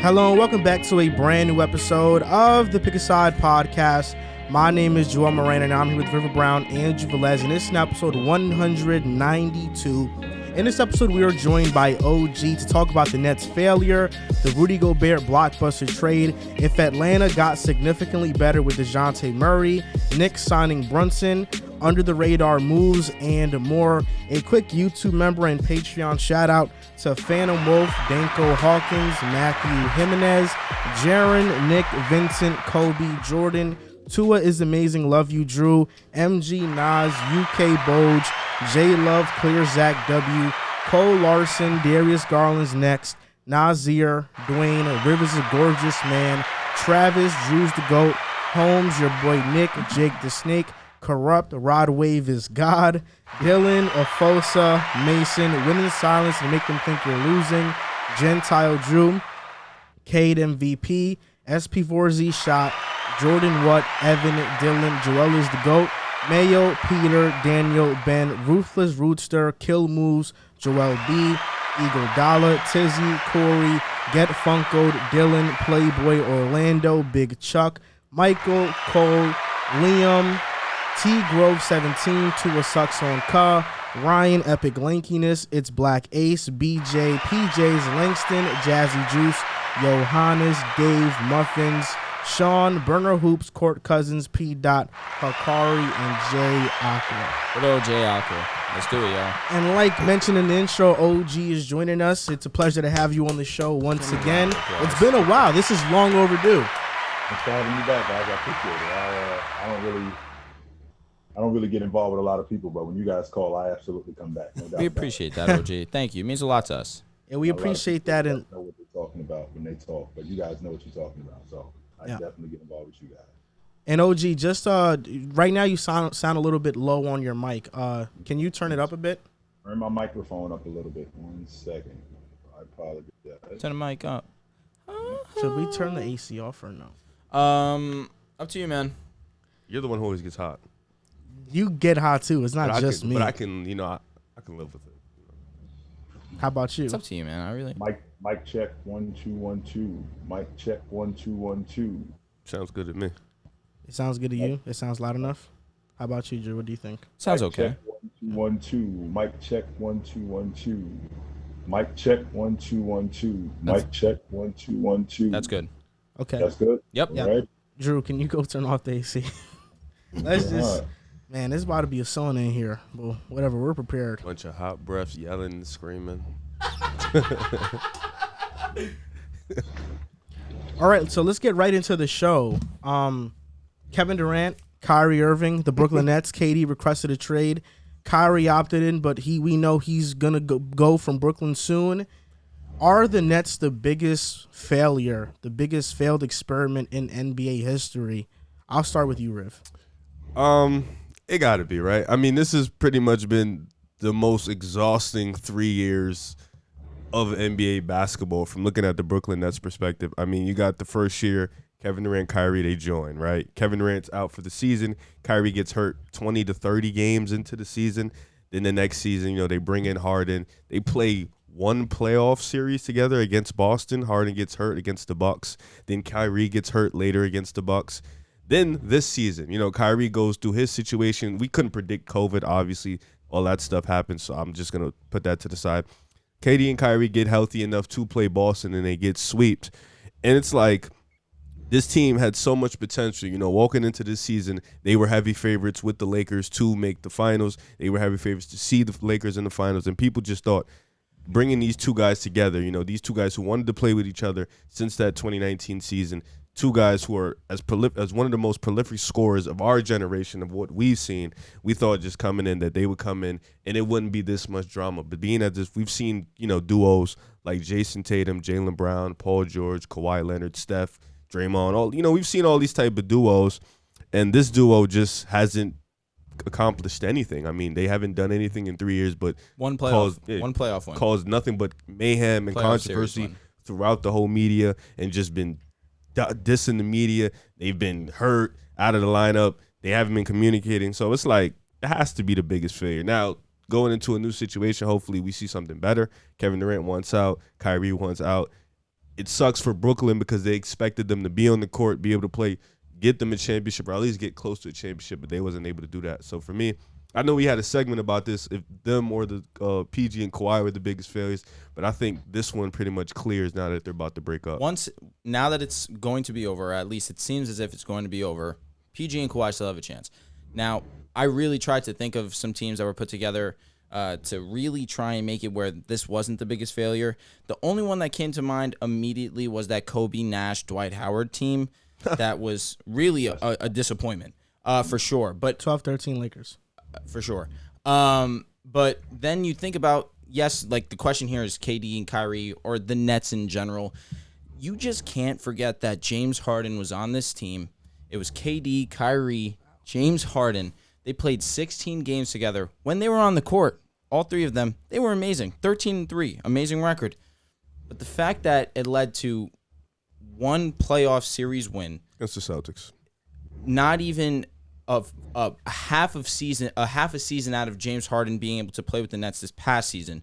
Hello and welcome back to a brand new episode of the Pick a Side podcast. My name is Joel Moran and I'm here with River Brown and Velez, and this is episode 192. In this episode, we are joined by OG to talk about the Nets' failure, the Rudy Gobert blockbuster trade, if Atlanta got significantly better with Dejounte Murray, Knicks signing Brunson, under-the-radar moves, and more. A quick YouTube member and Patreon shout-out to Phantom Wolf, Danko Hawkins, Matthew Jimenez, Jaron, Nick, Vincent, Kobe, Jordan, Tua is amazing, love you, Drew, MG, Nas, UK Boge, J Love, Clear Zach W, Cole Larson, Darius Garland's next, Nazir, Dwayne, Rivers a gorgeous man, Travis, Drew's the GOAT, Holmes, your boy Nick, Jake the Snake, Corrupt, Rod Wave is God, Dylan, Ofosa, Mason, win in silence and make them think you're losing, Gentile Drew, Cade MVP, SP4Z Shot, Jordan Watt, Evan, Dylan, Joel is the GOAT, Mayo, Peter, Daniel, Ben, Ruthless Rootster, Kill Moves, Joel B, Eagle Dollar, Tizzy, Corey, Get Funkoed, Dylan, Playboy Orlando, Big Chuck, Michael, Cole, Liam, T Grove 17, Tua Sucks on Ka, Ryan, Epic Lankiness, It's Black Ace, BJ, PJs, Langston, Jazzy Juice, Johannes, Dave, Muffins, Sean, Burner Hoops, Court Cousins, P. Dot, Hakari, and Jay Aqua. Good old Jay Aqua. Let's do it, y'all. And like mentioned in the intro, OG is joining us. It's a pleasure to have you on the show once again. It's been a while. This is long overdue. Thanks for having me back, guys. I appreciate it. I don't really get involved with a lot of people, but when you guys call, I absolutely come back. No doubt we appreciate that, OG. Thank you. It means a lot to us. And we appreciate that. And know what they're talking about when they talk, but you guys know what you're talking about, so I definitely get involved with you guys. And OG, just right now you sound a little bit low on your mic. Can you turn it up a bit? Turn my microphone up a little bit. 1 second. I apologize. Turn the mic up. Should we turn the AC off or no? Up to you, man. You're the one who always gets hot. You get hot too. It's not just me. But I can, I can live with it. How about you? It's up to you, man. I really. Mic check 1 2 1 2. Mic check 1 2 1 2. Sounds good to me. It sounds good to you. It sounds loud enough. How about you, Drew? What do you think? Sounds Mic okay. Check 1 2 1 2. Mic check 1 2 1 2. Mic check 1 2 1 2. Mic check 1 2 1 2. That's good. Okay. That's good. Yep. All right. Drew, can you go turn off the AC? Let's just. Man, there's about to be a sauna in here. Well, whatever. We're prepared. Bunch of hot breaths, yelling and screaming. All right, so let's get right into the show. Kevin Durant, Kyrie Irving, the Brooklyn Nets. KD requested a trade. Kyrie opted in, but we know he's gonna go from Brooklyn soon. Are the Nets the biggest failure, the biggest failed experiment in NBA history? I'll start with you, Riv. It got to be, right? I mean, this has pretty much been the most exhausting 3 years of NBA basketball from looking at the Brooklyn Nets perspective. I mean, you got the first year, Kevin Durant, Kyrie, they join, right? Kevin Durant's out for the season. Kyrie gets hurt 20 to 30 games into the season. Then the next season, they bring in Harden. They play one playoff series together against Boston. Harden gets hurt against the Bucks. Then Kyrie gets hurt later against the Bucks. Then this season, Kyrie goes through his situation. We couldn't predict COVID, obviously. All that stuff happened, so I'm just going to put that to the side. KD and Kyrie get healthy enough to play Boston, and they get swept. And it's like this team had so much potential. Walking into this season, they were heavy favorites with the Lakers to make the finals. They were heavy favorites to see the Lakers in the finals, and people just thought bringing these two guys together, these two guys who wanted to play with each other since that 2019 season, two guys who are as one of the most prolific scorers of our generation of what we've seen. We thought just coming in that they would come in and it wouldn't be this much drama. But being at this, we've seen, duos like Jason Tatum, Jalen Brown, Paul George, Kawhi Leonard, Steph, Draymond. We've seen all these type of duos, and this duo just hasn't accomplished anything. I mean, they haven't done anything in 3 years, but one playoff win caused nothing but mayhem and controversy throughout the whole media, and just been dissing the media. They've been hurt, out of the lineup. They haven't been communicating. So it's like, it has to be the biggest failure. Now, going into a new situation, hopefully we see something better. Kevin Durant wants out. Kyrie wants out. it sucks for Brooklyn because they expected them to be on the court, be able to play, get them a championship, or at least get close to a championship, but they wasn't able to do that. So for me, I know we had a segment about this, if them or the PG and Kawhi were the biggest failures, but I think this one pretty much clears now that they're about to break up. Now that it's going to be over, or at least it seems as if it's going to be over, PG and Kawhi still have a chance. Now, I really tried to think of some teams that were put together to really try and make it where this wasn't the biggest failure. The only one that came to mind immediately was that Kobe, Nash, Dwight Howard team. That was really a disappointment, for sure. But 12-13 Lakers. For sure. But then you think about, yes, like the question here is KD and Kyrie or the Nets in general. You just can't forget that James Harden was on this team. It was KD, Kyrie, James Harden. They played 16 games together. When they were on the court, all three of them, they were amazing. 13-3, amazing record. But the fact that it led to one playoff series win Against the Celtics. Not even a half a season out of James Harden being able to play with the Nets this past season.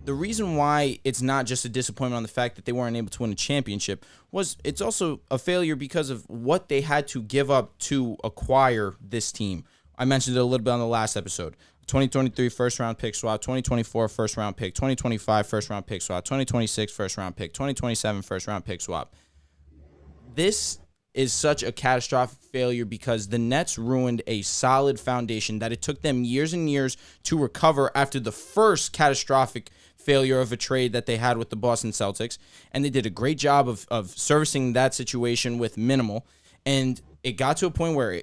The reason why it's not just a disappointment on the fact that they weren't able to win a championship was it's also a failure because of what they had to give up to acquire this team. I mentioned it a little bit on the last episode. 2023 first-round pick swap, 2024 first-round pick, 2025 first-round pick swap, 2026 first-round pick, 2027 first-round pick swap. This is such a catastrophic failure because the Nets ruined a solid foundation that it took them years and years to recover after the first catastrophic failure of a trade that they had with the Boston Celtics. And they did a great job of servicing that situation with minimal. And it got to a point where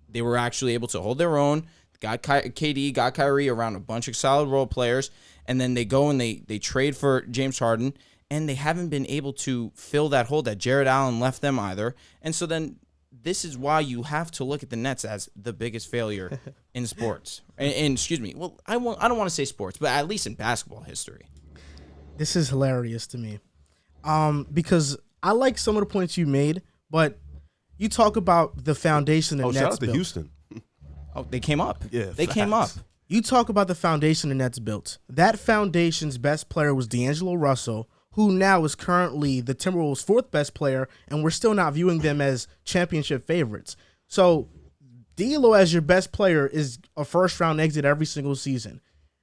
they were actually able to hold their own, got KD, got Kyrie around a bunch of solid role players, and then they go and they trade for James Harden, and they haven't been able to fill that hole that Jared Allen left them either. And so then this is why you have to look at the Nets as the biggest failure in sports. And excuse me, well, I don't want to say sports, but at least in basketball history. This is hilarious to me, because I like some of the points you made, but you talk about the foundation the Nets shout out to built. Houston. Oh, they came up. Yeah, they came up. You talk about the foundation the Nets built. That foundation's best player was D'Angelo Russell, who now is currently the Timberwolves' fourth best player, and we're still not viewing them as championship favorites. So D'Lo as your best player is a first-round exit every single season.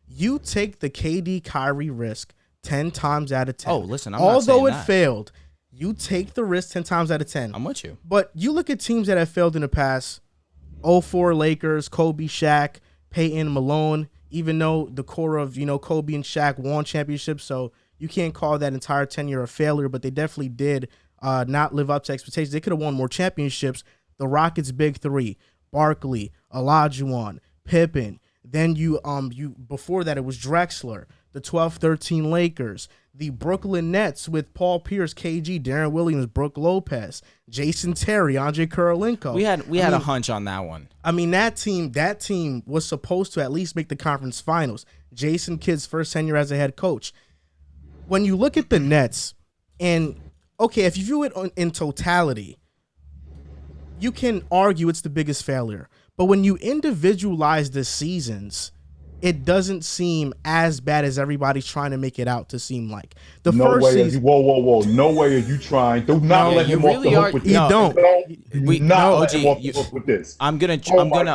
You take the KD Kyrie risk 10 times out of 10. Oh, listen, I'm not saying Although it that. failed, you take the risk 10 times out of 10. I'm with you. But you look at teams that have failed in the past, 04 Lakers, Kobe, Shaq, Peyton, Malone, even though the core of, Kobe and Shaq won championships, so you can't call that entire tenure a failure, but they definitely did not live up to expectations. They could have won more championships. The Rockets' big three, Barkley, Olajuwon, Pippen. Then you before that it was Drexler, the 12-13 Lakers, the Brooklyn Nets with Paul Pierce, KG, Darren Williams, Brook Lopez, Jason Terry, Andre Kurolenko. We had a hunch on that one. I mean, that team was supposed to at least make the conference finals. Jason Kidd's first tenure as a head coach. When you look at the Nets, and okay, if you view it in totality, you can argue it's the biggest failure. But when you individualize the seasons, it doesn't seem as bad as everybody's trying to make it out to seem like. The no first way season, whoa. No way are you trying. Do not let him off the hook with this. You don't. Let him off the hook with this. I'm gonna Go ahead.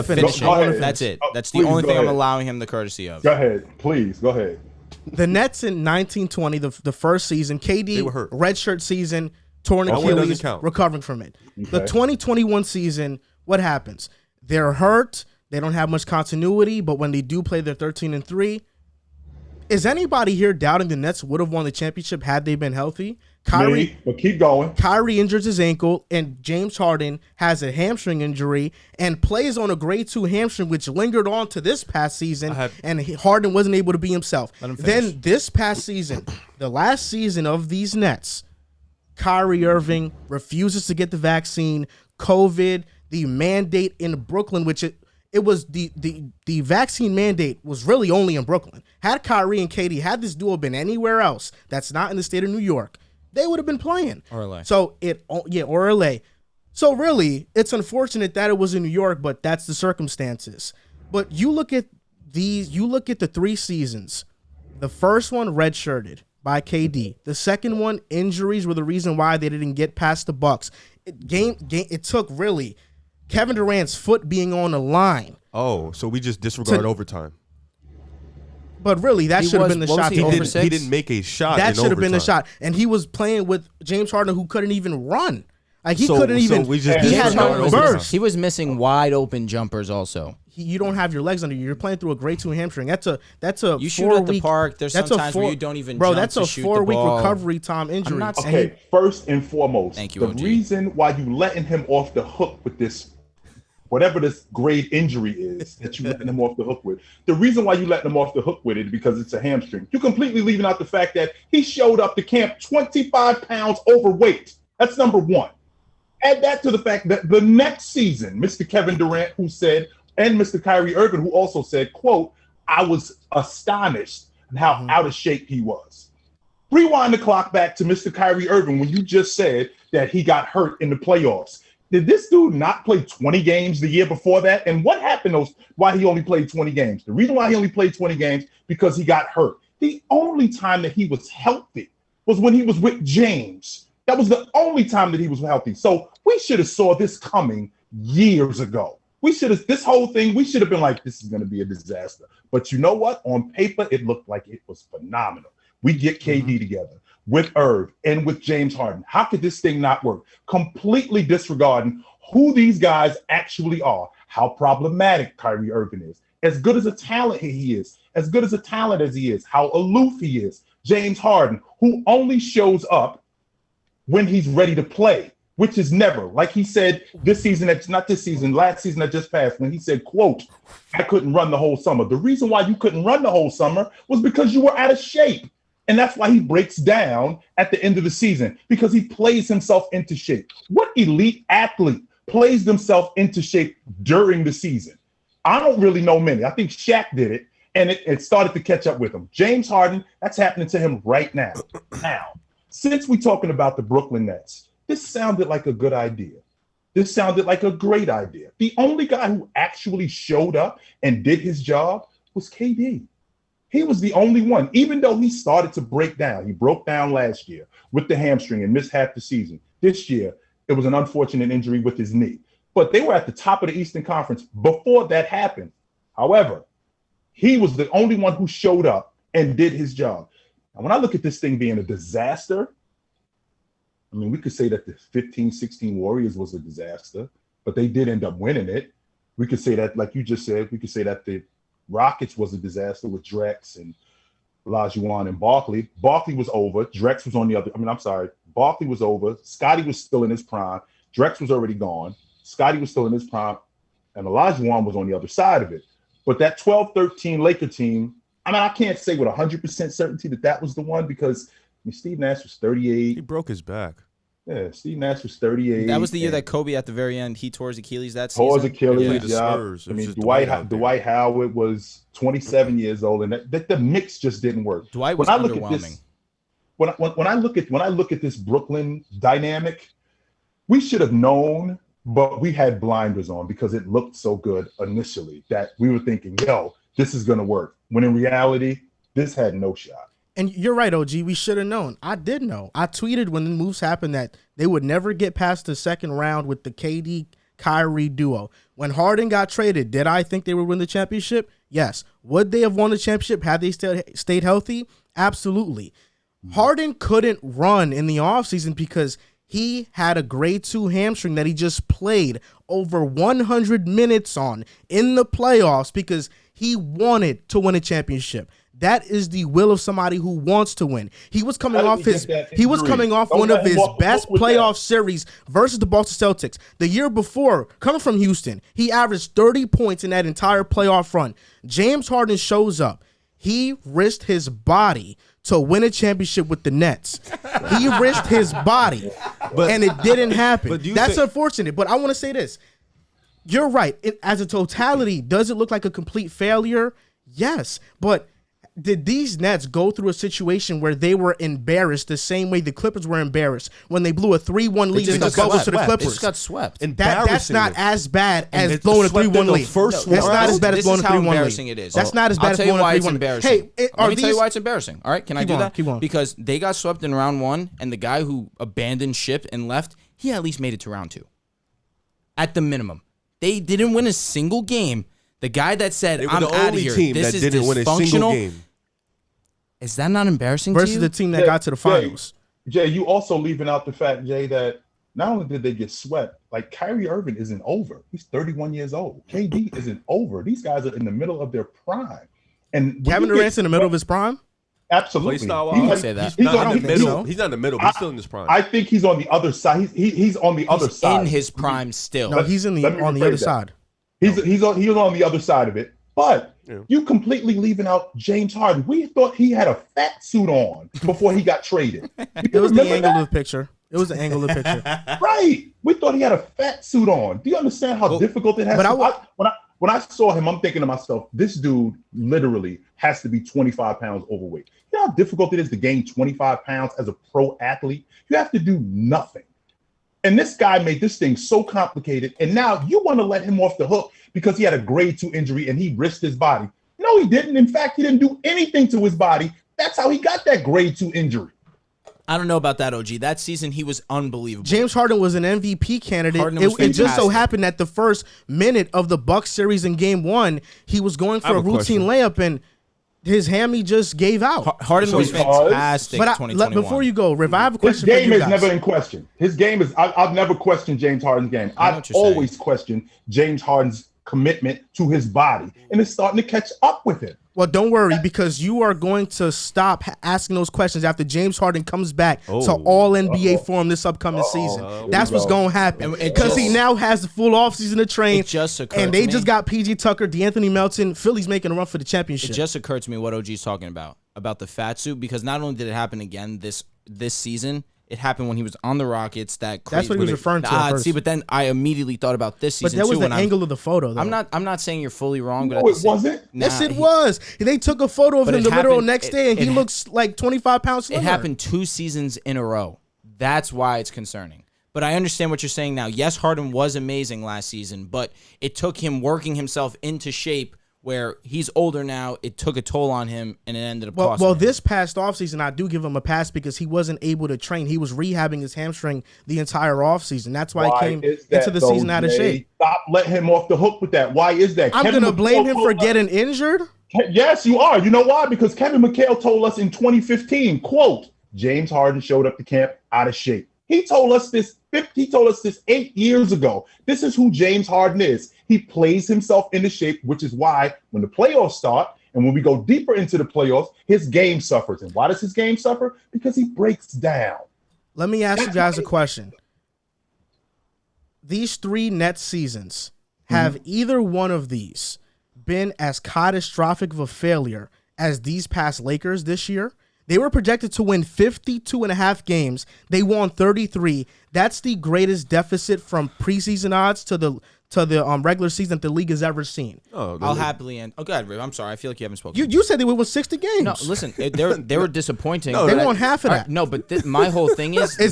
Finish Go ahead. it. That's it. That's the Please, only go thing I'm ahead. allowing him the courtesy of. Go ahead. Please, go ahead. The Nets in 1920, the first season, KD, They were hurt. redshirt season, torn That one doesn't Achilles, count. recovering from it. The Okay. 2021 season, what happens? They're hurt. They don't have much continuity, but when they do play, they're 13-3. Is anybody here doubting the Nets would have won the championship had they been healthy? Me, but keep going. Kyrie injures his ankle, and James Harden has a hamstring injury and plays on a grade 2 hamstring, which lingered on to this past season, and Harden wasn't able to be himself. Then this past season, the last season of these Nets, Kyrie Irving refuses to get the vaccine, COVID, the mandate in Brooklyn, which it was the vaccine mandate was really only in Brooklyn. Had Kyrie and KD, had this duo been anywhere else that's not in the state of New York, they would have been playing. Or LA. Or LA. So really, it's unfortunate that it was in New York, but that's the circumstances. But you look at the 3 seasons. The first one redshirted. by KD. The second one, injuries were the reason why they didn't get past the Bucks. It took really Kevin Durant's foot being on the line. Oh, so we just disregard overtime. But really, that should have been the shot. He didn't make a shot. That should have been the shot. And he was playing with James Harden, who couldn't even run. Like he couldn't even. He had no burst. He was missing wide open jumpers. Also, you don't have your legs under you. You're playing through a grade 2 hamstring. That's a. You shoot at the park. There's sometimes where you don't even. That's a 4-week recovery time injury. Okay, first and foremost, thank you, the OG. reason why you letting him off the hook with this, whatever this grade injury is that you letting him off the hook with, the reason why you letting him off the hook with it is because it's a hamstring. You're completely leaving out the fact that he showed up to camp 25 pounds overweight. That's number one. Add that to the fact that the next season, Mr. Kevin Durant, who said, and Mr. Kyrie Irving, who also said, quote, I was astonished at how out of shape he was. Rewind the clock back to Mr. Kyrie Irving when you just said that he got hurt in the playoffs. Did this dude not play 20 games the year before that? And what happened why he only played 20 games? The reason why he only played 20 games, because he got hurt. The only time that he was healthy was when he was with James. That was the only time that he was healthy. So we should have saw this coming years ago. This whole thing, we should have been like, this is going to be a disaster. But you know what? On paper, it looked like it was phenomenal. We get KD together with Irv and with James Harden. How could this thing not work? Completely disregarding who these guys actually are, how problematic Kyrie Irving is, as good as a talent he is, as good as a talent as he is, how aloof he is. James Harden, who only shows up when he's ready to play, which is never. Like he said last season that just passed, when he said, quote, I couldn't run the whole summer. The reason why you couldn't run the whole summer was because you were out of shape. And that's why he breaks down at the end of the season, because he plays himself into shape. What elite athlete plays themselves into shape during the season? I don't really know many. I think Shaq did it, and it started to catch up with him. James Harden, that's happening to him right now. Now, since we're talking about the Brooklyn Nets, this sounded like a good idea. This sounded like a great idea. The only guy who actually showed up and did his job was KD. He was the only one, even though he started to break down. He broke down last year with the hamstring and missed half the season. This year, it was an unfortunate injury with his knee. But they were at the top of the Eastern Conference before that happened. However, he was the only one who showed up and did his job. And when I look at this thing being a disaster, I mean, we could say that the 15-16 Warriors was a disaster, but they did end up winning it. We could say that, like you just said, we could say that the Rockets was a disaster with Drex and Olajuwon and Barkley. Barkley was over. Drex was on the other. Barkley was over. Scotty was still in his prime. Drex was already gone. Scotty was still in his prime. And Olajuwon was on the other side of it. But that 12-13 Laker team, I mean, I can't say with 100% certainty that was the one, because Steve Nash was 38. He broke his back. Yeah, Steve Nash was 38. That was the year that Kobe, at the very end, he tore his Achilles that season. Tore his Achilles, yeah. I mean, Dwight Howard was 27 years old, and the mix just didn't work. Dwight was underwhelming. When I look at this Brooklyn dynamic, we should have known, but we had blinders on because it looked so good initially that we were thinking, yo, this is going to work. When in reality, this had no shot. And you're right, OG. We should have known. I did know. I tweeted when the moves happened that they would never get past the second round with the KD Kyrie duo. When Harden got traded, did I think they would win the championship? Yes. Would they have won the championship had they stayed healthy? Absolutely. Harden couldn't run in the offseason because he had a grade 2 hamstring that he just played over 100 minutes on in the playoffs because he wanted to win a championship. That is the will of somebody who wants to win. He was coming off one of his best playoff series versus the Boston Celtics. The year before, coming from Houston, he averaged 30 points in that entire playoff run. James Harden shows up. He risked his body to win a championship with the Nets. He risked his body, and it didn't happen. That's unfortunate, but I want to say this. You're right. As a totality, does it look like a complete failure? Yes, but did these Nets go through a situation where they were embarrassed the same way the Clippers were embarrassed when they blew a 3-1 lead in the bubble to the Clippers? They just got swept. That's not as bad as blowing a 3-1 lead. That's not as bad as blowing a 3-1 lead. This is how embarrassing it is. That's not as bad as blowing a 3-1 lead. Hey, let me tell you why it's embarrassing. All right, can I do that? Keep on. Because they got swept in round 1, and the guy who abandoned ship and left, he at least made it to round 2. At the minimum. They didn't win a single game. The guy that said, I'm out of here, this is dysfunctional. Is that not embarrassing to you? Versus the team that got to the finals. Jay, you also leaving out the fact, Jay, that not only did they get swept, like Kyrie Irving isn't over. He's 31 years old. KD isn't over. These guys are in the middle of their prime. And Kevin Durant's in the middle of his prime? Absolutely. I would say that. He's not in the middle. He's not in the middle, but he's still in his prime. I think he's on the other side. He's on the other side. In his prime still. No, he's on the other side. He was on the other side of it. But you completely leaving out James Harden. We thought he had a fat suit on before he got traded. It was the angle of the picture. It was the angle of the picture. Right. We thought he had a fat suit on. Do you understand how difficult it has to be? When I saw him, I'm thinking to myself, this dude literally has to be 25 pounds overweight. You know how difficult it is to gain 25 pounds as a pro athlete? You have to do nothing. And this guy made this thing so complicated. And now you want to let him off the hook because he had a grade 2 injury and he risked his body. No, he didn't. In fact, he didn't do anything to his body. That's how he got that grade 2 injury. I don't know about that, OG. That season, he was unbelievable. James Harden was an MVP candidate. It just so happened that the first minute of the Bucks series in Game 1, he was going for a routine layup, and his hammy just gave out. Harden was fantastic. But before you go, Riv, I have a question. His game is never in question. His game is. I've never questioned James Harden's game. I've always questioned James Harden's commitment to his body, and it's starting to catch up with him. Well, don't worry, because you are going to stop asking those questions after James Harden comes back to all NBA form this upcoming season. That's what's going to happen. Because he now has the full offseason to train. And they just got PG Tucker, DeAnthony Melton. Philly's making a run for the championship. It just occurred to me what OG's talking about the fat suit, because not only did it happen again this season, it happened when he was on the Rockets. That's what he was referring to. See, but then I immediately thought about this season. But that was the angle of the photo, though. I'm not saying you're fully wrong. No, it wasn't. Yes, it was. They took a photo of him the literal next day, and he looks like 25 pounds slimmer. It happened 2 seasons in a row. That's why it's concerning. But I understand what you're saying now. Yes, Harden was amazing last season, but it took him working himself into shape where he's older now. It took a toll on him, and it ended up costing him. This past offseason, I do give him a pass because he wasn't able to train. He was rehabbing his hamstring the entire offseason. That's why he came into the season out of shape. Stop letting him off the hook with that. Why is that? I'm going to blame him for getting injured? Yes, you are. You know why? Because Kevin McHale told us in 2015, quote, James Harden showed up to camp out of shape. He told us this 8 years ago. This is who James Harden is. He plays himself into shape, which is why when the playoffs start and when we go deeper into the playoffs, his game suffers. And why does his game suffer? Because he breaks down. Let me ask you guys a question. These 3 Nets seasons, have either one of these been as catastrophic of a failure as these past Lakers this year? They were projected to win 52.5 games. They won 33. That's the greatest deficit from preseason odds to the regular season that the league has ever seen. I'll happily end. Oh, go ahead, Riv. I'm sorry. I feel like you haven't spoken. You said they would win 60 games. No, listen. They were disappointing. They won half of that. No, but my whole thing is is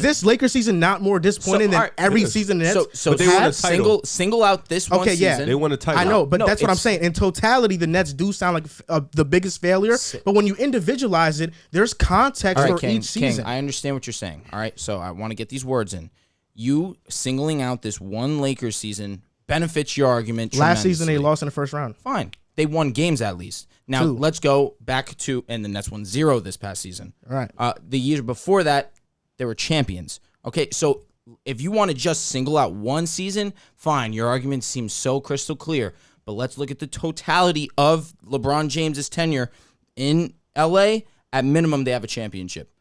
this Lakers season not more disappointing than every season? So they won a title. Single out this one season. They won a title. I know, but that's what I'm saying. In totality, the Nets do sound like the biggest failure. But when you individualize it, there's context for each season. I understand what you're saying. All right, so I want to get these words in. You singling out this one Lakers season benefits your argument tremendously. Last season, they lost in the first round. Fine. They won games at least. Now, let's go back to, and the Nets won 0 this past season. All right. The year before that, they were champions. Okay, so if you want to just single out one season, fine. Your argument seems so crystal clear. But let's look at the totality of LeBron James's tenure in L.A. At minimum, they have a championship.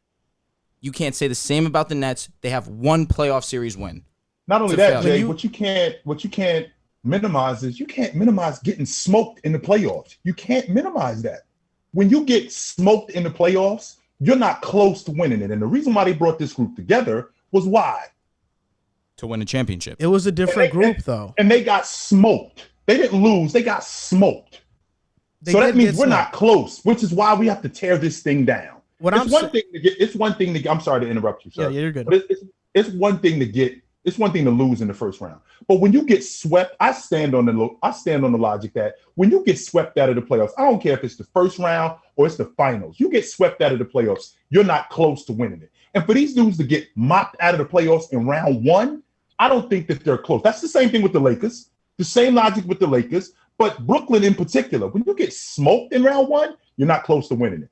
You can't say the same about the Nets. They have 1 playoff series win. Not only that, Jay, what you can't minimize is you can't minimize getting smoked in the playoffs. You can't minimize that. When you get smoked in the playoffs, you're not close to winning it. And the reason why they brought this group together was why? To win a championship. It was a different group, though. And they got smoked. They didn't lose. They got smoked. So that means we're not close, which is why we have to tear this thing down. It's one thing to get. I'm sorry to interrupt you, sir. Yeah, you're good. But it's one thing to get. It's one thing to lose in the first round. But when you get swept, I stand on the logic that when you get swept out of the playoffs, I don't care if it's the first round or it's the finals. You get swept out of the playoffs, you're not close to winning it. And for these dudes to get mopped out of the playoffs in round one, I don't think that they're close. That's the same thing with the Lakers. The same logic with the Lakers. But Brooklyn in particular, when you get smoked in round one, you're not close to winning it.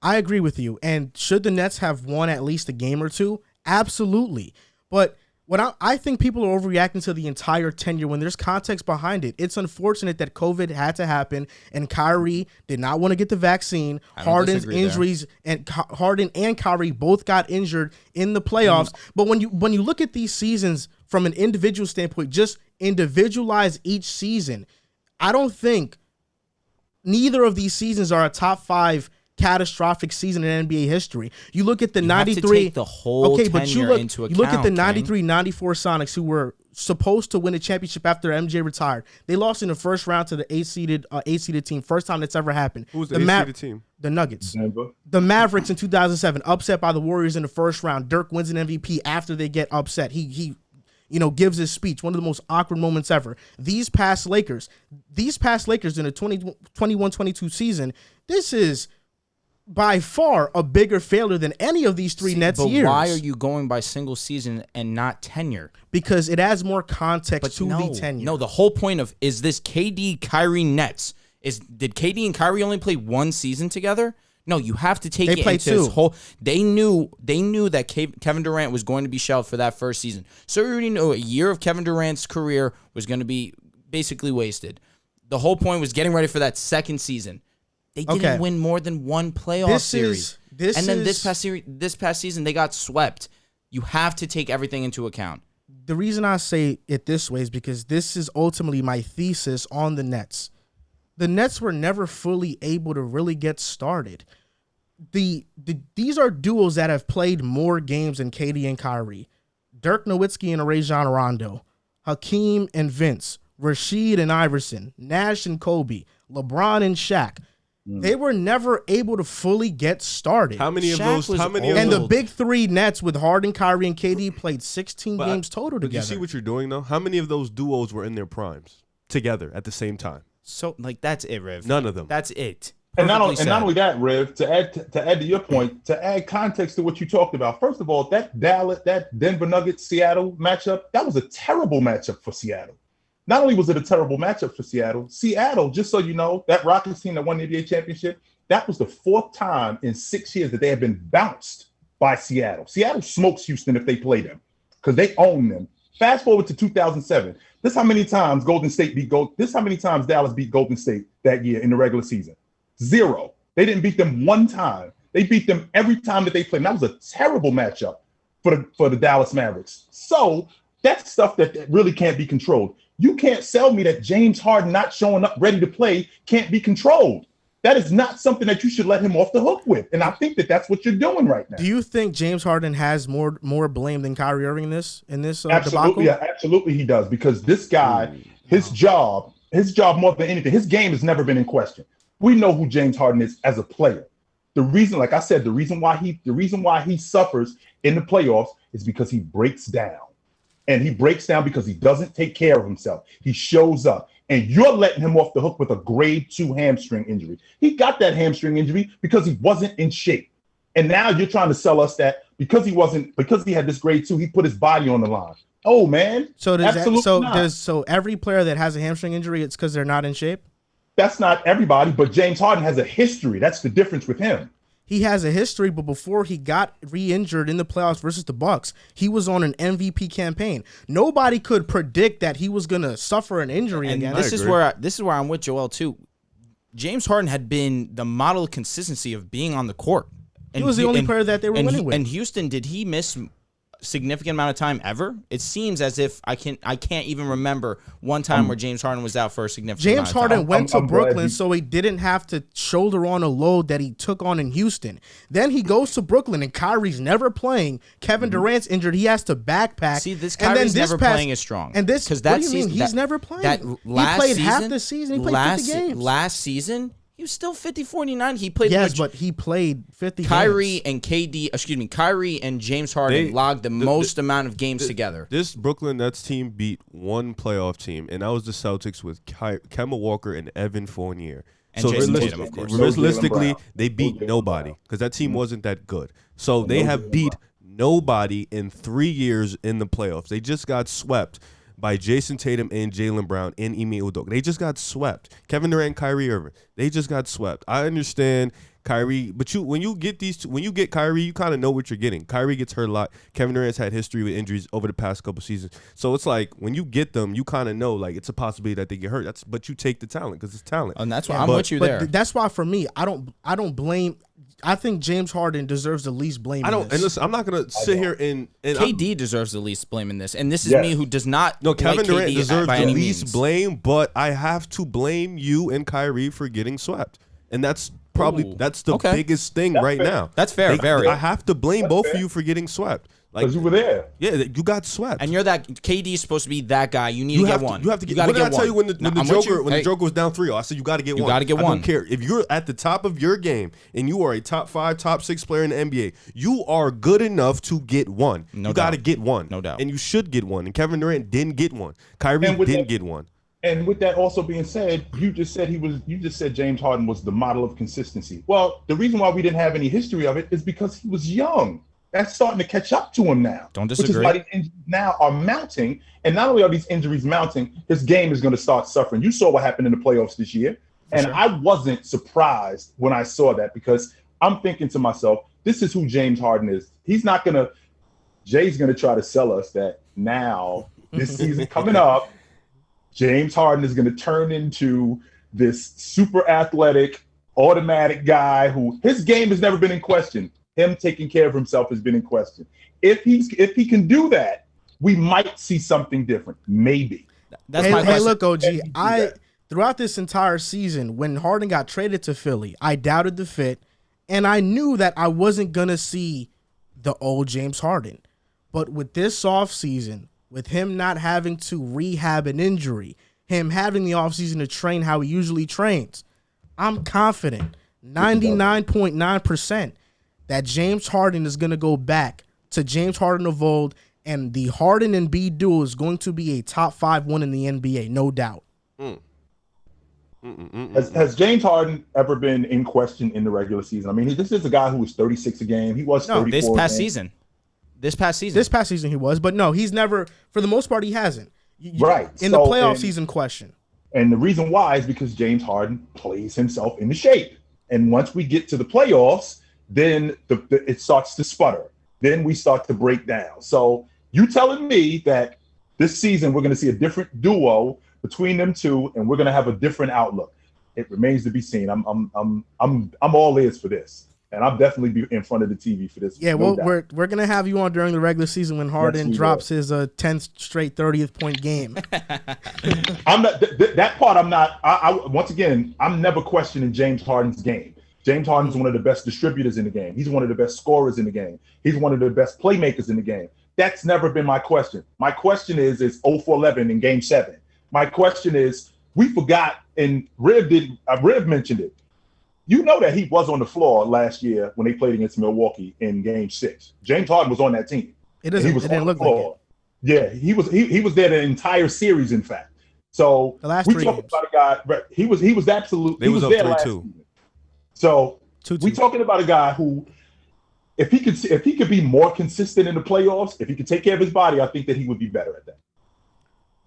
I agree with you. And should the Nets have won at least a game or two? Absolutely. But what I think people are overreacting to the entire tenure when there's context behind it. It's unfortunate that COVID had to happen and Kyrie did not want to get the vaccine. Harden's injuries and Harden and Kyrie both got injured in the playoffs. But when you look at these seasons from an individual standpoint, just individualize each season. I don't think neither of these seasons are a top 5 catastrophic season in NBA history. You look at the 93, have to take the whole tenure into account. You look at the 93-94 Sonics, who were supposed to win a championship after MJ retired. They lost in the first round to the 8-seeded team. First time that's ever happened. Who was the 8-seeded team? The Nuggets. Denver. The Mavericks in 2007, upset by the Warriors in the first round. Dirk wins an MVP after they get upset. He gives his speech, one of the most awkward moments ever. These past Lakers in the 21-22 season, this is by far a bigger failure than any of these three Nets years. But why are you going by single season and not tenure? Because it adds more context to the tenure. No, the whole point of is this KD Kyrie Nets. Did KD and Kyrie only play one season together? No, you have to take it into this whole. They knew that Kevin Durant was going to be shelved for that first season. So we already know a year of Kevin Durant's career was going to be basically wasted. The whole point was getting ready for that second season. They didn't win more than one playoff series. This past season, they got swept. You have to take everything into account. The reason I say it this way is because this is ultimately my thesis on the Nets. The Nets were never fully able to really get started. These are duos that have played more games than KD and Kyrie. Dirk Nowitzki and Rajon Rondo. Hakeem and Vince. Rasheed and Iverson. Nash and Kobe. LeBron and Shaq. They were never able to fully get started. How many of those? And the big three Nets with Harden, Kyrie, and KD played 16 games total together. You see what you're doing, though? How many of those duos were in their primes together at the same time? So, that's it, Riv. None of them. That's it. And not only that, Riv, to add to your point, to add context to what you talked about. First of all, that Denver Nuggets Seattle matchup, that was a terrible matchup for Seattle. Not only was it a terrible matchup for Seattle, just so you know, that Rockets team that won the NBA championship, that was the 4th time in 6 years that they have been bounced by Seattle. Seattle smokes Houston if they play them because they own them. Fast forward to 2007. This is how many times Dallas beat Golden State that year in the regular season. 0. They didn't beat them one time. They beat them every time that they played. And that was a terrible matchup for the Dallas Mavericks. So that's stuff that really can't be controlled. You can't sell me that James Harden not showing up ready to play can't be controlled. That is not something that you should let him off the hook with. And I think that that's what you're doing right now. Do you think James Harden has more blame than Kyrie Irving in this absolutely, debacle? Absolutely he does, because this guy, his job more than anything, his game has never been in question. We know who James Harden is as a player. The reason, like I said, the reason why he suffers in the playoffs is because he breaks down. And he breaks down because he doesn't take care of himself. He shows up. And you're letting him off the hook with a grade 2 hamstring injury. He got that hamstring injury because he wasn't in shape. And now you're trying to sell us that because he had this grade 2, he put his body on the line. Oh, man. So every player that has a hamstring injury, it's because they're not in shape? That's not everybody, but James Harden has a history. That's the difference with him. He has a history, but before he got re-injured in the playoffs versus the Bucks, he was on an MVP campaign. Nobody could predict that he was going to suffer an injury again. This is where I'm with Joel too. James Harden had been the model of consistency of being on the court. And he was the only player that they were winning with. And Houston, did he miss significant amount of time ever? It seems as if I can't even remember one time where James Harden was out for a significant amount of time. James Harden went to Brooklyn so he didn't have to shoulder on a load that he took on in Houston. Then he goes to Brooklyn and Kyrie's never playing. Kevin Durant's injured. He has to backpack. See, Kyrie's never playing as strong. And this, what do you mean? He's never playing. He played half the season. He played 50 games. Last season, He was still 50-49. He played. Yes, but he played 50 Kyrie games. and Kyrie and James Harden logged the most amount of games together. This Brooklyn Nets team beat one playoff team, and that was the Celtics with Kemba Walker and Evan Fournier. And Jason Tatum, of course. Realistically, they beat nobody because that team wasn't that good. So they have beat nobody in 3 years in the playoffs. They just got swept by Jason Tatum and Jalen Brown and Ime Udoka. They just got swept. Kevin Durant and Kyrie Irving. They just got swept. I understand Kyrie, but when you get Kyrie, you kind of know what you're getting. Kyrie gets hurt a lot. Kevin Durant's had history with injuries over the past couple seasons. So it's like when you get them, you kind of know like it's a possibility that they get hurt. But you take the talent because it's talent. And that's why I'm with you there. That's why for me, I don't blame. I think James Harden deserves the least blame. And listen, I'm not gonna sit here and KD deserves the least blame in this, and this is me who does not. No, Kevin like Durant KD deserves by the any least means. blame, but I have to blame you and Kyrie for getting swept, and that's probably the biggest thing right now. That's fair. I have to blame both of you for getting swept. Because you were there. Yeah, you got swept. And you're that KD is supposed to be that guy. You need to get one. You have to get. What What did I tell you when the the Joker was down 3-0? I said you got to get one. You got to get one. I don't care if you're at the top of your game and you are a top 5, top 6 player in the NBA. You are good enough to get one. You got to get one. No doubt. And you should get one. And Kevin Durant didn't get one. Kyrie didn't get one. And with that also being said, you just said James Harden was the model of consistency. Well, the reason why we didn't have any history of it is because he was young. That's starting to catch up to him now. Don't disagree. Which is why these injuries now are mounting. And not only are these injuries mounting, his game is going to start suffering. You saw what happened in the playoffs this year. And I wasn't surprised when I saw that because I'm thinking to myself, this is who James Harden is. Jay's going to try to sell us that now, this season coming up, James Harden is going to turn into this super athletic, automatic guy who his game has never been in question. Him taking care of himself has been in question. If he can do that, we might see something different. Maybe. That's my question. Hey, look, OG. Throughout this entire season, when Harden got traded to Philly, I doubted the fit, and I knew that I wasn't gonna see the old James Harden. But with this offseason, with him not having to rehab an injury, him having the offseason to train how he usually trains, I'm confident, 99.9%. that James Harden is going to go back to James Harden of old, and the Harden and Embiid duo is going to be a top 5 one in the NBA, no doubt. Has James Harden ever been in question in the regular season? I mean, this is a guy who was 36 a game. He was 34 this past season. This past season he was, but no, he's never, for the most part, he hasn't. Right. In the playoff season question. And the reason why is because James Harden plays himself into shape. And once we get to the playoffs, then it starts to sputter. Then we start to break down. So you telling me that this season we're going to see a different duo between them two, and we're going to have a different outlook. It remains to be seen. I'm all ears for this, and I'll definitely be in front of the TV for this. Yeah, well, we're going to have you on during the regular season when Harden drops his 10th straight 30th point game. I'm not that part. I'm not. I once again, I'm never questioning James Harden's game. James Harden is one of the best distributors in the game. He's one of the best scorers in the game. He's one of the best playmakers in the game. That's never been my question. My question is 0 for 11 in Game 7. My question is, we forgot, and Riv mentioned it. You know that he was on the floor last year when they played against Milwaukee in Game 6. James Harden was on that team. It didn't look like it. Yeah, he was there the entire series, in fact. So the last we 3 talking games. about a guy. He was absolutely. He was there last season. So we talking about a guy who, if he could be more consistent in the playoffs, if he could take care of his body, I think that he would be better at that.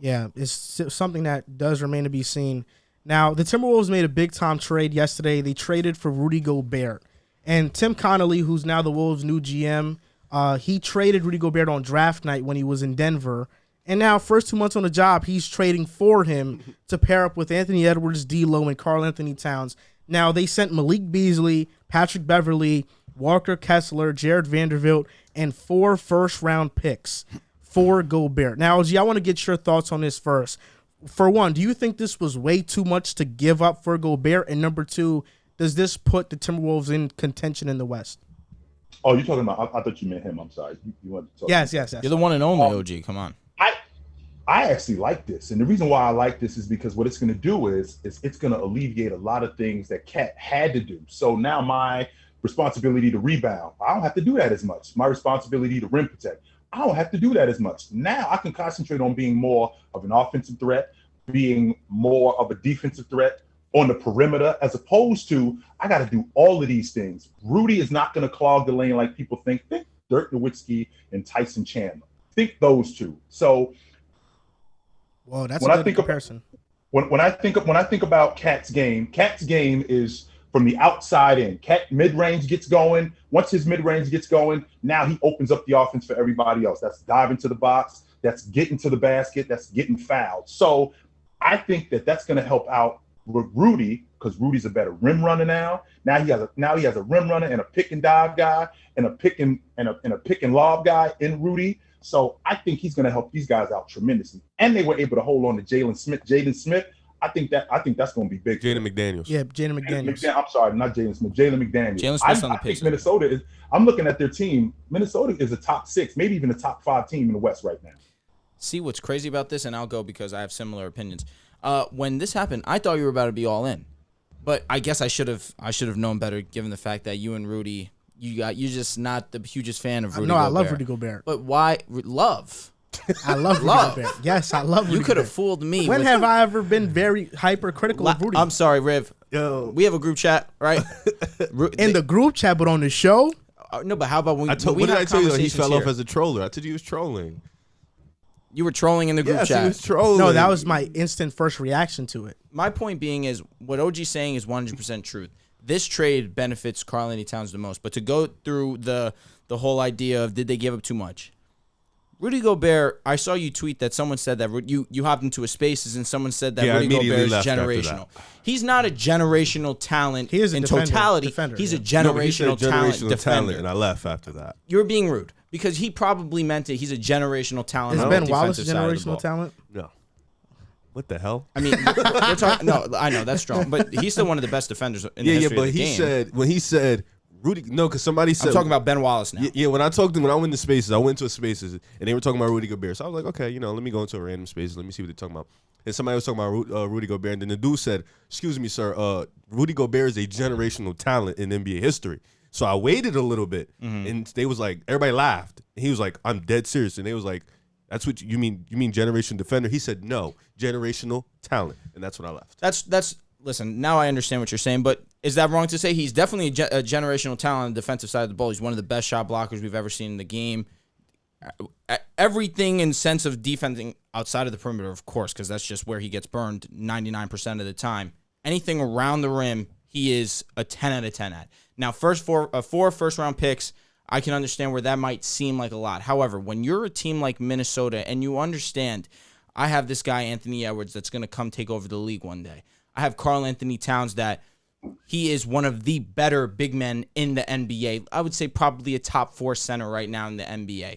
Yeah, it's something that does remain to be seen. Now, the Timberwolves made a big-time trade yesterday. They traded for Rudy Gobert. And Tim Connolly, who's now the Wolves' new GM, he traded Rudy Gobert on draft night when he was in Denver. And now, first 2 months on the job, he's trading for him to pair up with Anthony Edwards, D'Lo, and Karl Anthony Towns. Now, they sent Malik Beasley, Patrick Beverley, Walker Kessler, Jared Vanderbilt, and 4 first-round picks for Gobert. Now, LG, I want to get your thoughts on this first. For one, do you think this was way too much to give up for Gobert? And number 2, does this put the Timberwolves in contention in the West? Oh, you're talking about – I thought you meant him. I'm sorry. You want to talk Yes. You're the one and only OG. Come on. I actually like this. And the reason why I like this is because what it's going to do is it's going to alleviate a lot of things that Cat had to do. So now my responsibility to rebound, I don't have to do that as much. My responsibility to rim protect, I don't have to do that as much. Now I can concentrate on being more of an offensive threat, being more of a defensive threat on the perimeter, as opposed to I got to do all of these things. Rudy is not going to clog the lane like people think. Think Dirk Nowitzki and Tyson Chandler. Think those two. So, well, that's a good comparison. When I think about Cat's game is from the outside in. Cat mid-range gets going. Once his mid-range gets going, now he opens up the offense for everybody else. That's diving to the box. That's getting to the basket. That's getting fouled. So I think that's going to help out with Rudy, because Rudy's a better rim runner now. Now he has a rim runner and a pick and dive guy and a pick and lob guy in Rudy. So I think he's going to help these guys out tremendously. And they were able to hold on to Jaden Smith. I think that's going to be big. Jaden McDaniels. Yeah, Jaden McDaniels. I'm sorry, not Jaden Smith. Jalen McDaniels. Jalen Smith's on the Pacers. Minnesota is. I'm looking at their team. Minnesota is a top 6, maybe even a top 5 team in the West right now. See what's crazy about this, and I'll go because I have similar opinions. When this happened, I thought you were about to be all in, but I guess I should have known better, given the fact that you and Rudy, you're just not the hugest fan of Rudy. No, Gobert. I love Rudy Gobert. But why love? I love Rudy Gobert. Yes, I love Rudy. You could have fooled me. When have I ever been very hypercritical of Rudy? I'm sorry, Riv. Yo. We have a group chat, right? In the group chat, but on the show? No, but how about when what we did I tell you? He fell here? off as a troller. I told you he was trolling. You were trolling in the group Yes, chat. he was trolling. No, that was my instant first reaction to it. My point being is what OG's saying is 100% truth. This trade benefits Karl-Anthony Towns the most. But to go through the whole idea of did they give up too much? Rudy Gobert, I saw you tweet that someone said that you hopped into a Spaces and someone said that Rudy Gobert is generational. He's not a generational talent he is a totality. Defender, he's yeah. a generational talent defender. And I left after that. You're being rude because he probably meant it. He's a generational talent. Is on Ben the Wallace a defensive side of the generational ball. talent? No. What the hell? I mean, we're talking. No, I know that's strong, but he's still one of the best defenders in the history but of the game. when he said Rudy, no, because somebody said I'm talking about Ben Wallace now. Yeah, when I talked to him, when I went to Spaces, I went to a Spaces and they were talking about Rudy Gobert. So I was like, okay, let me go into a random Spaces. Let me see what they're talking about. And somebody was talking about Rudy Gobert, and then the dude said, "Excuse me, sir, Rudy Gobert is a generational talent in NBA history." So I waited a little bit, and they was like, everybody laughed. And he was like, "I'm dead serious," and they was like, "That's what you mean? You mean generation defender?" He said, "No, generational talent," and that's when I left. That's. Listen, now I understand what you're saying, but is that wrong to say? He's definitely a generational talent on the defensive side of the ball. He's one of the best shot blockers we've ever seen in the game. Everything in sense of defending outside of the perimeter, of course, because that's just where he gets burned 99% of the time. Anything around the rim, he is a 10 out of 10 at. Now, four first-round picks, I can understand where that might seem like a lot. However, when you're a team like Minnesota and you understand, I have this guy, Anthony Edwards, that's going to come take over the league one day. I have Karl-Anthony Towns that he is one of the better big men in the NBA. I would say probably a top 4 center right now in the NBA.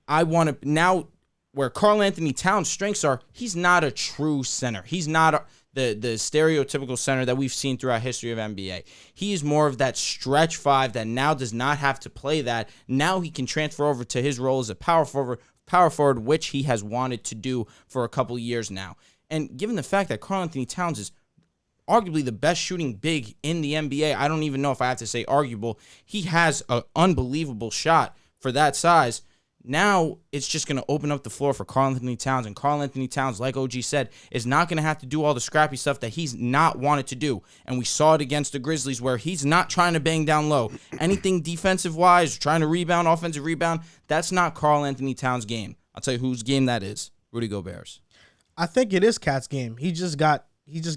I want to now where Karl-Anthony Towns' strengths are, he's not a true center. He's not the stereotypical center that we've seen throughout history of NBA. He is more of that stretch 5 that now does not have to play that. Now he can transfer over to his role as a power forward, which he has wanted to do for a couple years now. And given the fact that Karl-Anthony Towns is arguably the best shooting big in the NBA. I don't even know if I have to say arguable. He has an unbelievable shot for that size. Now it's just going to open up the floor for Karl-Anthony Towns. And Karl-Anthony Towns, like OG said, is not going to have to do all the scrappy stuff that he's not wanted to do. And we saw it against the Grizzlies where he's not trying to bang down low. Anything defensive-wise, trying to rebound, offensive rebound, that's not Karl-Anthony Towns' game. I'll tell you whose game that is. Rudy Gobert's. I think it is Cat's game. He just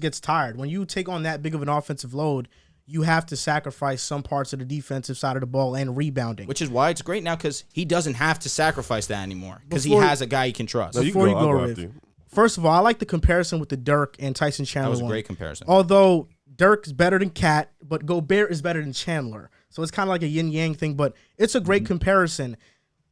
gets tired. When you take on that big of an offensive load, you have to sacrifice some parts of the defensive side of the ball and rebounding. Which is why it's great now because he doesn't have to sacrifice that anymore because he has a guy he can trust. Before you go, Riv, first of all, I like the comparison with the Dirk and Tyson Chandler. That was a great comparison. Although Dirk is better than Cat, but Gobert is better than Chandler. So it's kind of like a yin-yang thing, but it's a great comparison.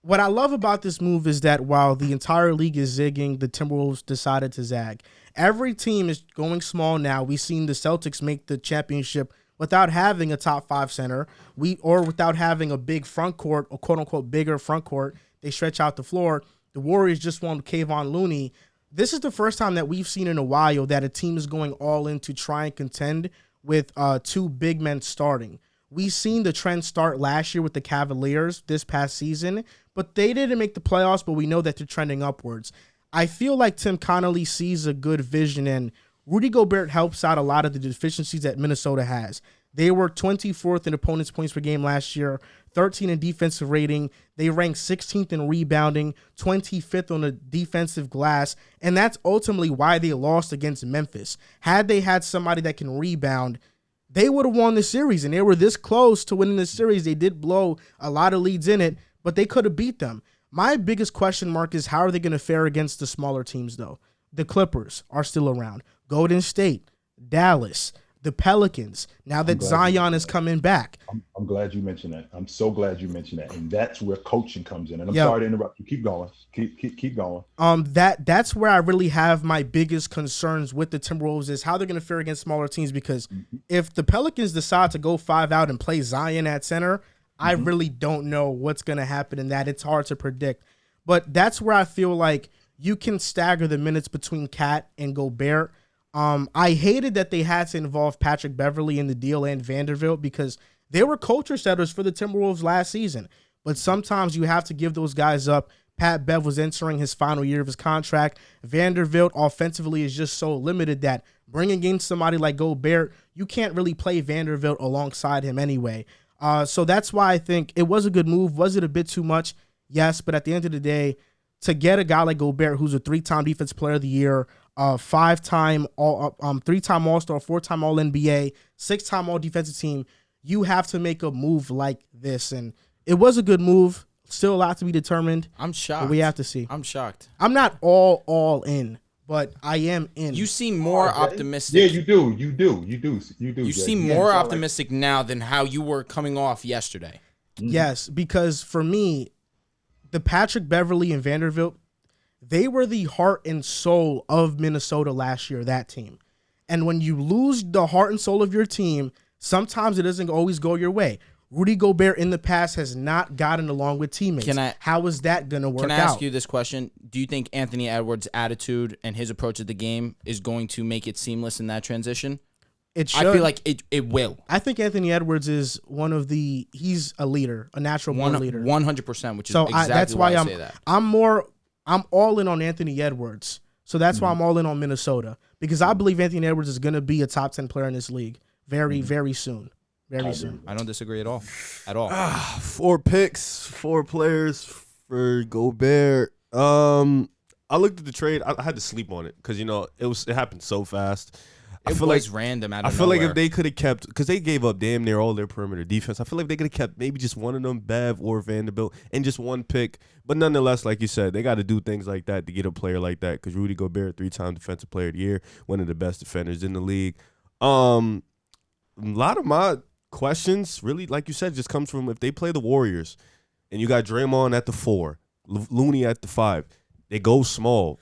What I love about this move is that while the entire league is zigging, the Timberwolves decided to zag. Every team is going small now. We've seen the Celtics make the championship without having a top 5 center, or without having a big front court, or quote-unquote bigger front court. They stretch out the floor. The Warriors just won Kayvon Looney. this is the first time that we've seen in a while that a team is going all in to try and contend with two big men starting. We've seen the trend start last year with the Cavaliers this past season, but they didn't make the playoffs, but we know that they're trending upwards. I feel like Tim Connolly sees a good vision, and Rudy Gobert helps out a lot of the deficiencies that Minnesota has. They were 24th in opponents' points per game last year, 13 in defensive rating. They ranked 16th in rebounding, 25th on the defensive glass, and that's ultimately why they lost against Memphis. Had they had somebody that can rebound, they would have won the series, and they were this close to winning the series. They did blow a lot of leads in it, but they could have beat them. My biggest question mark is how are they going to fare against the smaller teams, though? The Clippers are still around. Golden State, Dallas, the Pelicans, now that Zion is coming back. I'm glad you mentioned that. I'm so glad you mentioned that. And that's where coaching comes in. And I'm sorry to interrupt you. Keep going. Keep going. That's where I really have my biggest concerns with the Timberwolves is how they're going to fare against smaller teams, because if the Pelicans decide to go 5 out and play Zion at center, I really don't know what's going to happen in that. It's hard to predict. But that's where I feel like you can stagger the minutes between Cat and Gobert. I hated that they had to involve Patrick Beverley in the deal and Vanderbilt because they were culture setters for the Timberwolves last season. But sometimes you have to give those guys up. Pat Bev was entering his final year of his contract. Vanderbilt offensively is just so limited that bringing in somebody like Gobert, you can't really play Vanderbilt alongside him anyway. So that's why I think it was a good move. Was it a bit too much? Yes, but at the end of the day, to get a guy like Gobert, who's a 3-time Defensive Player of the Year, 5-time All, 3-time All-Star, 4-time All-NBA, 6-time All-Defensive Team, you have to make a move like this, and it was a good move. Still a lot to be determined. I'm shocked. But we have to see. I'm shocked. I'm not all in, but I am in. You seem more optimistic. Yeah, you do. You seem more optimistic now than how you were coming off yesterday. Yes, because for me, the Patrick Beverley and Vanderbilt, they were the heart and soul of Minnesota last year, that team. And when you lose the heart and soul of your team, sometimes it doesn't always go your way. Rudy Gobert in the past has not gotten along with teammates. How is that going to work out? Can I ask you this question? Do you think Anthony Edwards' attitude and his approach to the game is going to make it seamless in that transition? It should. I feel like it will. I think Anthony Edwards is he's a leader, a natural born leader. 100%, which is exactly that's why I say that. I'm all in on Anthony Edwards. So that's why I'm all in on Minnesota, because I believe Anthony Edwards is going to be a top 10 player in this league very, very soon. Very soon. I don't disagree at all. At all. 4 picks, 4 players for Gobert. I looked at the trade. I had to sleep on it because it happened so fast. I feel like random. I feel like if they could have kept, because they gave up damn near all their perimeter defense. I feel like they could have kept maybe just one of them, Bev or Vanderbilt, and just one pick. But nonetheless, like you said, they got to do things like that to get a player like that. Because Rudy Gobert, 3-time Defensive Player of the Year, one of the best defenders in the league. A lot of my questions, really, like you said, just comes from if they play the Warriors, and you got Draymond at the 4, Looney at the 5, they go small.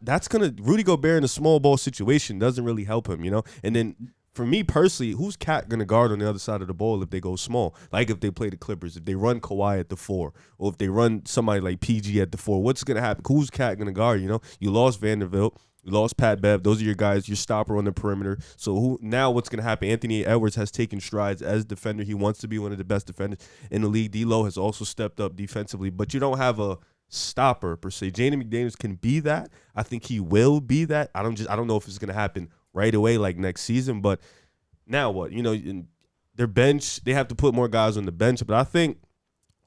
That's Rudy Gobert in a small ball situation doesn't really help him, And then for me personally, who's Cat gonna guard on the other side of the ball if they go small? Like if they play the Clippers, if they run Kawhi at the 4, or if they run somebody like PG at the 4, what's gonna happen? Who's Cat gonna guard? You lost Vanderbilt, you lost Pat Bev. Those are your guys, your stopper on the perimeter. So what's gonna happen? Anthony Edwards has taken strides as a defender. He wants to be one of the best defenders in the league. D'Lo has also stepped up defensively, but you don't have a stopper per se. Jaden McDaniels can be that. I think he will be that. I don't know if it's gonna happen right away like next season, but now what? In their bench, they have to put more guys on the bench. But I think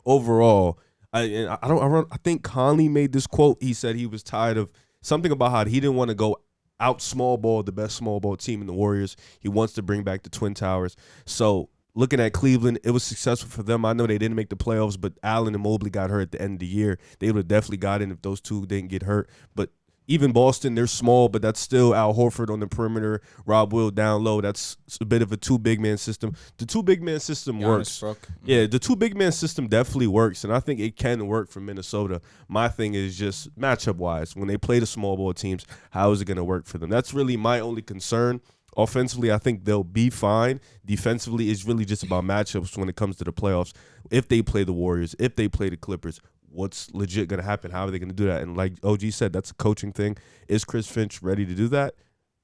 overall, I think Conley made this quote. He said he was tired of something about how he didn't want to go out small ball the best small ball team in the Warriors. He wants to bring back the Twin Towers. So looking at Cleveland, it was successful for them. I know they didn't make the playoffs, but Allen and Mobley got hurt at the end of the year. They would have definitely got in if those two didn't get hurt. But even Boston, they're small, but that's still Al Horford on the perimeter, Rob Will down low. That's a bit of a 2-big-man system. The 2-big-man system works. Yeah, the 2-big-man system definitely works, and I think it can work for Minnesota. My thing is just matchup-wise, when they play the small ball teams, how is it going to work for them? That's really my only concern. Offensively, I think they'll be fine. Defensively, it's really just about matchups when it comes to the playoffs. If they play the Warriors, if they play the Clippers, what's legit going to happen? How are they going to do that? And like OG said, that's a coaching thing. Is Chris Finch ready to do that?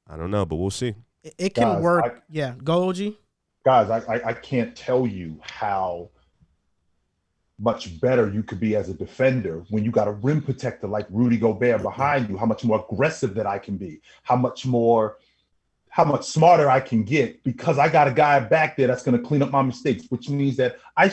I don't know, but we'll see. It can work. Yeah, go OG. Guys, I can't tell you how much better you could be as a defender when you got a rim protector like Rudy Gobert behind you, how much more aggressive that I can be, how much smarter I can get because I got a guy back there that's going to clean up my mistakes, which means that I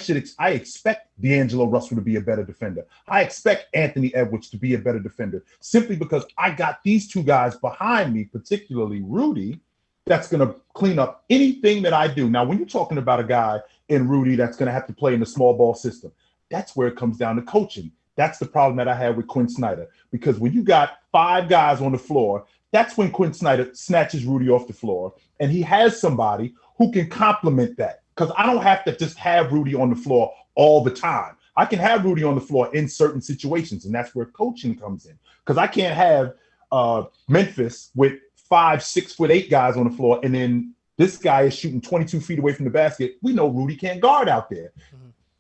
expect D'Angelo Russell to be a better defender. I expect Anthony Edwards to be a better defender simply because I got these two guys behind me, particularly Rudy, that's going to clean up anything that I do. Now, when you're talking about a guy in Rudy that's going to have to play in the small ball system, that's where it comes down to coaching. That's the problem that I had with Quinn Snyder, because when you got 5 guys on the floor, that's when Quinn Snyder snatches Rudy off the floor, and he has somebody who can complement that, because I don't have to just have Rudy on the floor all the time. I can have Rudy on the floor in certain situations, and that's where coaching comes in, because I can't have Memphis with 5, 6'8" guys on the floor, and then this guy is shooting 22 feet away from the basket. We know Rudy can't guard out there.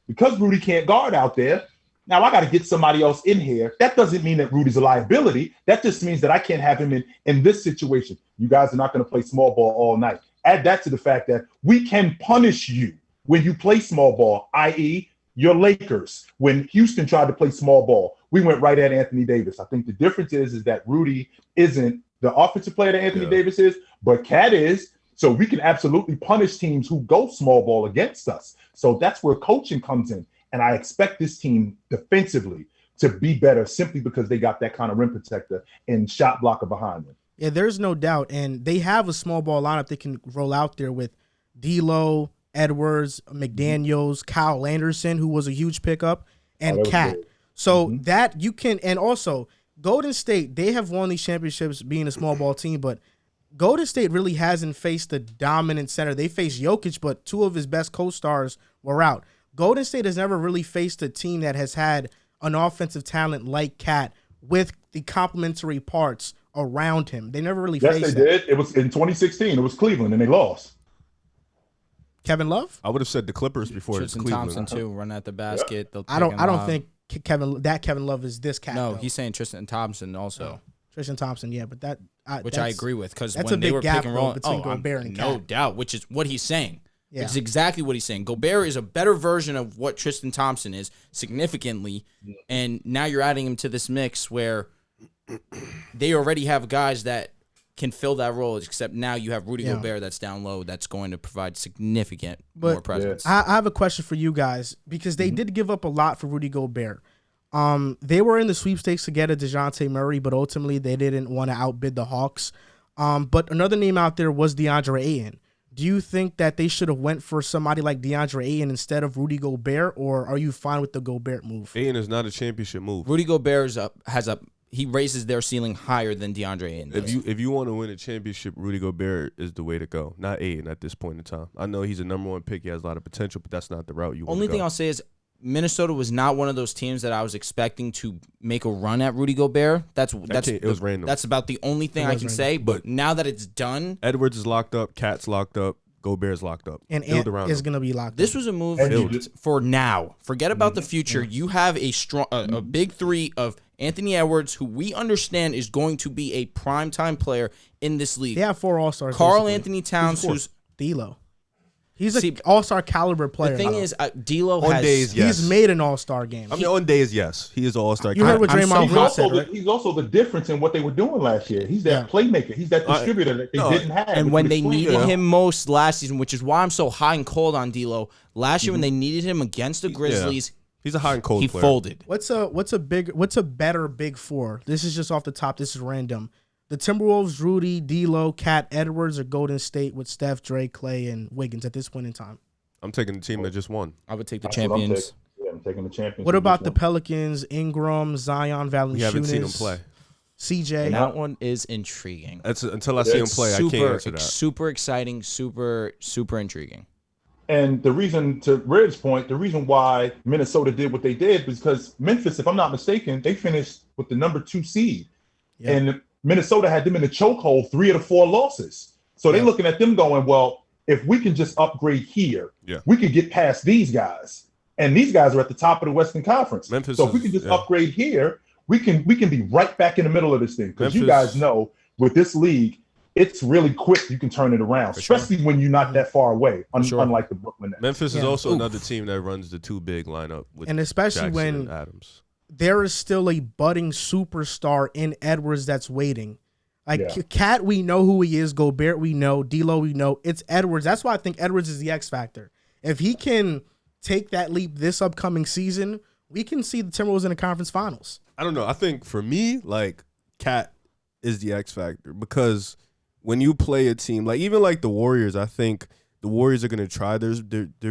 Because Rudy can't guard out there, now I got to get somebody else in here. That doesn't mean that Rudy's a liability. That just means that I can't have him in this situation. You guys are not going to play small ball all night. Add that to the fact that we can punish you when you play small ball, i.e. your Lakers. When Houston tried to play small ball, we went right at Anthony Davis. I think the difference is that Rudy isn't the offensive player that Anthony Davis is, but Cat is. So we can absolutely punish teams who go small ball against us. So that's where coaching comes in. And I expect this team defensively to be better simply because they got that kind of rim protector and shot blocker behind them. Yeah, there's no doubt. And they have a small ball lineup they can roll out there with D'Lo, Edwards, McDaniels, Kyle Anderson, who was a huge pickup, and Cat. So that you can, and also Golden State, they have won these championships being a small ball team, but Golden State really hasn't faced the dominant center. They faced Jokic, but 2 of his best co-stars were out. Golden State has never really faced a team that has had an offensive talent like Cat with the complementary parts around him. They never really faced Yes, they did. It was in 2016. It was Cleveland, and they lost. Kevin Love? I would have said the Clippers before it's Tristan Cleveland. Thompson too, run at the basket. I don't think Kevin Love is this Cat. No, though. He's saying Tristan Thompson also. Tristan Thompson, yeah, but which I agree with, because that's when a they big were gap pick and roll, between Gobert and no Cat. doubt, which is what he's saying. Yeah. It's exactly what he's saying. Gobert is a better version of what Tristan Thompson is significantly, and now you're adding him to this mix where they already have guys that can fill that role, except now you have Rudy Gobert that's down low that's going to provide significant more presence. I have a question for you guys, because they did give up a lot for Rudy Gobert. They were in the sweepstakes to get a Dejounte Murray, but ultimately they didn't want to outbid the Hawks. But another name out there was DeAndre Ayton. Do you think that they should have went for somebody like DeAndre Ayton instead of Rudy Gobert, or are you fine with the Gobert move? Ayton is not a championship move. Rudy Gobert he raises their ceiling higher than DeAndre Ayton does. If you want to win a championship, Rudy Gobert is the way to go, not Ayton at this point in time. I know he's a number 1 pick. He has a lot of potential, but that's not the route you want to go. Only thing I'll say is Minnesota was not one of those teams that I was expecting to make a run at Rudy Gobert. It was random. That's about the only thing I can say. But now that it's done, Edwards is locked up, Cat's locked up, Gobert's locked up, and Ant is going to be locked up. This was a move for now. Forget about the future. You have a big 3 of Anthony Edwards, who we understand is going to be a primetime player in this league. They have 4 All-Stars. Karl Anthony Towns, who's D'Lo. He's an All-Star caliber player. The thing is, D'Lo on has days, yes. He's made an All-Star game. I mean, on days, yes, he is an All-Star. You heard what Draymond Green said, right? He's also the difference in what they were doing last year. He's that playmaker. He's that distributor that they didn't have. And when they needed him most last season, which is why I'm so high and cold on D'Lo, last year when they needed him against the Grizzlies, he's a hot and cold player. He folded. What's a better big 4? This is just off the top. This is random. The Timberwolves, Rudy, D'Lo, Cat, Edwards, or Golden State with Steph, Dre, Clay, and Wiggins at this point in time? I'm taking the team that just won. I would take the champions. I'm taking the champions. What about the Pelicans, Ingram, Zion, Valanciunas? We haven't seen him play. CJ. And that one is intriguing. Until I see him play, I can't answer that. Super exciting, super intriguing. And the reason, to Riv's point, the reason why Minnesota did what they did was because Memphis, if I'm not mistaken, they finished with the number 2 seed. Yeah. And Minnesota had them in the chokehold 3 of the 4 losses. So they're looking at them going, well, if we can just upgrade here, we can get past these guys. And these guys are at the top of the Western Conference. Memphis so if we is- can just yeah. upgrade here, we can be right back in the middle of this thing. Because you Memphis- guys know with this league, it's really quick. You can turn it around, especially when you're not that far away, unlike the Brooklyn Nets. Memphis is Yeah. also another team that runs the two big lineup with And especially Jackson when and Adams. there is still a budding superstar in Edwards that's waiting. Like Yeah. Cat, we know who he is. Gobert, we know. D'Lo, we know. It's Edwards. That's why I think Edwards is the X factor. If he can take that leap this upcoming season, we can see the Timberwolves in the conference finals. I don't know. I think for me, like, Cat is the X factor because when you play a team like even like the Warriors, I think the Warriors are going to try their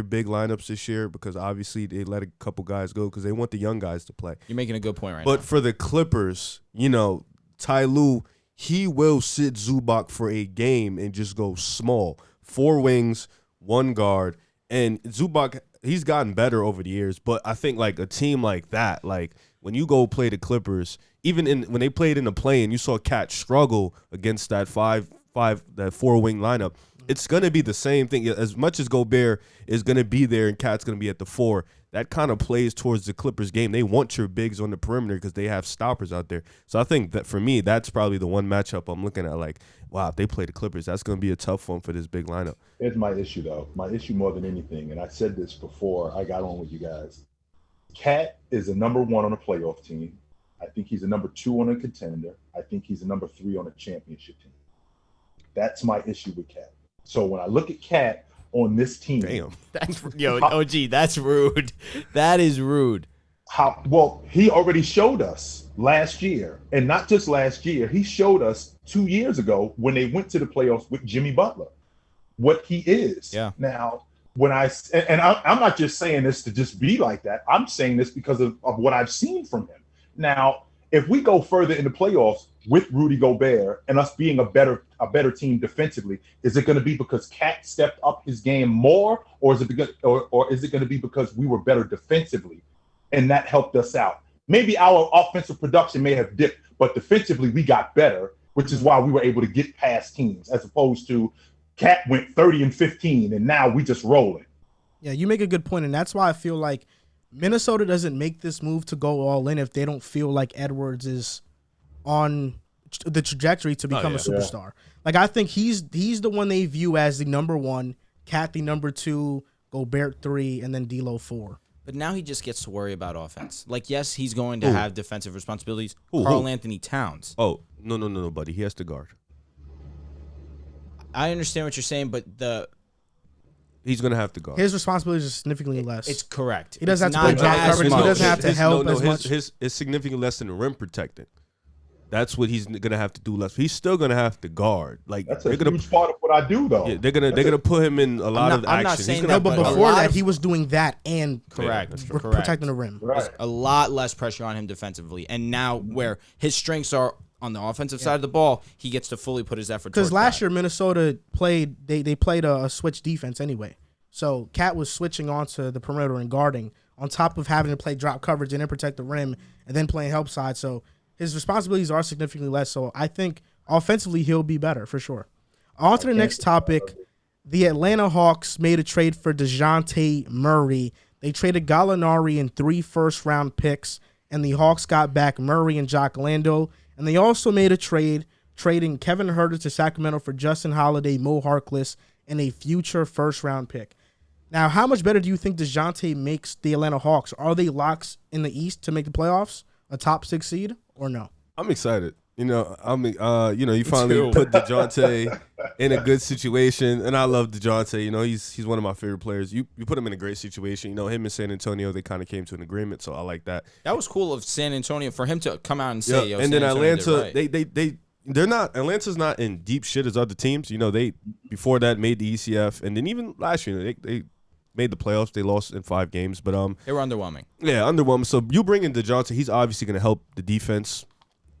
big lineups this year because obviously they let a couple guys go because they want the young guys to play. You're making a good point right But now. for the Clippers, you know, Ty Lue, he will sit Zubac for a game and just go small. 4 wings, 1 guard. And Zubac, he's gotten better over the years. But I think like a team like that, like when you go play the Clippers, even when they played in the play-in, you saw Cat struggle against that 4-wing lineup. It's going to be the same thing. As much as Gobert is going to be there and Cat's going to be at the 4, that kind of plays towards the Clippers game. They want your bigs on the perimeter because they have stoppers out there. So I think that for me, that's probably the one matchup I'm looking at like, wow, if they play the Clippers, that's going to be a tough one for this big lineup. Here's my issue, though. My issue more than anything, and I said this before I got on with you guys. Cat is a number 1 on a playoff team. I think he's a number 2 on a contender. I think he's a number 3 on a championship team. That's my issue with Cat. So when I look at Cat on this team, Damn. That's OG. That's rude. That is rude. He already showed us last year, and not just last year. He showed us 2 years ago when they went to the playoffs with Jimmy Butler, what he is. Yeah. Now, I'm not just saying this to just be like that. I'm saying this because of what I've seen from him. Now, if we go further in the playoffs with Rudy Gobert and us being a better team defensively, is it going to be because Cat stepped up his game more, or is it going to be because we were better defensively and that helped us out? Maybe our offensive production may have dipped, but defensively we got better, which is why we were able to get past teams, as opposed to Cat went 30-15 and now we just rolling. Yeah, you make a good point, and that's why I feel like Minnesota doesn't make this move to go all in if they don't feel like Edwards is on the trajectory to become a superstar. Like I think he's the one they view as the number 1, Cat the number 2, Gobert 3, and then D'Lo 4. But now he just gets to worry about offense. Like, yes, he's going to have defensive responsibilities. Karl Anthony Towns. Oh, no, buddy. He has to guard. I understand what you're saying, but He's going to have to guard. His responsibilities are significantly less. it's correct. He doesn't It's have to play not drop as coverage. He much. doesn't have to help as much. His significantly less than rim protecting. That's what he's gonna have to do less. He's still gonna have to guard. Like That's they're a gonna, huge part of what I do, though. yeah, they're gonna put him in a lot of action. I'm not saying He's gonna that, But but a before lot that, of- he was doing that and Correct. that's Correct. protecting the rim. Right. A lot less pressure on him defensively. And now where his strengths are on the offensive side of the ball, he gets to fully put his effort Because towards last that. year Minnesota played they played a switch defense anyway. So Cat was switching onto the perimeter and guarding on top of having to play drop coverage and then protect the rim and then playing help side. So his responsibilities are significantly less. So I think offensively he'll be better for sure. On to the next topic. The Atlanta Hawks made a trade for Dejounte Murray. They traded Gallinari and 3 first-round picks, and the Hawks got back Murray and Jock Lando. And they also made a trade, trading Kevin Huerter to Sacramento for Justin Holiday, Mo Harkless, and a future first-round pick. Now, how much better do you think Dejounte makes the Atlanta Hawks? Are they locks in the East to make the playoffs, a top 6 seed, or no? I'm excited. You finally put DeJounte in a good situation, and I love DeJounte. You know, he's one of my favorite players. You put him in a great situation. You know, him and San Antonio, they kind of came to an agreement, so I like that. That was cool of San Antonio for him to come out and say, and then San Antonio Atlanta, did right. they're not. Atlanta's not in deep shit as other teams. You know, they before that made the ECF, and then even last year they made the playoffs. They lost in 5 games, but They were underwhelming. yeah, underwhelming. So you bring in DeJounte, he's obviously going to help the defense.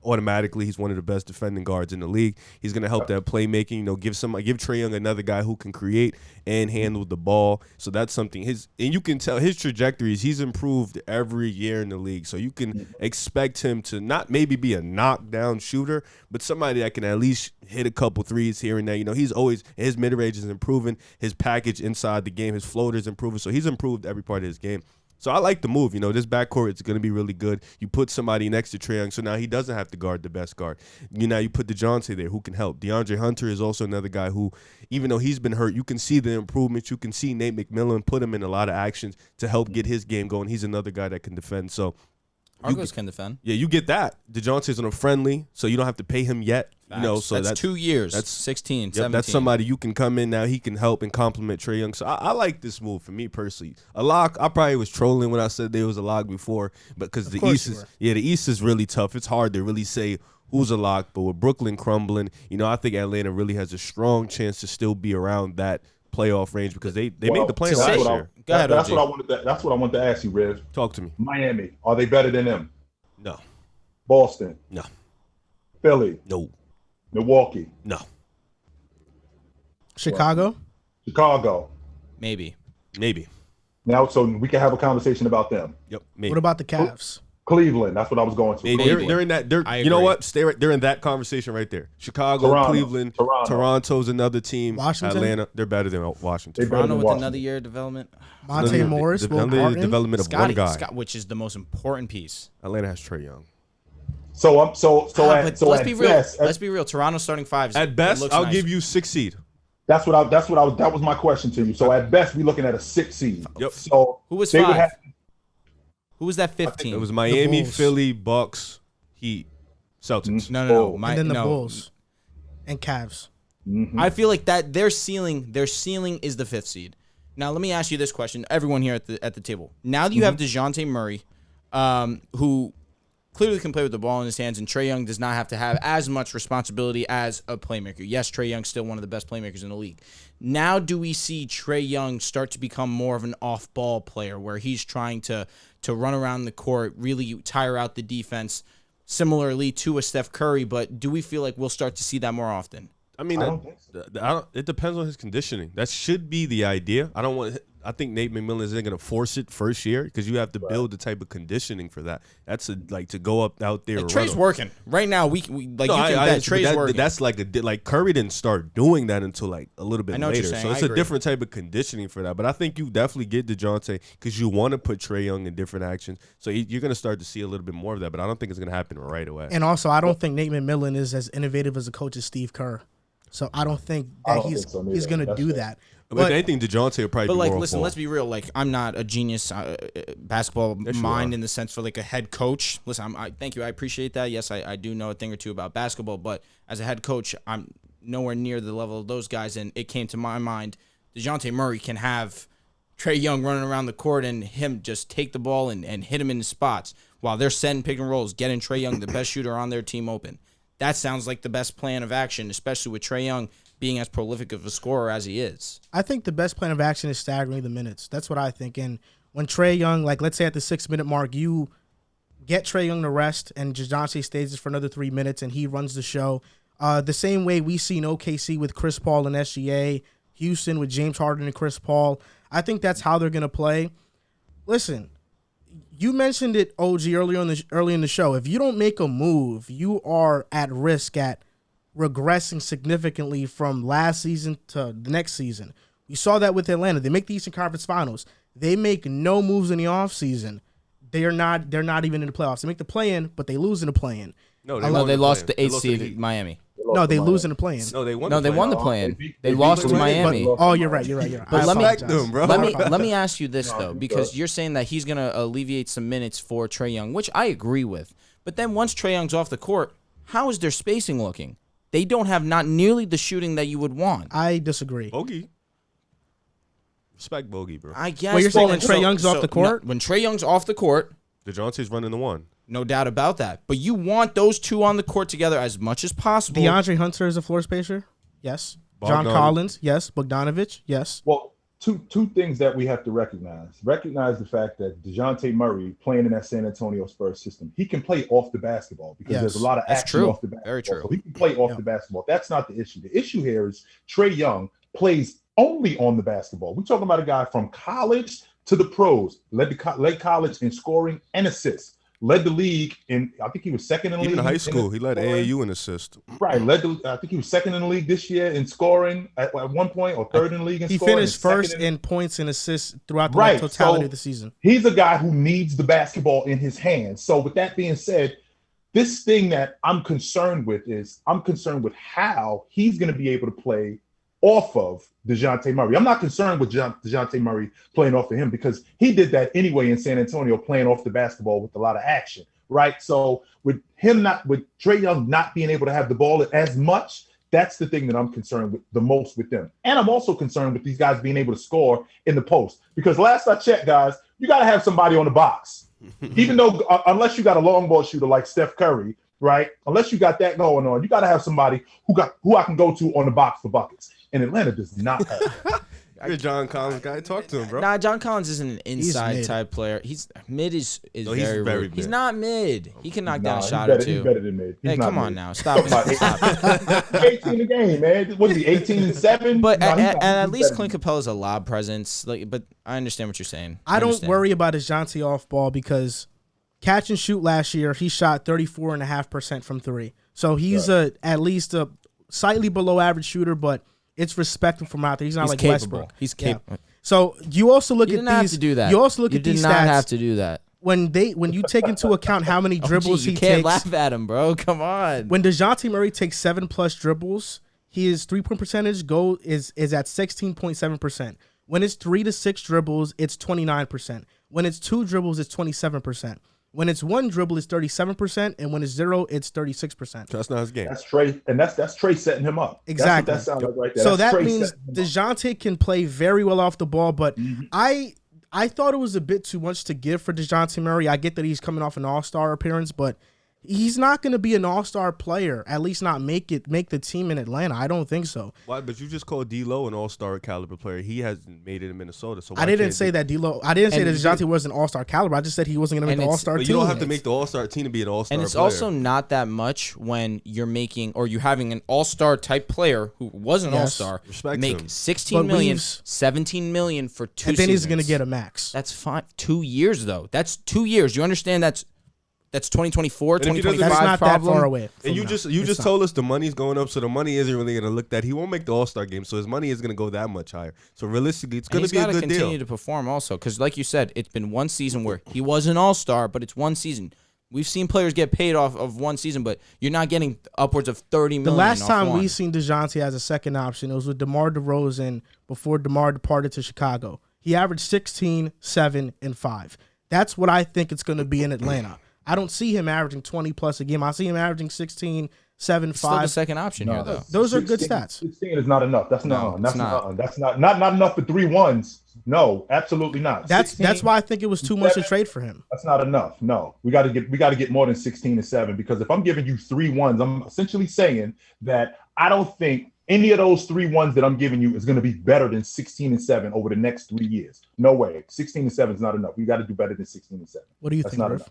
Automatically, he's one of the best defending guards in the league. He's going to help that playmaking. You know, give Trae Young another guy who can create and handle the ball. So that's something. And you can tell his trajectories. He's improved every year in the league. So you can expect him to not maybe be a knockdown shooter, but somebody that can at least hit a couple threes here and there. You know, he's always his mid range is improving. His package inside the game, his floaters improving. So he's improved every part of his game. So I like the move. This backcourt is going to be really good. You put somebody next to Trae Young, so now he doesn't have to guard the best guard. You put Dejounte there, who can help. DeAndre Hunter is also another guy who, even though he's been hurt, you can see the improvements. You can see Nate McMillan put him in a lot of actions to help get his game going. He's another guy that can defend. So Argos can defend. Yeah, you get that. DeJounte's on a friendly, so you don't have to pay him yet. So that's 2 years. That's 16, 17. That's somebody you can come in now. He can help and complement Trae Young. So I like this move for me personally. A lock. I probably was trolling when I said there was a lock before, but because the East is really tough. It's hard to really say who's a lock. But with Brooklyn crumbling, I think Atlanta really has a strong chance to still be around that playoff range because they made the play last year. Go ahead, that's what I wanted to ask you, Riv. Talk to me. Miami, are they better than them? No. Boston? No. Philly? No. Milwaukee? No. Chicago? Chicago? Maybe. Now, so we can have a conversation about them. Yep. Maybe. What about the Cavs? Cleveland. That's what I was going to. Maybe. They're in that. You know what? Stay right. They're in that conversation right there. Chicago, Toronto, Cleveland, Toronto's another team. Washington? Atlanta. They're better than Washington. Toronto with another year of development. Monte Morris, Will Barton, development of one guy, which is the most important piece. Atlanta has Trae Young. Let's be real. Let's be real. Toronto's starting fives. At best, I'll give you 6 seed. That was my question to you. So at best, we're looking at a 6 seed. Yep. So who was 5? Who was that 5th team? It was Miami, Philly, Bucks, Heat, Celtics. No. And then the Bulls and Cavs. Mm-hmm. I feel like that their ceiling is the 5th seed. Now let me ask you this question, everyone here at the table. Now that you have Dejounte Murray, who clearly can play with the ball in his hands, and Trae Young does not have to have as much responsibility as a playmaker. Yes, Trae Young's still one of the best playmakers in the league. Now do we see Trae Young start to become more of an off-ball player where he's trying to run around the court, really tire out the defense, similarly to a Steph Curry, but do we feel like we'll start to see that more often? I mean, it depends on his conditioning. That should be the idea. I think Nate McMillan isn't going to force it first year because you have to build the type of conditioning for that. That's to go out there. Trae's working right now. Trae's working. That's like Curry didn't start doing that until like a little bit later. So it's a different type of conditioning for that. But I think you definitely get DeJounte because you want to put Trae Young in different actions. So you're going to start to see a little bit more of that. But I don't think it's going to happen right away. And also, I don't think Nate McMillan is as innovative as a coach as Steve Kerr. So I don't think that he's going to do that. But I think DeJounte will probably be more listen, let's be real. Like, I'm not a genius basketball mind in the sense for like a head coach. Listen, thank you. I appreciate that. Yes, I do know a thing or two about basketball, but as a head coach, I'm nowhere near the level of those guys. And it came to my mind, Dejounte Murray can have Trae Young running around the court and him just take the ball and hit him in the spots while they're setting pick and rolls, getting Trae Young, the best shooter on their team, open. That sounds like the best plan of action, especially with Trae Young being as prolific of a scorer as he is. I think the best plan of action is staggering the minutes. That's what I think. And when Trae Young, like let's say at the 6-minute mark, you get Trae Young to rest and DeJounte stays for another 3 minutes and he runs the show. The same way we seen OKC with Chris Paul and SGA, Houston with James Harden and Chris Paul. I think that's how they're going to play. Listen, you mentioned it, OG, early in the show. If you don't make a move, you are at risk at regressing significantly from last season to the next season. We saw that with Atlanta. They make the Eastern Conference Finals. They make no moves in the offseason. They're not even in the playoffs. They make the play-in, but they lose in the play-in. No, they lost the 8th seed at Miami. No, they lose in the play-in. No, they won. They won the play-in. They lost to Miami. You're right. But let me ask you this though, because you're saying that he's gonna alleviate some minutes for Trae Young, which I agree with. But then once Trae Young's off the court, how is their spacing looking? They don't have not nearly the shooting that you would want. I disagree. Bogey. Respect Bogey, bro. I guess. Well, you're saying when Trae Young's off the court? When Trae Young's off the court, DeJounte's running the one. No doubt about that. But you want those two on the court together as much as possible. DeAndre Hunter is a floor spacer? Yes. John Collins? Yes. Bogdanovich? Yes. Well, two things that we have to recognize. Recognize the fact that Dejounte Murray playing in that San Antonio Spurs system, he can play off the basketball because there's a lot of action off the basketball. Very true. So he can play off the basketball. That's not the issue. The issue here is Trae Young plays only on the basketball. We're talking about a guy from college to the pros, led college in scoring and assists. led the league in. I think he was second in the league. Even in high school, he led AAU in assists. Right, I think he was second in the league this year in scoring at one point, or third in the league in he scoring. He finished first in points and assists throughout the totality so of the season. He's a guy who needs the basketball in his hands. So with that being said, this thing that I'm concerned with how he's going to be able to play off of Dejounte Murray. I'm not concerned with Dejounte Murray playing off of him because he did that anyway in San Antonio, playing off the basketball with a lot of action, right? So with Trae Young not being able to have the ball as much, that's the thing that I'm concerned with the most with them. And I'm also concerned with these guys being able to score in the post because last I checked, guys, you got to have somebody on the box. Even though unless you got a long ball shooter like Steph Curry, right? Unless you got that going on, you got to have somebody who I can go to on the box for buckets. And Atlanta does not have that. You're a John Collins guy. Talk to him, bro. Nah, John Collins isn't an inside type player. He's mid is No, very very rude. mid. He's not mid. He can knock down a shot or two. He's better than mid. Hey, come on now. Stop it. Stop. 18 a game, man. What is he, 18-7? But at least Clint Capella's a lob presence. But I understand what you're saying. I don't worry about Dejounte off ball because catch and shoot last year, he shot 34.5% from three. So he's at least a slightly below average shooter, but it's respectable from out there. He's not like capable. Westbrook. He's capable. Yeah. So you also look at these. You didn't have to do that. You also look at these stats. You did not have to do that. When you take into account how many dribbles he takes. You can't takes. laugh at him, bro. Come on. When Dejounte Murray takes 7+ dribbles, his 3-point percentage is at 16.7%. When it's 3 to 6 dribbles, it's 29%. When it's 2 dribbles, it's 27%. When it's 1 dribble, it's 37%, and when it's 0, it's 36%. That's not his game. That's Trae, and that's Trae setting him up. Exactly. That's what that sounds like right there. So that's that Trae means Dejounte can play very well off the ball, but I thought it was a bit too much to give for Dejounte Murray. I get that he's coming off an all-star appearance, but he's not going to be an all-star player, at least not make the team in Atlanta. I don't think so. Why? But you just called D'Lo an all-star caliber player. He hasn't made it in Minnesota. So I didn't say that D'Lo. I didn't say that Dejounte was an all-star caliber. I just said he wasn't going to make the all-star team. But you don't have to make the all-star team to be an all-star player. And it's also not that much when you're making or you're having an all-star type player who was an all-star make $16 million, $17 million for 2 seasons. And then he's going to get a max. That's fine. 2 years, though. That's 2 years. You understand that's 2024, 2025 That's not problem. that far away. And you just told us the money's going up, so the money isn't really going to look that. He won't make the All-Star game, so his money is going to go that much higher. So realistically, it's going to be a good deal. He's got to continue to perform also because, like you said, it's been one season where he was an All-Star, but it's one season. We've seen players get paid off of one season, but you're not getting upwards of $30 million. The last time we seen Dejounte as a second option, it was with DeMar DeRozan before DeMar departed to Chicago. He averaged 16, 7, and 5. That's what I think it's going to be in Atlanta. I don't see him averaging 20+ a game. I see him averaging 16, 7, 5. Still the second option here, though. Those are good stats. 16 is not enough. That's not enough for 3 1s. No, absolutely not. That's why I think it was too much to trade for him. That's not enough. No, we got to get more than 16 and 7 because if I'm giving you 3 1s, I'm essentially saying that I don't think any of those 3 1s that I'm giving you is going to be better than 16 and 7 over the next 3 years. No way. 16 and 7 is not enough. We got to do better than 16 and 7. What do you think, not Riv? enough.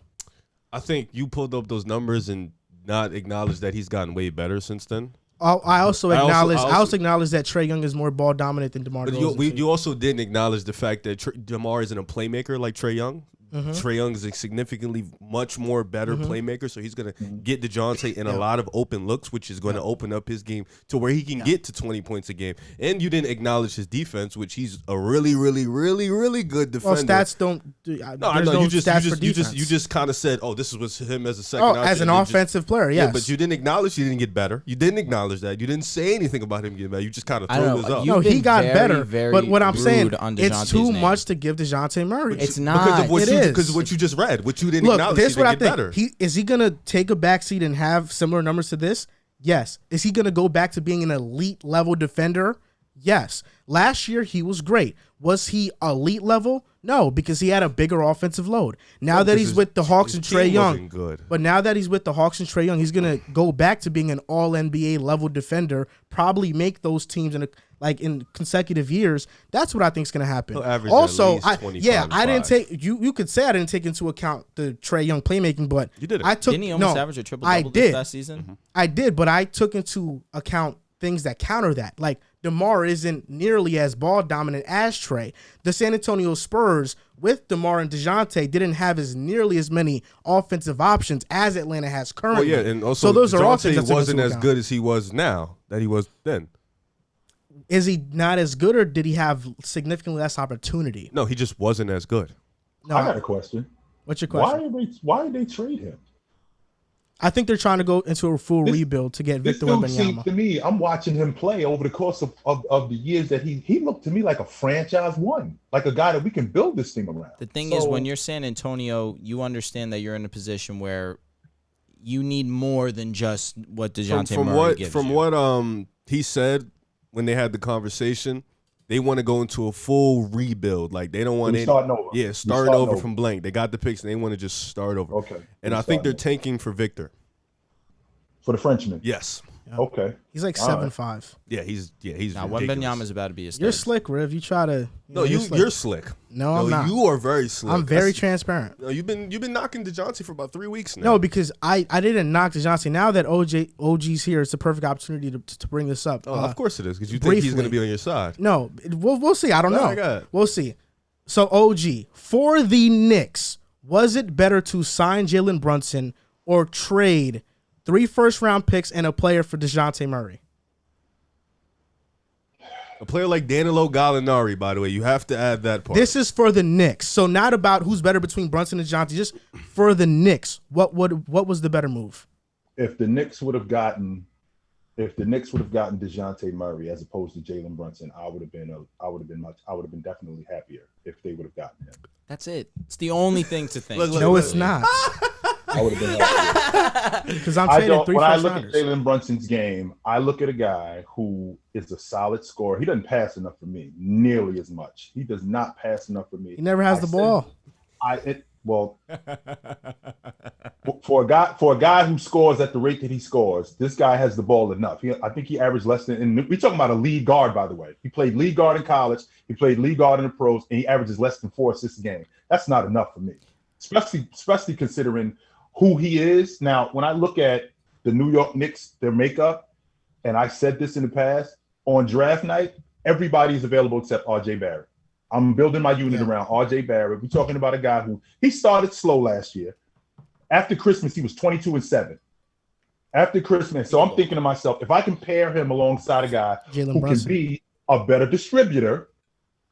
I think you pulled up those numbers and not acknowledged that he's gotten way better since then. I also acknowledge that Trae Young is more ball dominant than DeMar DeRozan. But you also didn't acknowledge the fact that DeMar isn't a playmaker like Trae Young. Trae Young is a significantly much more better playmaker, so he's going to get Dejounte in a lot of open looks, which is going to open up his game to where he can get to 20 points a game. And you didn't acknowledge his defense, which he's a really, really, really, really good defender. Well, stats don't. No, I know. You just kind of said, "Oh, this was him as a second option." As an offensive player, yes. Yeah, but you didn't acknowledge he didn't get better. You didn't acknowledge that. You didn't say anything about him getting better. You just kind of threw this up. No, he got better. But what I'm saying, it's too name. much to give Dejounte Murray. It's not. Because of what you just read, what you didn't acknowledge, this is what I think. better. Is he going to take a backseat and have similar numbers to this? Yes. Is he going to go back to being an elite level defender? Yes. Last year, he was great. Was he elite level? No, because he had a bigger offensive load. Now that he's with the Hawks and Trae Young, but now that he's with the Hawks and Trae Young, he's going to go back to being an all-NBA level defender, probably make those teams in consecutive years. That's what I think is going to happen. Also, I didn't take you could say I didn't take into account the Trae Young playmaking, but you did. Didn't he almost average a triple-double this last season? I did, but I took into account things that counter that. Like DeMar isn't nearly as ball dominant as Trae. The San Antonio Spurs with DeMar and Dejounte didn't have nearly as many offensive options as Atlanta has currently. Well, yeah, and also so those are all Dejounte things that wasn't as good as he was now that he was then. Is he not as good, or did he have significantly less opportunity? No, he just wasn't as good. No. I got a question. What's your question? Why did they trade him? I think they're trying to go into a full rebuild to get Victor Wembanyama. To me, I'm watching him play over the course of the years that he looked to me like a franchise one, like a guy that we can build this thing around. The thing is, when you're San Antonio, you understand that you're in a position where you need more than just what Dejounte Murray gives From you. what he said when they had the conversation, they want to go into a full rebuild. Like they don't want any starting over. Yeah, starting over from blank. They got the picks and they want to just start over. Okay. And I think they're tanking for Victor. For the Frenchman. Yes. Okay. He's like 7'5". Yeah, he's Now, ridiculous. Wembanyama's about to be a stud. You're slick, Riv. You try to. You're slick. No, I'm not. You are very slick. I'm very transparent. No, you've been knocking Dejounte for about 3 weeks now. No, because I didn't knock Dejounte. Now that OG's here, it's the perfect opportunity to bring this up. Of course it is, because you think he's going to be on your side. No, we'll see. I don't know. my God. We'll see. So OG, for the Knicks, was it better to sign Jalen Brunson or trade 3 first-round picks and a player for Dejounte Murray? A player like Danilo Gallinari, by the way, you have to add that part. This is for the Knicks, so not about who's better between Brunson and Dejounte. Just for the Knicks, what was the better move? If the Knicks would have gotten Dejounte Murray as opposed to Jalen Brunson, I would have been definitely happier if they would have gotten him. That's it. It's the only thing to think. No, it's not. I would have been happier. Because I'm trading 3 when I first look at rounders. Jalen Brunson's game, I look at a guy who is a solid scorer. He doesn't pass enough for me, nearly as much. He does not pass enough for me. He never has the ball. For a guy who scores at the rate that he scores, this guy has the ball enough. I think he averaged less than. And we're talking about a lead guard, by the way. He played lead guard in college. He played lead guard in the pros, and he averages less than 4 assists a game. That's not enough for me, especially considering who he is. Now, when I look at the New York Knicks, their makeup, and I said this in the past, on draft night, everybody's available except R.J. Barrett. I'm building my unit around R.J. Barrett. We're talking about a guy who he started slow last year. After Christmas, he was 22-7. After Christmas, so I'm thinking to myself, if I can pair him alongside a guy who can be a better distributor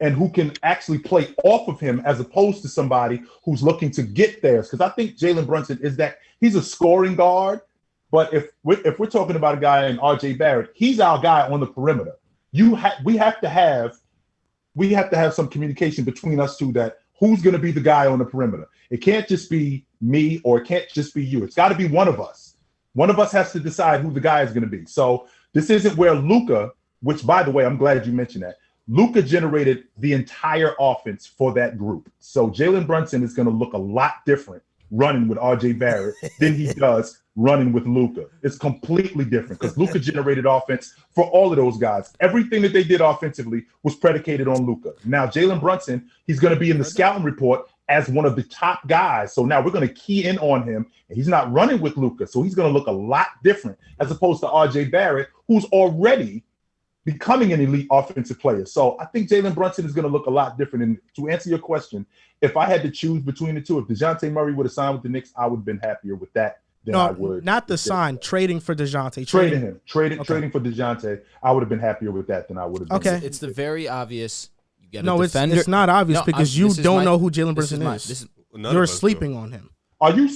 and who can actually play off of him as opposed to somebody who's looking to get theirs. Because I think Jalen Brunson is that he's a scoring guard, but if we're talking about a guy in R.J. Barrett, he's our guy on the perimeter. We have to have some communication between us two that who's going to be the guy on the perimeter. It can't just be me or it can't just be you. It's got to be one of us. One of us has to decide who the guy is going to be. So this isn't where Luka, which by the way, I'm glad you mentioned that. Luka generated the entire offense for that group. So Jalen Brunson is going to look a lot different running with R.J. Barrett than he does running with Luka. It's completely different because Luka generated offense for all of those guys. Everything that they did offensively was predicated on Luka. Now, Jalen Brunson, he's going to be in the scouting report as one of the top guys. So now we're going to key in on him. And he's not running with Luka, so he's going to look a lot different as opposed to R.J. Barrett, who's already becoming an elite offensive player. So I think Jalen Brunson is going to look a lot different. And to answer your question, if I had to choose between the two, if Dejounte Murray would have signed with the Knicks, I would have been happier with that than I would. Not the sign, trading for Dejounte. Trading for Dejounte, I would have been happier with that than I would have been. Okay. It's the very obvious. You get No, a defender. it's not obvious because you don't know who Jalen Brunson This is. None You're of us sleeping on him. Are you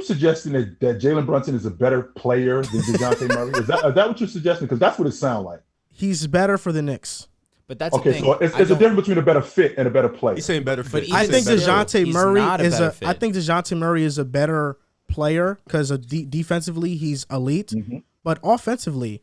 suggesting that Jalen Brunson is a better player than Dejounte Murray? Is that what you're suggesting? Because that's what it sounds like. He's better for the Knicks. But that's the Okay, thing. so it's a difference between a better fit and a better player. He's saying better fit. I think Dejounte He's Murray not a is better a. fit. I think Dejounte Murray is a better player because defensively he's elite, Mm-hmm. but offensively,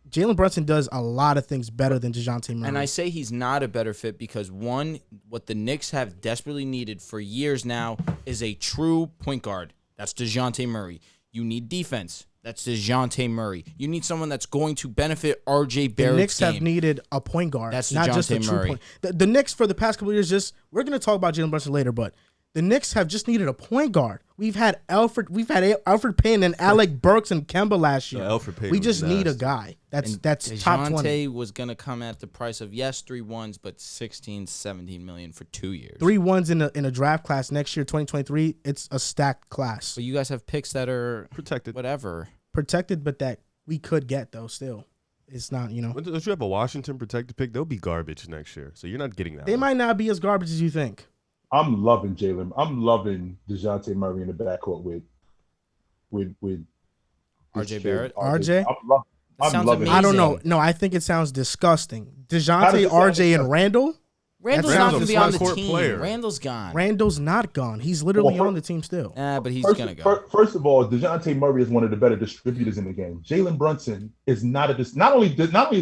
Jalen Brunson does a lot of things better than Dejounte Murray. And I say he's not a better fit because, one, what the Knicks have desperately needed for years now is a true point guard. That's Dejounte Murray. You need defense. That's Dejounte Murray. You need someone that's going to benefit R.J. Barrett's the Knicks game. have needed a point guard. That's not just a DeJounte true Murray. point. The Knicks for the past couple of years, we're going to talk about Jalen Brunson later, but The Knicks have just needed a point guard. We've had Alfred Payne and Alec Burks and Kemba last year. Alfred Payne we was just need a nasty. guy that's Dejounte top 20. was gonna come at the price of 3 ones, but 16, 17 million for 2 years. 3 ones in a draft class next year, 2023. It's a stacked class. But you guys have picks that are Protected. whatever. Protected, but that we could get though. Still, it's not. Don't you have a Washington protected pick? They'll be garbage next year, so you're not getting that. They one. might not be as garbage as you think. I'm loving Jalen. I'm loving Dejounte Murray in the backcourt with RJ this Barrett? kid. RJ? I'm sounds loving. amazing. I don't know. No, I think it sounds disgusting. How does DeJounte, it sound RJ, and disgusting? Randall. Randall's That not sounds going to a be on the front-court team. player. Randall's gone. Randall's not gone. He's literally Well, on the team still. But he's going to go. First of all, Dejounte Murray is one of the better distributors in the game. Jalen Brunson is not not only is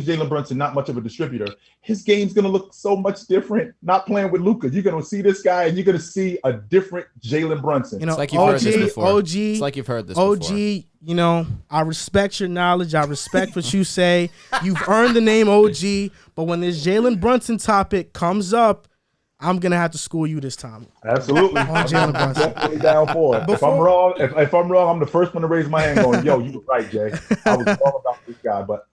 Jalen Brunson not much of a distributor, his game's going to look so much different. Not playing with Luka, you're going to see this guy and you're going to see a different Jalen Brunson. You know, It's like you've heard this before. OG, It's like you've heard this OG, before. you know, I respect your knowledge. I respect what you say. You've earned the name OG, but when this Jalen Brunson topic comes up, I'm gonna have to school you this time. Absolutely. On Jalen Brunson. Definitely down for it. If I'm wrong, if I'm wrong, I'm the first one to raise my hand going, yo, you were right, Jay. I was wrong about this guy. But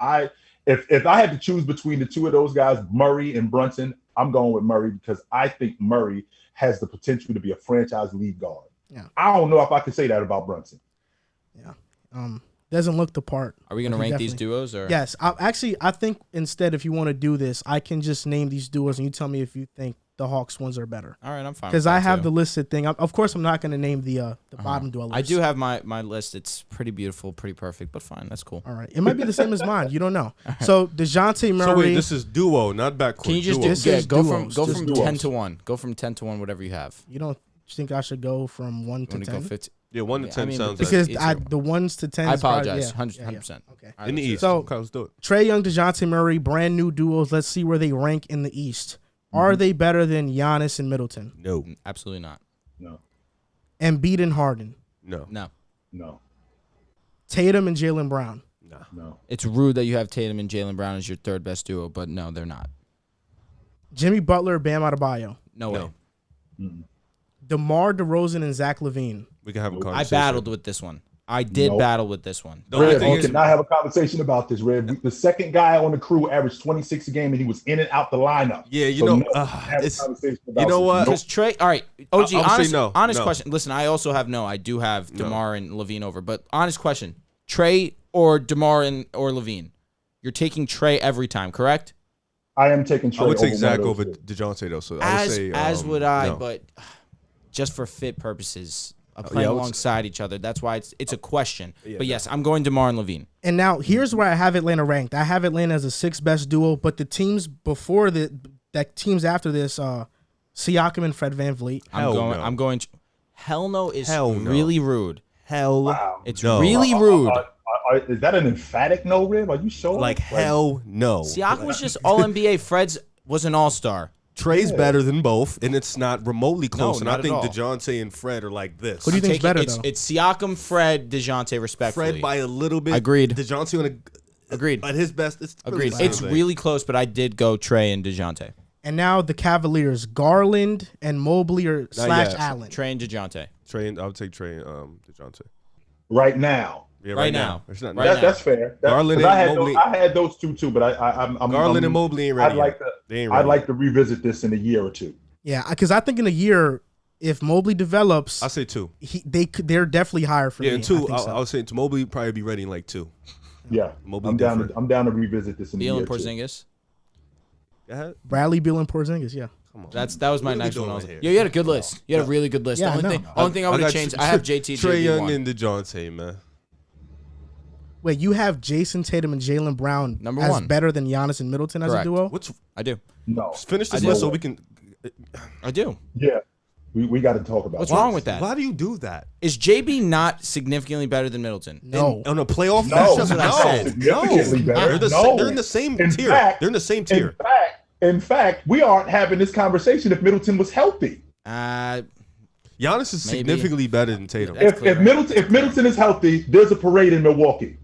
if I had to choose between the two of those guys, Murray and Brunson, I'm going with Murray because I think Murray has the potential to be a franchise lead guard. Yeah. I don't know if I could say that about Brunson. Yeah. Doesn't look the part. Are we going to But he rank these definitely- duos? Or Yes. I think instead, if you want to do this, I can just name these duos and you tell me if you think the Hawks ones are better. All right, I'm fine. Because with I that have too. the listed thing. Of course, I'm not going to name the bottom duo list. I do have my list. It's pretty beautiful, pretty perfect, but fine. That's cool. All right. It might be the same as mine. You don't know. So DeJounte Murray. So wait, this is duo, not backcourt. Can you just duo. This do, is go duos, from just 10 duos. to 1. Go from 10 to 1, whatever you have. You don't think I should go from 1 You to want to go 10? 15? Yeah, 1 to Yeah, 10 I mean, sounds Because easier. the 1s to 10s. I probably- apologize. yeah, 100%. yeah. Okay. All right, in the let's do it. East. So- Okay, let's do it. Trae Young, DeJounte Murray, brand new duos. Let's see where they rank in the East. Are they better than Giannis and Middleton? No, Absolutely not. No, Embiid and Harden? no, No. no, Tatum and Jalen Brown? no. It's rude that you have Tatum and Jalen Brown as your third best duo, but no, they're not. Jimmy Butler, Bam Adebayo? No way. Mm-mm. DeMar DeRozan and Zach LaVine? we can have a I conversation. battled with this one. I did Nope. battle with this one. The only Red, thing we is, cannot have a conversation about this, Red. The second guy on the crew averaged 26 a game, and he was in and out the lineup. yeah, you So know, no, have a it's conversation about you know this. what? Nope. Because Trae, all right, OG, I would say honest, no, honest no. question. Listen, I also have no. I do have No. DeMar and Levine over, but honest question: Trae or DeMar and or Levine? You're taking Trae every time, correct? I am taking Trae I would take over Zach one of over those two. DeJounte though. So I would As say would I, no. but just for fit purposes, yeah, playing I would alongside each other. That's why it's a question. Yeah, but yes, I'm going DeMar and Levine. And now here's where I have Atlanta ranked. I have Atlanta as a 6th best duo, but the teams before that teams after this, Siakam and Fred VanVleet. Hell no. I'm going. Hell no is Hell no. really rude. hell Wow. It's no. really rude. Is that an emphatic no, Rib? Are you sure? like hell no. Siakam was just all NBA. Fred's was an all star. Trey's better than both, and it's not remotely close. and not I at think all. DeJounte and Fred are like this. Who do you think's better, though? It's Siakam, Fred, Dejounte, respectfully. Fred by a little bit. Agreed. DeJounte on a Agreed. at his best. It's really Agreed. the same It's thing. really close, but I did go Trae and Dejounte. And now the Cavaliers, Garland and Mobley or slash yet. Allen. Trae and Dejounte. Trey. I would take Trey. DeJounte. right now. Yeah, Right now. It's not, Right That, now. that's fair. Garland 'cause and Mobley- I had those two too, but I'm Garland and Mobley ain't ready. I'd like yet. to. They ain't I'd ready. like to revisit this in a year or two. Yeah, because I think in a year, if Mobley develops, I say 2. they're definitely higher for Yeah, me. and 2. I think so. I would say to Mobley probably be ready in like 2. Yeah, Mobley I'm down. different. I'm down to revisit this in Beal a and year or two. Porzingis. Go ahead. Bradley, Beal, and Porzingis. Yeah. Come on. That was my What are we next one. doing I was here? Yeah, you had a good list. You had a really good list. Yeah, the I know. only thing I would have got changed, Tr- I have JT Trae Young JB1. and DeJounte, man. Wait, you have Jason Tatum and Jalen Brown Number as one. better than Giannis and Middleton as Correct. a duo? What's I do. No. finish this I list do. so we can. I do. Yeah, we got to talk about. What's this. wrong with that? Why do you do that? Is JB not significantly better than Middleton? No. On a playoff No, matchup? that's what I No, said. Significantly better. They're in the same In tier. fact- They're in the same tier. In fact, we aren't having this conversation if Middleton was healthy. Uh, Giannis is Maybe. significantly better than Tatum. That's If clear. Middleton is healthy, there's a parade in Milwaukee.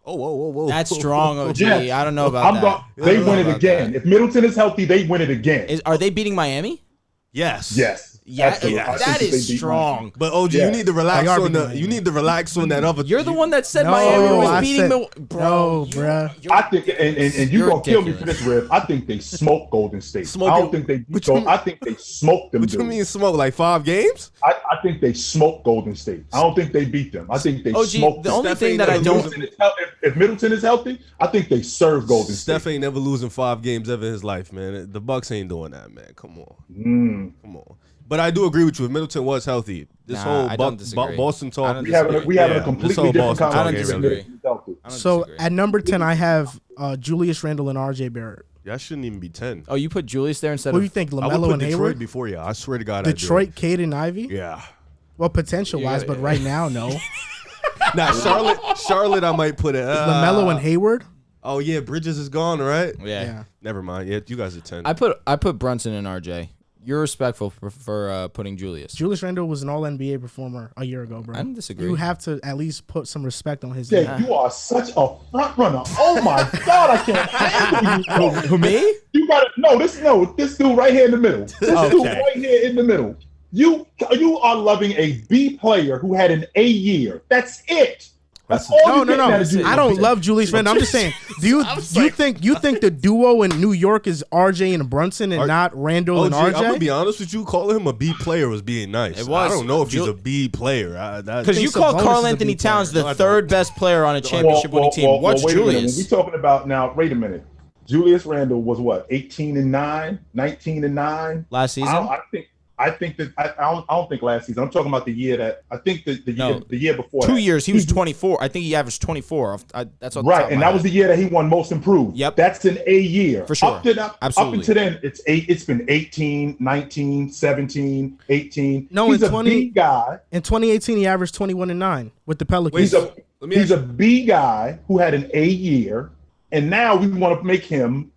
Oh, whoa. that's strong, OG. Yes. I don't know about that. They I don't know win it about again. that. If Middleton is healthy, they win it again. Are they beating Miami? Yes. Yes. Yeah, Absolutely. that I think is they beat strong. But OG, Yeah. you need to relax They are on the. beating You need to relax on that other. You're the one that said No, Miami was I beating said- Milwaukee. Bro, no, bruh. I think, and you're You're gonna kill me for ridiculous. this, Riv. I think they smoked Golden State. Smoke I it- don't think they. What you mean? I think they smoked them. What you dudes. mean smoke like 5 games? I think they smoked Golden State. I don't think they beat them. I think they OG, smoked the them. only Steph thing ain't that I never don't losing. If Middleton is healthy, I think they serve Golden Steph State. ain't never losing 5 games ever in his life, man. The Bucks ain't doing that, man. Come on, come on. But I do agree with you. If Middleton was healthy, this Nah, whole I don't disagree. Boston I talk. don't We having a disagree. we having Yeah, a completely this whole different Boston talk conversation. ain't if real. Middleton's healthy. I don't So disagree. at number 10, I have Julius Randle and RJ Barrett. That shouldn't even be 10. Oh, you put Julius there instead What do you of think, I would LaMelo put and Detroit Hayward? before you. I swear to God, Detroit, I Cade, and Ivy? do. Yeah. Well, potential-wise, but right now, no. Now Charlotte, I might put it. LaMelo and Hayward? Oh yeah, Bridges is gone, right? yeah. Never mind. Yeah, you guys are 10. I put Brunson and RJ. You're respectful for putting Julius. Julius Randle was an All-NBA performer a year ago, bro. I don't disagree. You have to at least put some respect on his Yeah, name. you are such a front runner. Oh my God, I can't handle you. Who, me? You got to this dude right here in the middle. This dude right here in the middle. You are loving a B player who had an A year. That's it. That's all No, you're no, getting no. out of Julius. I don't love Julius Randle. I'm just saying. Do you think the duo in New York is RJ and Brunson and not Randle and I'm gonna RJ? be honest with you. Calling him a B player was being nice. It was. I don't know if he's a B player. Because you think call Sabonis Karl is a Anthony B player. Towns the No, I third best player on a championship winning team. What's wait a minute. When we Julius? talking about now, wait a minute. Julius Randle was what, 18-9, 19-9 Last season? I think that I don't think last season. I'm talking about the year that I think the year before. 2 that. years, he was 24. I think he averaged 24. That's what Right, and that was the year that he won Most Improved. Yep. That's an A year. For sure. Up until then, it's been 18, 19, 17, 18. No, he's in a 20 B guy. In 2018, he averaged 21-9 with the Pelicans. He's a B guy who had an A year, and now we want to make him.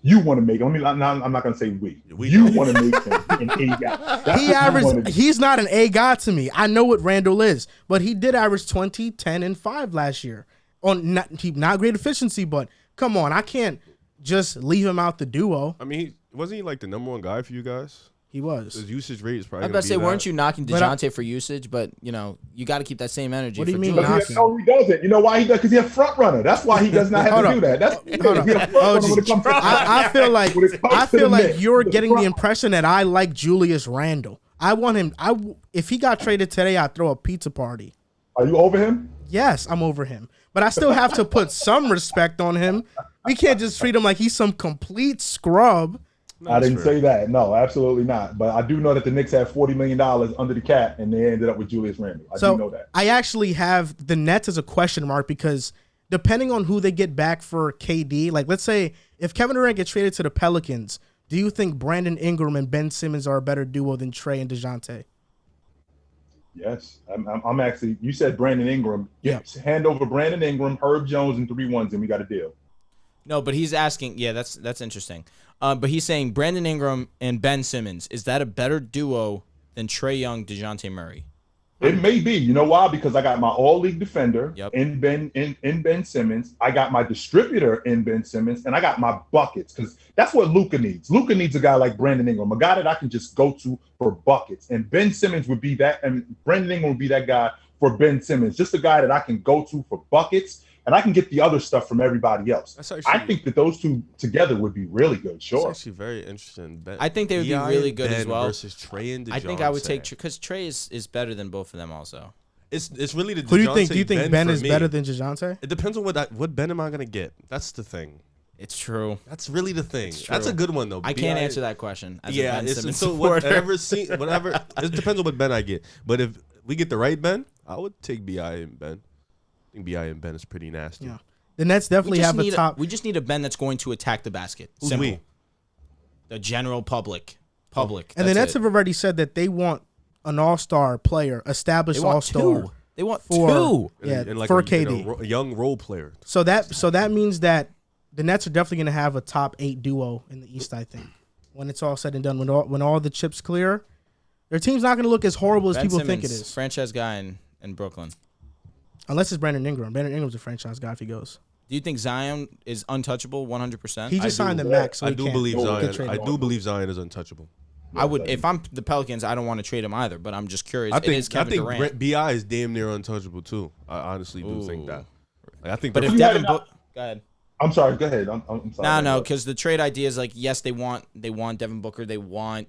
You want to make him. I'm not going to say we. You want to make him an A guy. That's what you wanna do. He's not an A guy to me. I know what Randall is, but he did average 20, 10, and 5 last year. On not great efficiency, but come on, I can't just leave him out the duo. I mean, wasn't he like the number 1 guy for you guys? He was. His usage rate is probably. I was about to say, weren't you knocking But Dejounte for usage? But you got to keep that same energy. What do you for mean Julius. knocking? No, he doesn't. You know why he does? Because he's a front runner. That's why he does not have to do that. That's he's a front runner when it comes to. I feel like When it comes to the Knicks, you're he's a getting the front- impression that I like Julius Randle. I want him. If he got traded today, I'd throw a pizza party. Are you over him? Yes, I'm over him, but I still have to put some respect on him. We can't just treat him like he's some complete scrub. I didn't say that. No, absolutely not. But I do know that the Knicks have $40 million under the cap, and they ended up with Julius Randle. I do know that. I actually have the Nets as a question mark because depending on who they get back for KD, like let's say if Kevin Durant gets traded to the Pelicans, do you think Brandon Ingram and Ben Simmons are a better duo than Trae and Dejounte? Yes, I'm actually. You said Brandon Ingram. Yeah. Hand over Brandon Ingram, Herb Jones, and 3 1s, and we got a deal. No, but he's asking. Yeah, that's interesting. But he's saying Brandon Ingram and Ben Simmons. Is that a better duo than Trae Young, Dejounte Murray? It may be. You know why? Because I got my all-league defender Yep. in Ben Simmons. I got my distributor in Ben Simmons, and I got my buckets because that's what Luka needs. Luka needs a guy like Brandon Ingram, a guy that I can just go to for buckets. And Ben Simmons would be that, and Brandon Ingram would be that guy for Ben Simmons, just a guy that I can go to for buckets, and I can get the other stuff from everybody else. I think that those two together would be really good. Sure. That's actually very interesting. I think they would be really good as well. Versus Trae and Dejounte. I think I would take because Trae is better than both of them also. It's really the. Who do you think? Do you think Ben for is me. better than Dejounte? It depends on what Ben am I gonna get. That's the thing. It's true. That's really the thing. true. That's a good one though. I can't answer that question. As a Yeah, Ben it's Simmons so supporter. whatever. It depends on what Ben I get. But if we get the right Ben, I would take Bi and Ben. I think Bi and Ben is pretty nasty. Yeah. The Nets definitely have a top. We just need a Ben that's going to attack the basket. Who's Simple. we? The general public. And the That's Nets it. have already said that they want an all-star player, established They want all-star. two. They want for- two. Yeah, And like for a KD. young role player. So that means that the Nets are definitely going to have a top 8 duo in the East, I think. When it's all said and done, when all the chips clear, their team's not going to look as horrible as Ben people Simmons, think it is. franchise guy in Brooklyn. Unless it's Brandon Ingram. Brandon Ingram's a franchise guy if he goes. Do you think Zion is untouchable 100%? He just signed the do. max, so I he do can't believe get Zion. traded. I do believe Zion is untouchable. I would if I'm the Pelicans, I don't want to trade him either. But I'm just curious. I think it is Kevin Durant. Bi is damn near untouchable too. I honestly do think that. Like, I think. But if Devin Booker, go ahead. I'm sorry. Go ahead. I'm sorry. No, because the trade idea is like, yes, they want Devin Booker, they want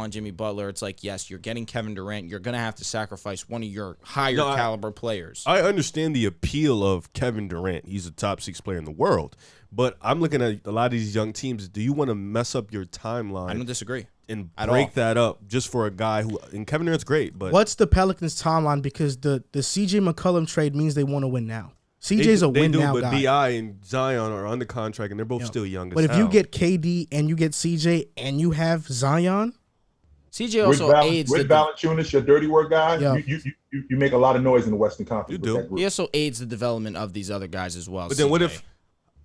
Jimmy Butler. It's like, yes, you're getting Kevin Durant. You're gonna have to sacrifice one of your higher caliber players. I understand the appeal of Kevin Durant. He's a top 6 player in the world. But I'm looking at a lot of these young teams. Do you want to mess up your timeline? I don't disagree. And break that up just for a guy who, and Kevin Durant's great, but what's the Pelicans' timeline? Because the CJ McCollum trade means they want to win now. CJ's a win now guy. But Bi and Zion are under contract, and they're both still young. But if you get KD and you get CJ and you have Zion, CJ also aids with Valanciunas, your dirty work guy. You make a lot of noise in the Western Conference. You do. He also aids the development of these other guys as well. But then what if?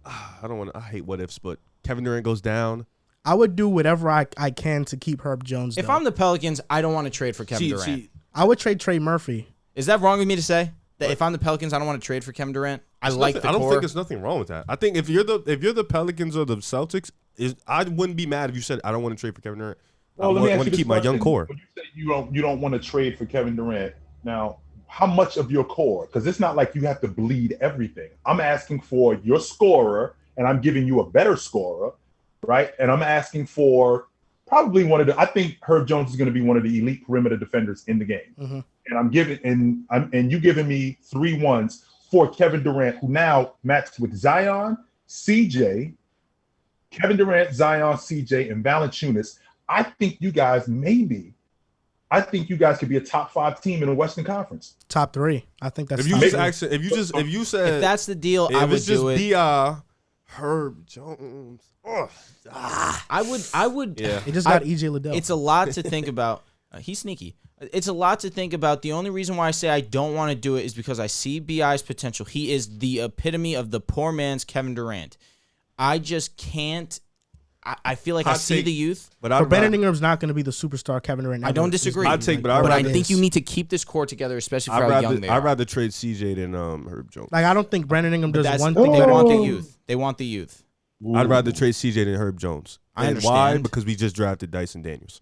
I hate what ifs, but Kevin Durant goes down. I would do whatever I can to keep Herb Jones. If I'm the Pelicans, I don't want to trade for Kevin Durant. I would trade Trey Murphy. Is that wrong with me to say? That if I'm the Pelicans, I don't want to trade for Kevin Durant. I don't think there's nothing wrong with that. I think if you're the Pelicans or the Celtics, I wouldn't be mad if you said I don't want to trade for Kevin Durant. Well, I want to keep my young core. When you say you don't want to trade for Kevin Durant. Now, how much of your core? Because it's not like you have to bleed everything. I'm asking for your scorer, and I'm giving you a better scorer, right? And I'm asking for probably I think Herb Jones is going to be one of the elite perimeter defenders in the game. Mm-hmm. And you giving me 3 1s for Kevin Durant, who now matched with Zion, CJ, Kevin Durant, Zion, CJ, and Valanciunas. I think you guys could be a top 5 team in the Western Conference. Top 3. I think that's. If you said if that's the deal, I would do it. Bi, Herb Jones. I would. Yeah. He just got EJ Liddell. It's a lot to think about. He's sneaky. It's a lot to think about. The only reason why I say I don't want to do it is because I see Bi's potential. He is the epitome of the poor man's Kevin Durant. I just can't. I feel like I see the youth. But Brandon Ingram's not going to be the superstar Kevin Durant. I don't disagree. I think you need to keep this core together, especially for how young they are. I'd rather trade CJ than Herb Jones. Like, I don't think Brandon Ingram does one thing. They want the youth. They want the youth. Ooh. I'd rather trade CJ than Herb Jones. I understand. Why? Because we just drafted Dyson Daniels.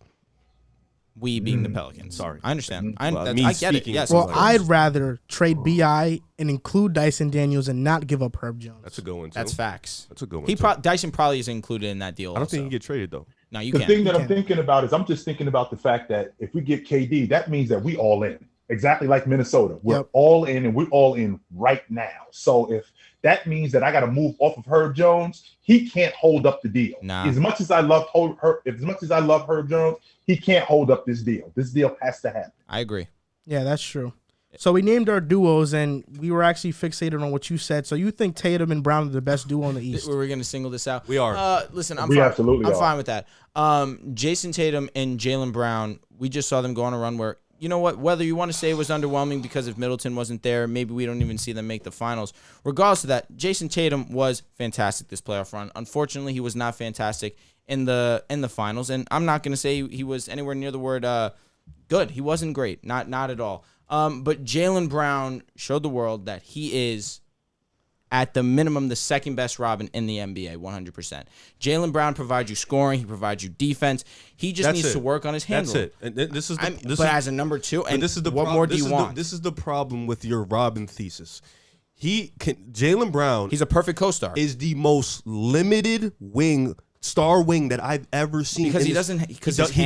We being the Pelicans. Sorry. I understand. I get it. Yes. Well, I'd rather trade BI and include Dyson Daniels and not give up Herb Jones. That's a good one, too. That's facts. That's a good one, Dyson probably is included in that deal. I don't think he can get traded, though. No, you can't. The thing that I'm thinking about is I'm just thinking about the fact that if we get KD, that means that we all in. Exactly like Minnesota. We're all in, and we're all in right now. So if that means that I got to move off of Herb Jones, he can't hold up the deal. Nah. As much as I love Herb Jones, he can't hold up this deal. This deal has to happen. I agree. Yeah, that's true. So we named our duos, and we were actually fixated on what you said. So you think Tatum and Brown are the best duo in the East? We're going to single this out. We are. Listen, I'm fine with that. Jason Tatum and Jalen Brown, we just saw them go on a run where, you know what, whether you want to say it was underwhelming because if Middleton wasn't there, maybe we don't even see them make the finals. Regardless of that, Jason Tatum was fantastic this playoff run. Unfortunately, he was not fantastic in the finals, and I'm not going to say he was anywhere near the word good. He wasn't great, not at all. But Jalen Brown showed the world that he is, at the minimum, the second best Robin in the NBA, 100%. Jalen Brown provides you scoring. He provides you defense. He just needs to work on his handle. That's it. And but as a number 2, and what more do you want? This is the problem with your Robin thesis. Jalen Brown. He's a perfect co-star. Is the most limited star wing that I've ever seen. Because he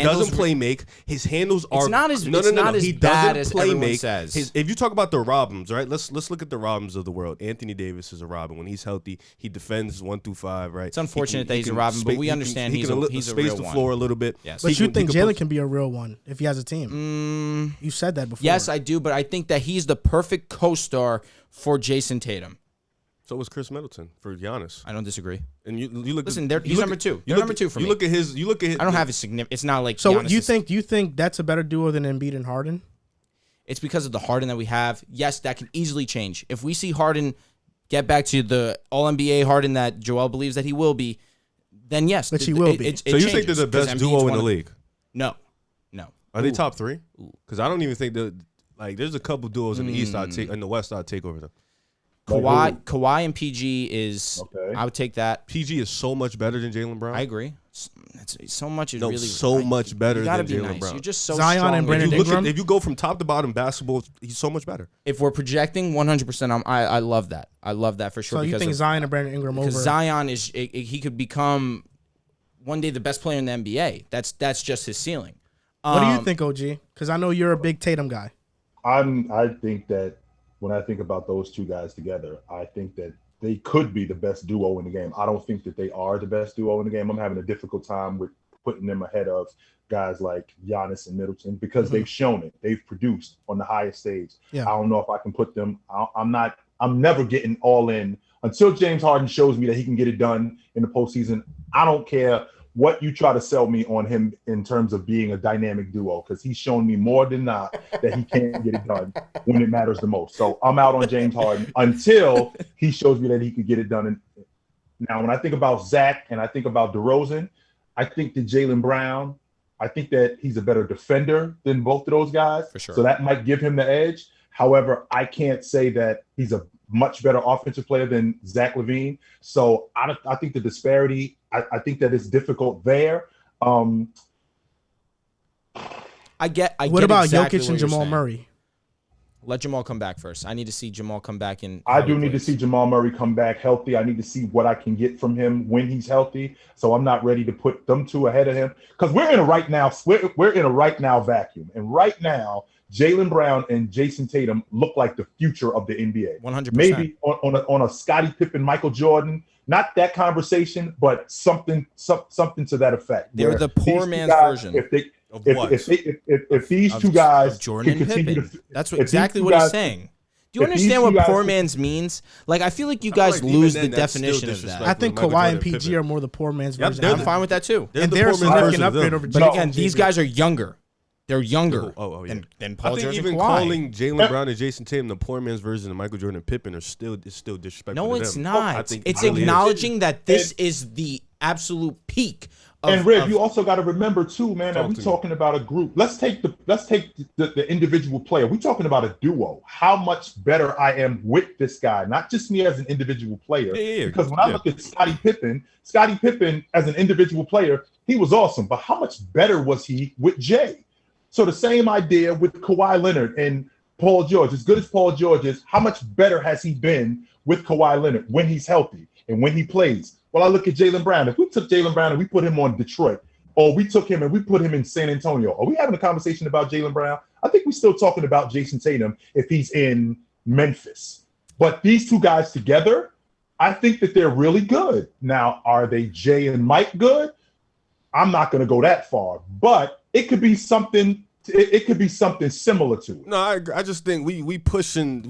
doesn't play make. His handles are not as no. He bad as everyone says. If you talk about the Robins, right? Let's look at the Robins of the world. Anthony Davis is a Robin. When he's healthy, he defends 1 through 5, right? It's unfortunate that he's a Robin, but we understand he's a real space the floor a little bit. Yes. But you think Jalen can be a real one if he has a team? You said that before. Yes, I do, but I think that he's the perfect co-star for Jason Tatum. So was Chris Middleton for Giannis. I don't disagree. And you look. Listen, he's number 2. They're number 2 for me. You look at his. I don't have his significant. It's not like. So Giannis you think that's a better duo than Embiid and Harden? It's because of the Harden that we have. Yes, that can easily change. If we see Harden get back to the All-NBA Harden that Joel believes that he will be, then yes. Which he will be. So you think they're the best duo in the league? No. Are they top 3? Because I don't even think that. Like, there's a couple duos in the East in the West I'd take over them. Kawhi and PG is. Okay. I would take that. PG is so much better than Jalen Brown. I agree. So much is No, really so much better you gotta than be Jalen nice. Brown. You're just so Zion strong. and Brandon Ingram? If you go from top to bottom basketball, he's so much better. If we're projecting 100%, I love that. I love that for sure. So you think Zion and Brandon Ingram over? Because Zion he could become one day the best player in the NBA. That's just his ceiling. What do you think, OG? Because I know you're a big Tatum guy. I think that when I think about those two guys together, I think that they could be the best duo in the game. I don't think that they are the best duo in the game. I'm having a difficult time with putting them ahead of guys like Giannis and Middleton because they've shown it. They've produced on the highest stage. Yeah. I don't know if I can put them. I'm never getting all in until James Harden shows me that he can get it done in the postseason. I don't care what you try to sell me on him in terms of being a dynamic duo, because he's shown me more than not that he can't get it done when it matters the most. So I'm out on James Harden until he shows me that he could get it done. Now, when I think about Zach and I think about DeRozan, I think that Jalen Brown, I think that he's a better defender than both of those guys. For sure. So that might give him the edge. However, I can't say that he's a much better offensive player than Zach LaVine. So I think the disparity, I think that it's difficult there. I get What about exactly Jokic what and you're Jamal saying. Murray? Let Jamal come back first. I need to see Jamal come back in. I do need to see Jamal Murray come back healthy. I need to see what I can get from him when he's healthy. So I'm not ready to put them two ahead of him because we're in a right now vacuum. And right now, Jalen Brown and Jason Tatum look like the future of the NBA. 100%. Maybe on a Scottie Pippen, Michael Jordan, not that conversation, but something to that effect. They're where the poor these two man's guys, version. If these two guys Jordan can and continue Pippen. to, That's if exactly these two what he's guys- saying. Do you if these understand two what guys poor can- man's means? Like, I feel like you I guys feel like lose even the then, that's still definition of that. disrespectful. I think Michael Kawhi Jordan and and PG Pippen. are more the poor man's Yep, version. they're I'm fine with that too. They're And the they're poor a man's version significant of them. upgrade over But No, again, these guys are younger. They're younger Yeah. than Paul I think George even and Kawhi. calling Jalen Brown and Jason Tatum the poor man's version of Michael Jordan and Pippen is still disrespectful. No, to it's them. not. I think It's it really is. acknowledging that this is the absolute peak. And Riv, you also got to remember too, man, that Talk we're to me. talking about a group. Let's take the individual player. We're talking about a duo. How much better I am with this guy, not just me as an individual player. Yeah. Because when I look at Scottie Pippen as an individual player, he was awesome. But how much better was he with Jay? So the same idea with Kawhi Leonard and Paul George. As good as Paul George is, how much better has he been with Kawhi Leonard when he's healthy and when he plays? Well, I look at Jalen Brown. If we took Jalen Brown and we put him on Detroit, or we took him and we put him in San Antonio, are we having a conversation about Jalen Brown? I think we're still talking about Jason Tatum if he's in Memphis. But these two guys together, I think that they're really good. Now, are they Jay and Mike good? I'm not going to go that far, but it could be something. It could be something similar to it. No, I just think we pushing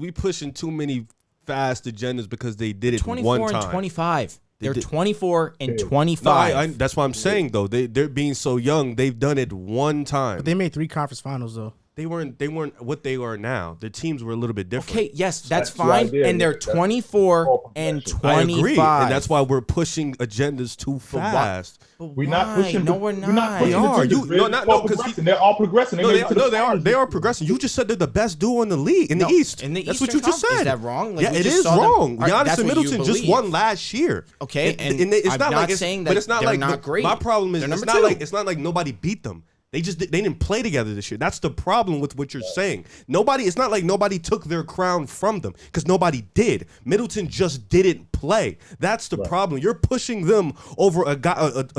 too many fast agendas because they did it 24 one time. and 25. They're did- 24 and Yeah. 25. No, that's what I'm saying though. They're being so young. They've done it one time. But they made 3 conference finals though. They weren't what they are now. Their teams were a little bit different. Okay, yes, that's That's the fine. idea, And they're yeah. That's 24 all and progression. 25. I agree, and that's why we're pushing agendas too fast. But We're not why? pushing. No, we're We're not not. pushing They are. the You- Riv. no, not- no, They're 'cause progressing. They're all progressing. No, made they it to the are. finals They this are year. progressing. You just said they're the best duo in the league in the East. In the That's Eastern what you just Conference. said. Is that wrong? Like, Yeah, we it just is saw them- wrong. All right, Giannis that's and what you Middleton just believe. won last year. Okay, It- and it's I'm not not like saying but that it's not they're like not great. My problem is They're it's number not 2. like nobody beat them. They didn't play together this year. That's the problem with what you're saying. It's not like nobody took their crown from them because nobody did. Middleton just didn't play. That's the problem. You're pushing them over a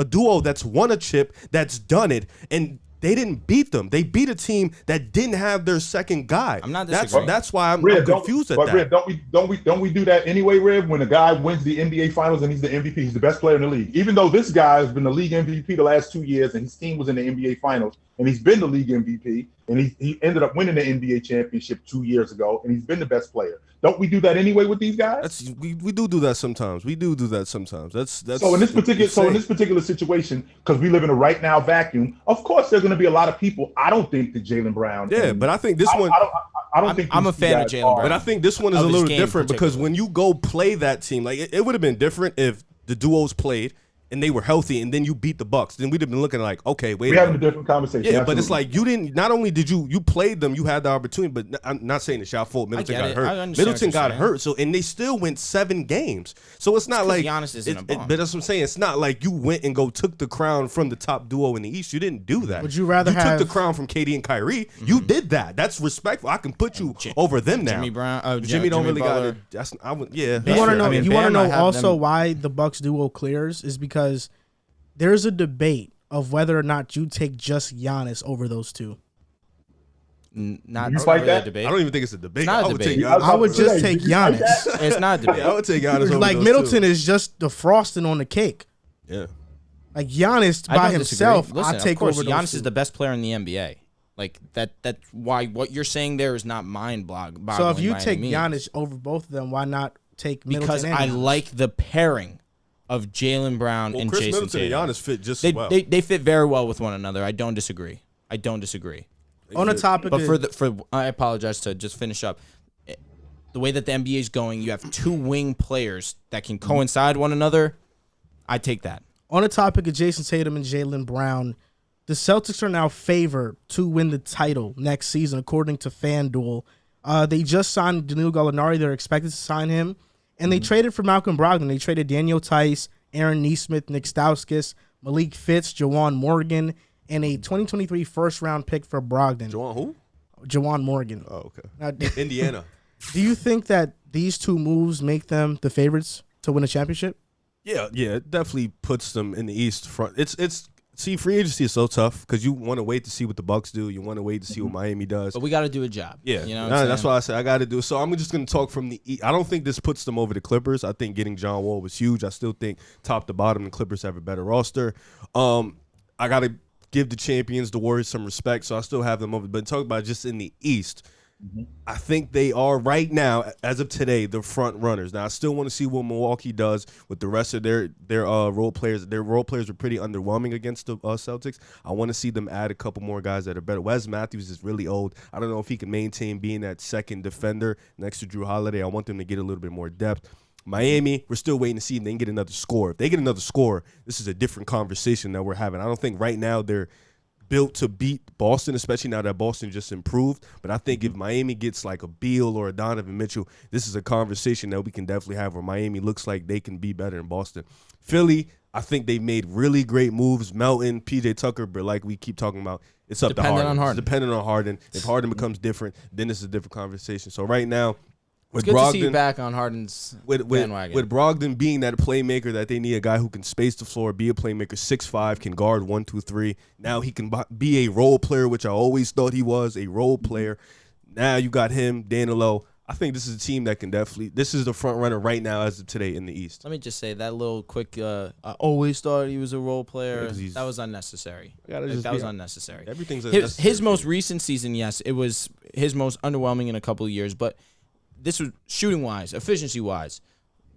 duo that's won a chip, that's done it, and they didn't beat them. They beat a team that didn't have their second guy. I'm not disagreeing. That's why I'm Riv, confused at but that. Riv, don't we do that anyway, Riv? When a guy wins the NBA Finals and he's the MVP, he's the best player in the league. Even though this guy has been the league MVP the last 2 years and his team was in the NBA Finals and he's been the league MVP and he ended up winning the NBA championship 2 years ago and he's been the best player. Don't we do that anyway with these guys? We do that sometimes. We do that sometimes. That's So in this particular situation, because we live in a right now vacuum, of course there's going to be a lot of people. I don't think that Jalen Brown. Yeah, but I think this one. I don't think I'm a these fan of guys Jalen are- Brown. But I think this one is Of a his little game different because particularly. when you go play that team, like it would have been different if the duos played and they were healthy, and then you beat the Bucks, then we'd have been looking like, okay, wait. We're having a different conversation. Yeah, absolutely. but it's like you didn't. Not only did you played them, you had the opportunity. But I'm not saying it's your fault. Middleton got hurt. Middleton got hurt, so and they still went 7 games. So it's not like Giannis isn't a bum. but that's what I'm saying. It's not like you went and took the crown from the top duo in the East. You didn't do that. Would you rather took the crown from KD and Kyrie? Mm-hmm. You did that. That's respectful. I can put you over them now. Jimmy don't really got it. Yeah. You want to know? You want to know also why the Bucks duo clears is because there's a debate of whether or not you take just Giannis over those two. Not you fight really that? a debate. I don't even think it's a debate. It's not a debate. I would just take Giannis. It's not a debate. I would take Giannis over Like those Middleton two. is just the frosting on the cake. Yeah. Like Giannis I by don't himself, disagree. Listen, I take of course, over those Giannis two. is the best player in the NBA. Like that's why what you're saying there is not mind-boggling. So if you by take any means. Giannis over both of them, why not take Middleton? Because and I Giannis? like the pairing of Jalen Brown and Chris Jason Middleton Tatum. and Giannis fit just They, well. they fit very well with one another. I don't disagree. On the topic, But of, I apologize to just finish up. The way that the NBA is going, you have 2 wing players that can coincide one another. I take that. On the topic of Jason Tatum and Jalen Brown, the Celtics are now favored to win the title next season, according to FanDuel. They just signed Danilo Gallinari. They're expected to sign him. And they traded for Malcolm Brogdon. They traded Daniel Tice, Aaron Nesmith, Nick Stauskas, Malik Fitz, Jawan Morgan, and a 2023 first-round pick for Brogdon. Jawan Morgan. Oh, okay. Now, Indiana. do you think that these 2 moves make them the favorites to win a championship? Yeah, it definitely puts them in the East front. See, free agency is so tough because you want to wait to see what the Bucks do. You want to wait to see what Miami does. But we got to do a job. Yeah, you know that's why I said I got to do it. So I'm just going to talk from the East. I don't think this puts them over the Clippers. I think getting John Wall was huge. I still think top to bottom, the Clippers have a better roster. I got to give the champions, the Warriors, some respect. So I still have them over. But talk about just in the East. I think they are right now, as of today, the front runners. Now, I still want to see what Milwaukee does with the rest of their role players. Their role players were pretty underwhelming against the Celtics. I want to see them add a couple more guys that are better. Wes Matthews is really old. I don't know if he can maintain being that second defender next to Drew Holiday. I want them to get a little bit more depth. Miami, we're still waiting to see if they can get another score. If they get another score, this is a different conversation that we're having. I don't think right now they're built to beat Boston, especially now that Boston just improved. But I think if Miami gets like a Beal or a Donovan Mitchell, this is a conversation that we can definitely have where Miami looks like they can be better than Boston. Philly, I think they made really great moves. Melton, PJ Tucker, but like we keep talking about, it's up to Harden. It's dependent on Harden. If Harden becomes different, then it's a different conversation. So right now, it's good to see you back on Harden's bandwagon. With Brogdon being that playmaker that they need, a guy who can space the floor, be a playmaker, 6'5", can guard 1, 2, 3. Now he can be a role player, which I always thought he was, a role player. Now you got him, Danilo. I think this is a team that can definitely – this is the front runner right now as of today in the East. Let me just say that little quick I always thought he was a role player. Yeah, that was unnecessary. That was unnecessary. Everything's his most recent season, yes, it was his most underwhelming in a couple of years, but – this was shooting-wise, efficiency-wise.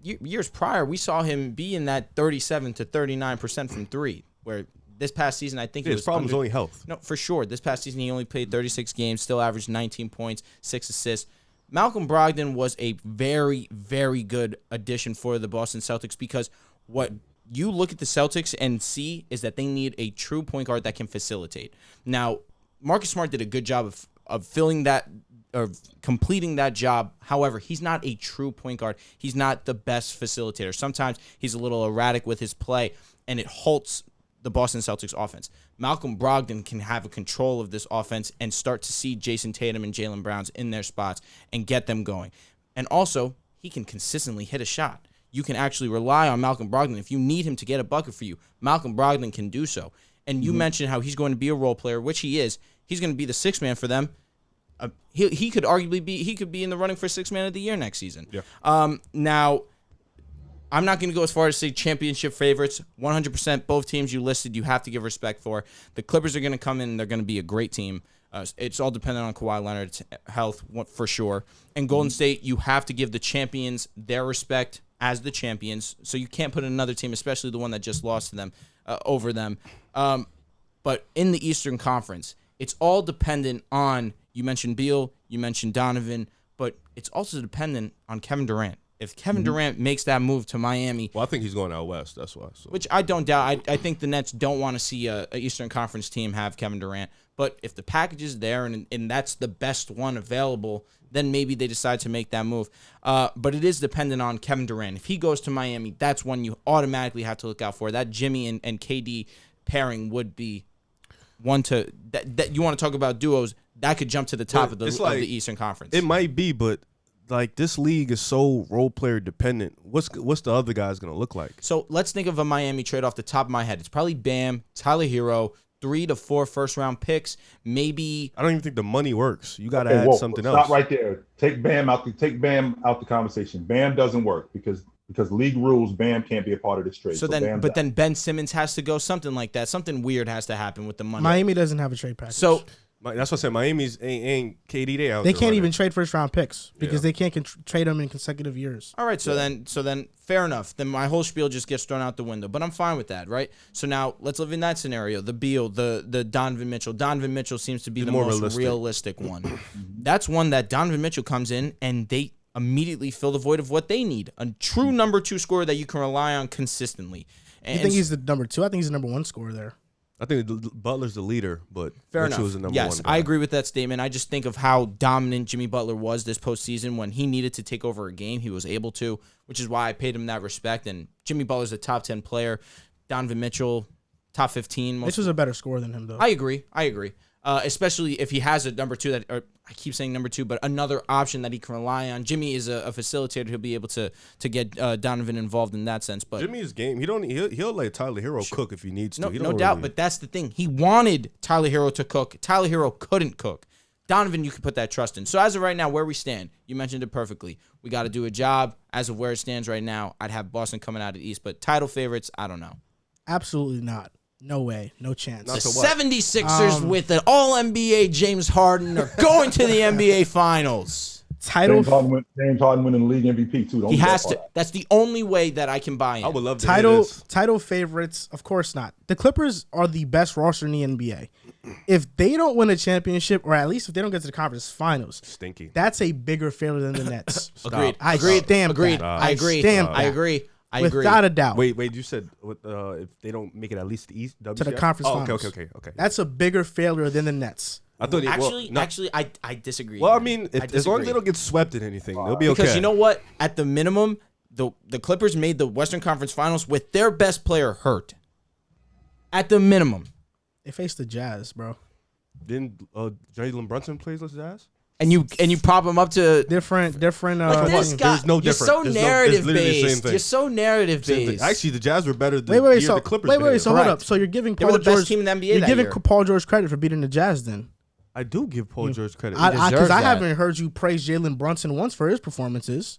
Years prior, we saw him be in that 37 to 39% from 3, where this past season, I think his problem is only health. No, for sure. This past season, he only played 36 games, still averaged 19 points, 6 assists. Malcolm Brogdon was a very, very good addition for the Boston Celtics because what you look at the Celtics and see is that they need a true point guard that can facilitate. Now, Marcus Smart did a good job of filling that or completing that job. However, he's not a true point guard. He's not the best facilitator. Sometimes he's a little erratic with his play, and it halts the Boston Celtics offense. Malcolm Brogdon can have a control of this offense and start to see Jason Tatum and Jalen Browns in their spots and get them going. And also, he can consistently hit a shot. You can actually rely on Malcolm Brogdon. If you need him to get a bucket for you, Malcolm Brogdon can do so. And you mentioned how he's going to be a role player, which he is. He's going to be the sixth man for them. He could arguably be in the running for sixth man of the year next season. Yeah. Now, I'm not going to go as far as say championship favorites. 100%, both teams you listed, you have to give respect for. The Clippers are going to come in. They're going to be a great team. It's all dependent on Kawhi Leonard's health for sure. And Golden State, you have to give the champions their respect as the champions. So you can't put another team, especially the one that just lost to them, over them. But in the Eastern Conference, it's all dependent on, you mentioned Beal, you mentioned Donovan, but it's also dependent on Kevin Durant. If Kevin Durant makes that move to Miami, Well, I think he's going out west. That's why. So. which I don't doubt. I think the Nets don't want to see a Eastern Conference team have Kevin Durant. But if the package is there and that's the best one available, then maybe they decide to make that move. But it is dependent on Kevin Durant. If he goes to Miami, that's one you automatically have to look out for. That Jimmy and KD pairing would be one to that you want to talk about duos that could jump to the top of the Eastern Conference. It might be, but like this league is so role player dependent. What's the other guys gonna look like? So let's think of a Miami trade off the top of my head. It's probably Bam, Tyler Hero, 3 to 4 first-round picks. Maybe I don't even think the money works. You got to add something else. Stop right there. Take Bam out the conversation. Bam doesn't work because league rules. Bam can't be a part of this trade. So then Ben Simmons has to go. Something like that. Something weird has to happen with the money. Miami doesn't have a trade package. So that's what I said. Miami's ain't KD. They can't even trade first-round picks because they can't trade them in consecutive years. all right. So then fair enough. Then my whole spiel just gets thrown out the window. But I'm fine with that, right? So now let's live in that scenario. The Beal, the Donovan Mitchell. Donovan Mitchell seems to be the most realistic one. That's one that Donovan Mitchell comes in and they immediately fill the void of what they need. A true number 2 scorer that you can rely on consistently. You think he's the number 2? I think he's the number 1 scorer there. I think Butler's the leader, but fair Mitchell enough. is the number Yes, 1 guy. I agree with that statement. I just think of how dominant Jimmy Butler was this postseason when he needed to take over a game. He was able to, which is why I paid him that respect. And Jimmy Butler's a top 10 player. Donovan Mitchell, top 15. Mitchell's a better scorer than him, though. I agree. Especially if he has a number 2 that, or I keep saying number 2, but another option that he can rely on. Jimmy is a facilitator. He'll be able to get Donovan involved in that sense. But Jimmy's game, he'll let Tyler Hero cook if he needs to. No doubt. But that's the thing. He wanted Tyler Hero to cook. Tyler Hero couldn't cook. Donovan, you can put that trust in. So as of right now, where we stand, you mentioned it perfectly. We got to do a job. As of where it stands right now, I'd have Boston coming out of the East. But title favorites, I don't know. Absolutely not. No way. No chance. The 76ers with an all-NBA James Harden are going to the NBA Finals. James Harden winning the league MVP, too. He has to. That's the only way that I can buy in. I would love to hear this. Title favorites, of course not. The Clippers are the best roster in the NBA. If they don't win a championship, or at least if they don't get to the conference finals, stinky. That's a bigger failure than the Nets. Agreed. I agree. Without a doubt. Wait. You said if they don't make it at least the East to the conference finals. Okay. That's a bigger failure than the Nets. I disagree. Well, I mean, as long as they don't get swept in anything, they'll be okay. Because you know what? At the minimum, the Clippers made the Western Conference Finals with their best player hurt. At the minimum. They faced the Jazz, bro. Didn't Jalen Brunson plays with Jazz? And you prop him up to different. Like this guy, there's no difference. You're so narrative based. You're so narrative based. Actually, the Jazz were better than the Clippers. Wait. So hold up. So you're giving Paul George, best team in the NBA. You're giving Paul George credit for beating the Jazz, then? I do give Paul George credit. Because I haven't heard you praise Jalen Brunson once for his performances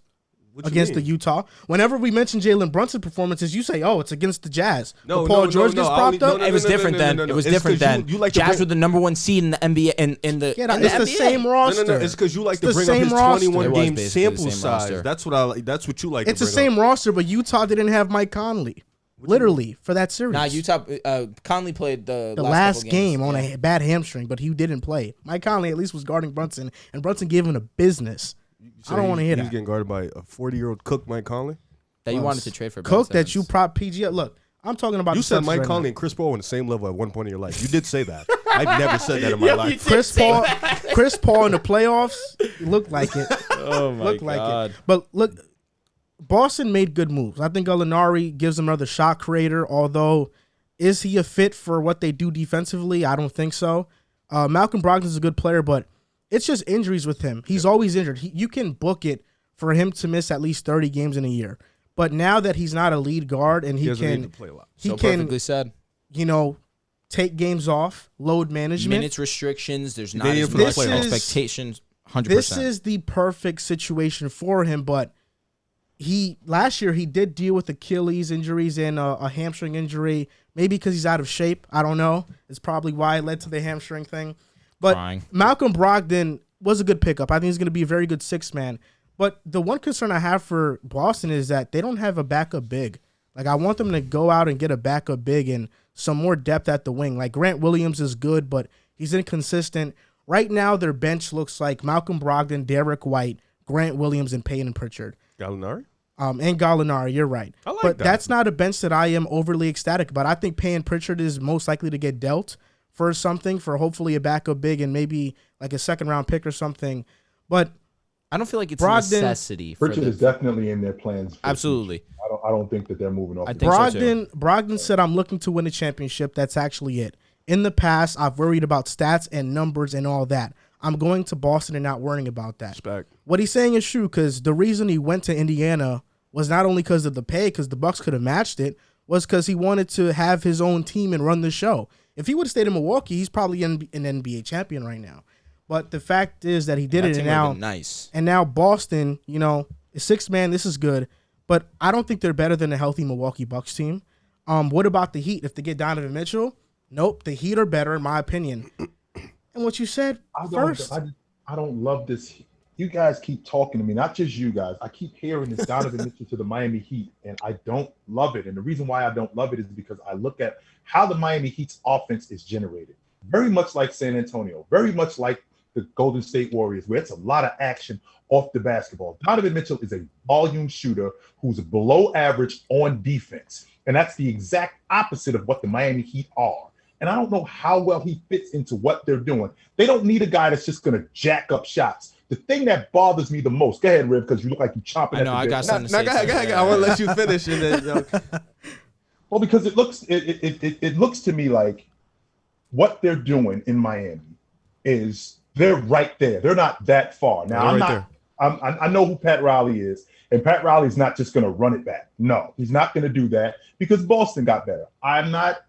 against the Utah. Whenever we mention Jalen Brunson performances, you say, "Oh, it's against the Jazz." No, Paul George gets propped up. It was different then. It was different then. Jazz were the number 1 seed in the NBA. It's the same roster. No. It's because you like to bring up his 21 game sample size. That's what you like. It's the same roster, but Utah didn't have Mike Conley. Literally for that series. Nah, Utah. Conley played the last game on a bad hamstring, but he didn't play. Mike Conley at least was guarding Brunson, and Brunson gave him the business. I don't want to hear that. He's getting guarded by a 40-year-old cook, Mike Conley. That you wanted to trade for. Cook that you prop PG. Look, I'm talking about. You said Mike Conley and Chris Paul on the same level at one point in your life. You did say that. I've never said that in my life. Chris Paul in the playoffs looked like it. Oh my God! But look. Boston made good moves. I think Gallinari gives them another shot creator, although is he a fit for what they do defensively? I don't think so. Malcolm Brogdon's a good player, but it's just injuries with him. He's always injured. You can book it for him to miss at least 30 games in a year. But now that he's not a lead guard and he can play a lot. Perfectly said. Take games off, load management. Minutes restrictions, there's not as much expectations, 100%. This is the perfect situation for him, but last year he did deal with Achilles injuries and a hamstring injury, maybe because he's out of shape. I don't know. It's probably why it led to the hamstring thing. But Malcolm Brogdon was a good pickup. I think he's going to be a very good 6-man. But the one concern I have for Boston is that they don't have a backup big. Like, I want them to go out and get a backup big and some more depth at the wing. Like, Grant Williams is good, but he's inconsistent. Right now, their bench looks like Malcolm Brogdon, Derek White, Grant Williams, and Peyton Pritchard. Gallinari? And Gallinari, you're right. I like but that. that's not a bench that I am overly ecstatic about. I think Payne Pritchard is most likely to get dealt for something, for hopefully a backup big and maybe like a second-round pick or something. But I don't feel like it's Brogdon, a necessity. Pritchard is definitely in their plans. Absolutely. I don't think that they're moving off. I think so too. Brogdon said, I'm looking to win a championship. That's actually it. In the past, I've worried about stats and numbers and all that. I'm going to Boston and not worrying about that. Respect. What he's saying is true, because the reason he went to Indiana was not only because of the pay, because the Bucks could have matched it, was because he wanted to have his own team and run the show. If he would have stayed in Milwaukee, he's probably an NBA champion right now. But the fact is that he did it, and now nice. And now Boston, is sixth man. This is good, but I don't think they're better than a healthy Milwaukee Bucks team. What about the Heat? If they get Donovan Mitchell, nope, the Heat are better in my opinion. And what you said first, I don't love this. You guys keep talking to me, not just you guys. I keep hearing this Donovan Mitchell to the Miami Heat, and I don't love it. And the reason why I don't love it is because I look at how the Miami Heat's offense is generated. Very much like San Antonio, very much like the Golden State Warriors, where it's a lot of action off the basketball. Donovan Mitchell is a volume shooter who's below average on defense. And that's the exact opposite of what the Miami Heat are. And I don't know how well he fits into what they're doing. They don't need a guy that's just going to jack up shots. The thing that bothers me the most, go ahead, Riv, because you look like you're chomping at the bit. I got something to say. Go ahead. I want to let you finish. And then, Well, because it looks to me like what they're doing in Miami is they're right there. They're not that far. Now, I know who Pat Riley is, and Pat Riley's not just going to run it back. No, he's not going to do that because Boston got better. I'm not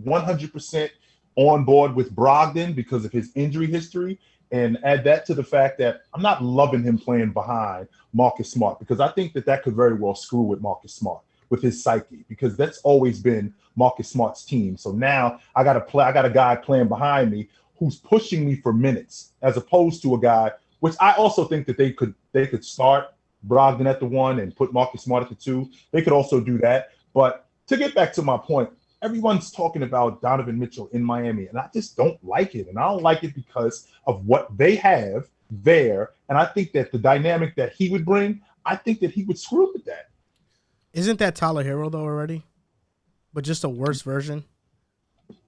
100% on board with Brogdon because of his injury history, and add that to the fact that I'm not loving him playing behind Marcus Smart, because I think that could very well screw with Marcus Smart, with his psyche, because that's always been Marcus Smart's team. So now I got a guy playing behind me who's pushing me for minutes, as opposed to a guy, which I also think that they could start Brogdon at the 1 and put Marcus Smart at the 2. They could also do that. But to get back to my point, everyone's talking about Donovan Mitchell in Miami, and I just don't like it. And I don't like it because of what they have there. And I think that the dynamic that he would bring, I think that he would screw with that. Isn't that Tyler Hero, though, already? But just a worse version?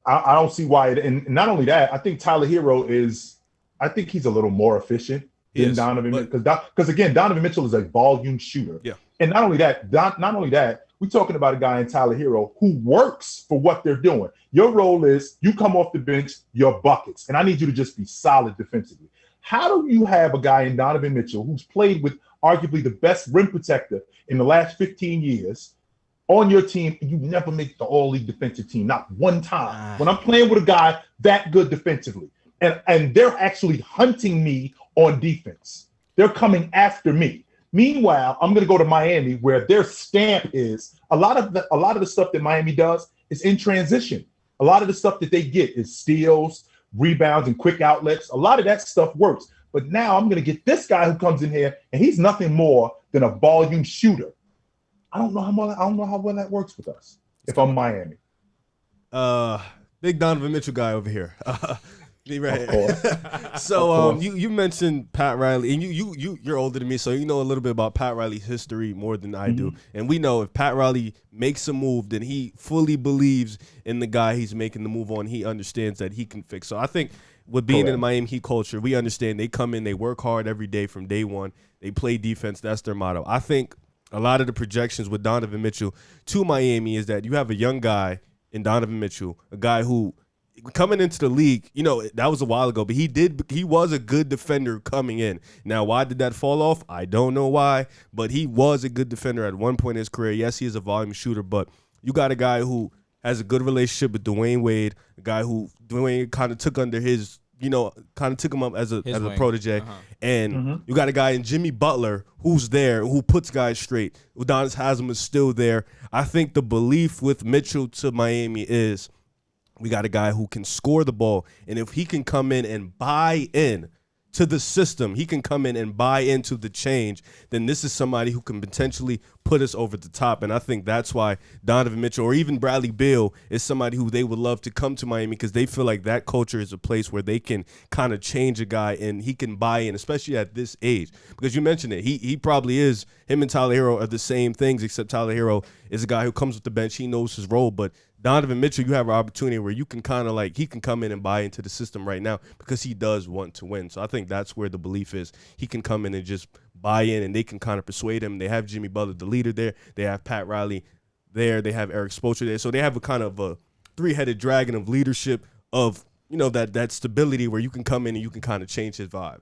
I don't see why. And not only that, I think Tyler Hero he's a little more efficient than Donovan, because again, Donovan Mitchell is a volume shooter. Yeah. And not only that, we're talking about a guy in Tyler Hero who works for what they're doing. Your role is you come off the bench, your buckets, and I need you to just be solid defensively. How do you have a guy in Donovan Mitchell who's played with arguably the best rim protector in the last 15 years on your team, and you never make the all-league defensive team, not one time? When I'm playing with a guy that good defensively, and they're actually hunting me on defense. They're coming after me. Meanwhile, I'm going to go to Miami, where their stamp is a lot of the stuff that Miami does is in transition. A lot of the stuff that they get is steals, rebounds, and quick outlets. A lot of that stuff works. But now I'm going to get this guy who comes in here, and he's nothing more than a volume shooter. I don't know how well that works with us if I'm Miami. Big Donovan Mitchell guy over here. Right. Of course. So you mentioned Pat Riley, and you're older than me, so you know a little bit about Pat Riley's history more than I do. And we know if Pat Riley makes a move, then he fully believes in the guy he's making the move on. He understands that he can fix. So I think with being in the Miami Heat culture, we understand they come in, they work hard every day from day one. They play defense. That's their motto. I think a lot of the projections with Donovan Mitchell to Miami is that you have a young guy in Donovan Mitchell, a guy who coming into the league, that was a while ago, but he was a good defender coming in. Now, why did that fall off? I don't know why, but he was a good defender at one point in his career. Yes, he is a volume shooter, but you got a guy who has a good relationship with Dwayne Wade, a guy who Dwayne kind of took under his, kind of took him up as a protege. And you got a guy in Jimmy Butler who's there, who puts guys straight. Udonis Haslem is still there. I think the belief with Mitchell to Miami is we got a guy who can score the ball, and if he can come in and buy in to the system, he can come in and buy into the change, then this is somebody who can potentially put us over the top. And I think that's why Donovan Mitchell or even Bradley Beal is somebody who they would love to come to Miami, because they feel like that culture is a place where they can kind of change a guy and he can buy in, especially at this age. Because you mentioned it, he probably is, him and Tyler Hero are the same things, except Tyler Hero is a guy who comes with the bench. He knows his role, but Donovan Mitchell, you have an opportunity where you can kind of like, he can come in and buy into the system right now because he does want to win. So I think that's where the belief is. He can come in and just buy in, and they can kind of persuade him. They have Jimmy Butler, the leader, there. They have Pat Riley there. They have Eric Spoelstra there. So they have a kind of a three-headed dragon of leadership, of, you know, that stability where you can come in and you can kind of change his vibe.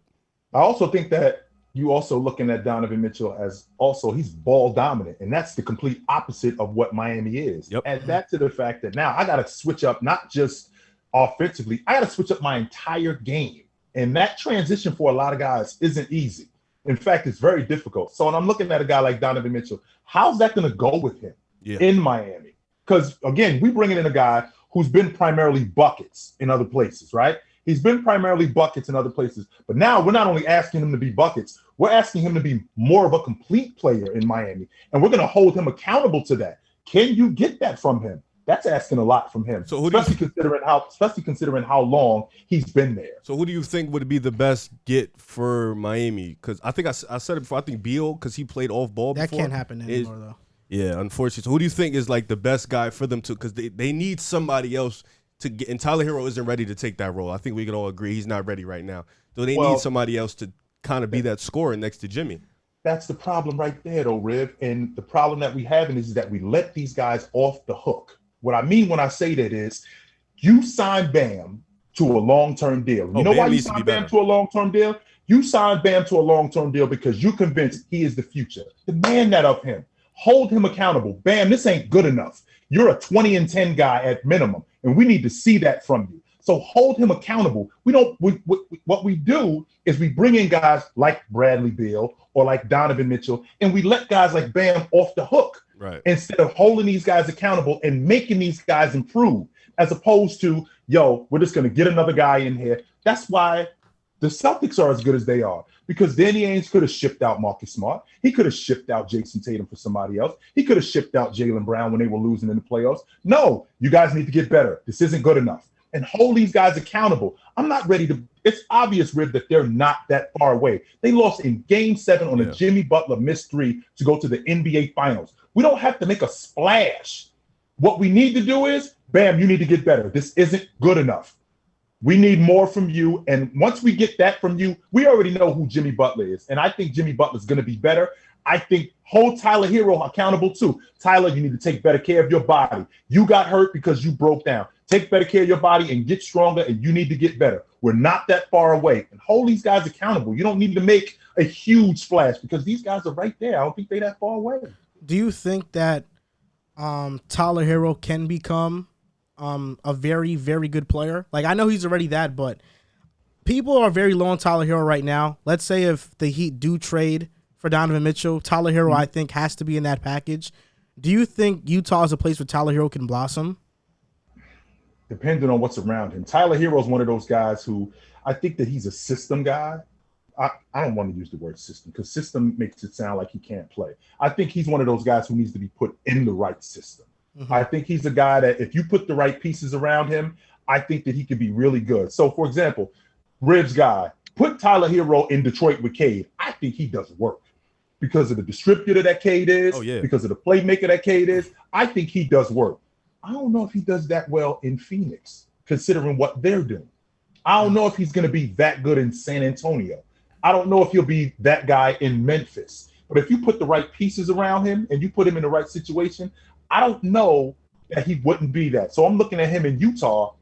I also think that you also looking at Donovan Mitchell as also he's ball dominant, and that's the complete opposite of what Miami is. Yep. Add that to the fact that now I got to switch up, not just offensively, I got to switch up my entire game. And that transition for a lot of guys isn't easy. In fact, it's very difficult. So when I'm looking at a guy like Donovan Mitchell, how's that going to go with him in Miami? Because, again, we bringing in a guy who's been primarily buckets in other places, right? He's been primarily buckets in other places. But now we're not only asking him to be buckets, we're asking him to be more of a complete player in Miami. And we're going to hold him accountable to that. Can you get that from him? That's asking a lot from him, so especially considering how long he's been there. So who do you think would be the best get for Miami? Because I think I said it before. I think Beal, because he played off ball before. That can't happen anymore, though. Yeah, unfortunately. So who do you think is like the best guy for them to? Because they need somebody else to get. And Tyler Hero isn't ready to take that role. I think we can all agree he's not ready right now. So they need somebody else to kind of be that scorer next to Jimmy. That's the problem right there, though, Riv. And the problem that we have is that we let these guys off the hook. What I mean when I say that is you sign Bam to a long-term deal. You know why you signed Bam to a long-term deal? You signed Bam to a long-term deal because you're convinced he is the future. Demand that of him. Hold him accountable. Bam, this ain't good enough. You're a 20-10 guy at minimum, and we need to see that from you. So hold him accountable. What we do is we bring in guys like Bradley Beal or like Donovan Mitchell, and we let guys like Bam off the hook. Right. Instead of holding these guys accountable and making these guys improve, as opposed to, we're just going to get another guy in here. That's why the Celtics are as good as they are, because Danny Ainge could have shipped out Marcus Smart. He could have shipped out Jason Tatum for somebody else. He could have shipped out Jalen Brown when they were losing in the playoffs. No, you guys need to get better. This isn't good enough. And hold these guys accountable. I'm not ready to. It's obvious, Riv, that they're not that far away. They lost in Game 7 on a Jimmy Butler missed three to go to the NBA Finals. We don't have to make a splash. What we need to do is, Bam, you need to get better. This isn't good enough. We need more from you. And once we get that from you, we already know who Jimmy Butler is. And I think Jimmy Butler's going to be better. I think hold Tyler Hero accountable too. Tyler, you need to take better care of your body. You got hurt because you broke down. Take better care of your body and get stronger, and you need to get better. We're not that far away. And hold these guys accountable. You don't need to make a huge splash because these guys are right there. I don't think they're that far away. Do you think that Tyler Hero can become a very, very good player? Like, I know he's already that, but people are very low on Tyler Hero right now. Let's say if the Heat do trade for Donovan Mitchell, Tyler Hero, I think, has to be in that package. Do you think Utah is a place where Tyler Hero can blossom? Depending on what's around him. Tyler Hero is one of those guys who I think that he's a system guy. I don't want to use the word system because system makes it sound like he can't play. I think he's one of those guys who needs to be put in the right system. Mm-hmm. I think he's a guy that if you put the right pieces around him, I think that he could be really good. So, for example, Riv's guy, put Tyler Hero in Detroit with Cade. I think he does work because of the distributor that Cade is, because of the playmaker that Cade is. I think he does work. I don't know if he does that well in Phoenix, considering what they're doing. I don't know if he's going to be that good in San Antonio. I don't know if he'll be that guy in Memphis. But if you put the right pieces around him and you put him in the right situation, I don't know that he wouldn't be that. So I'm looking at him in Utah.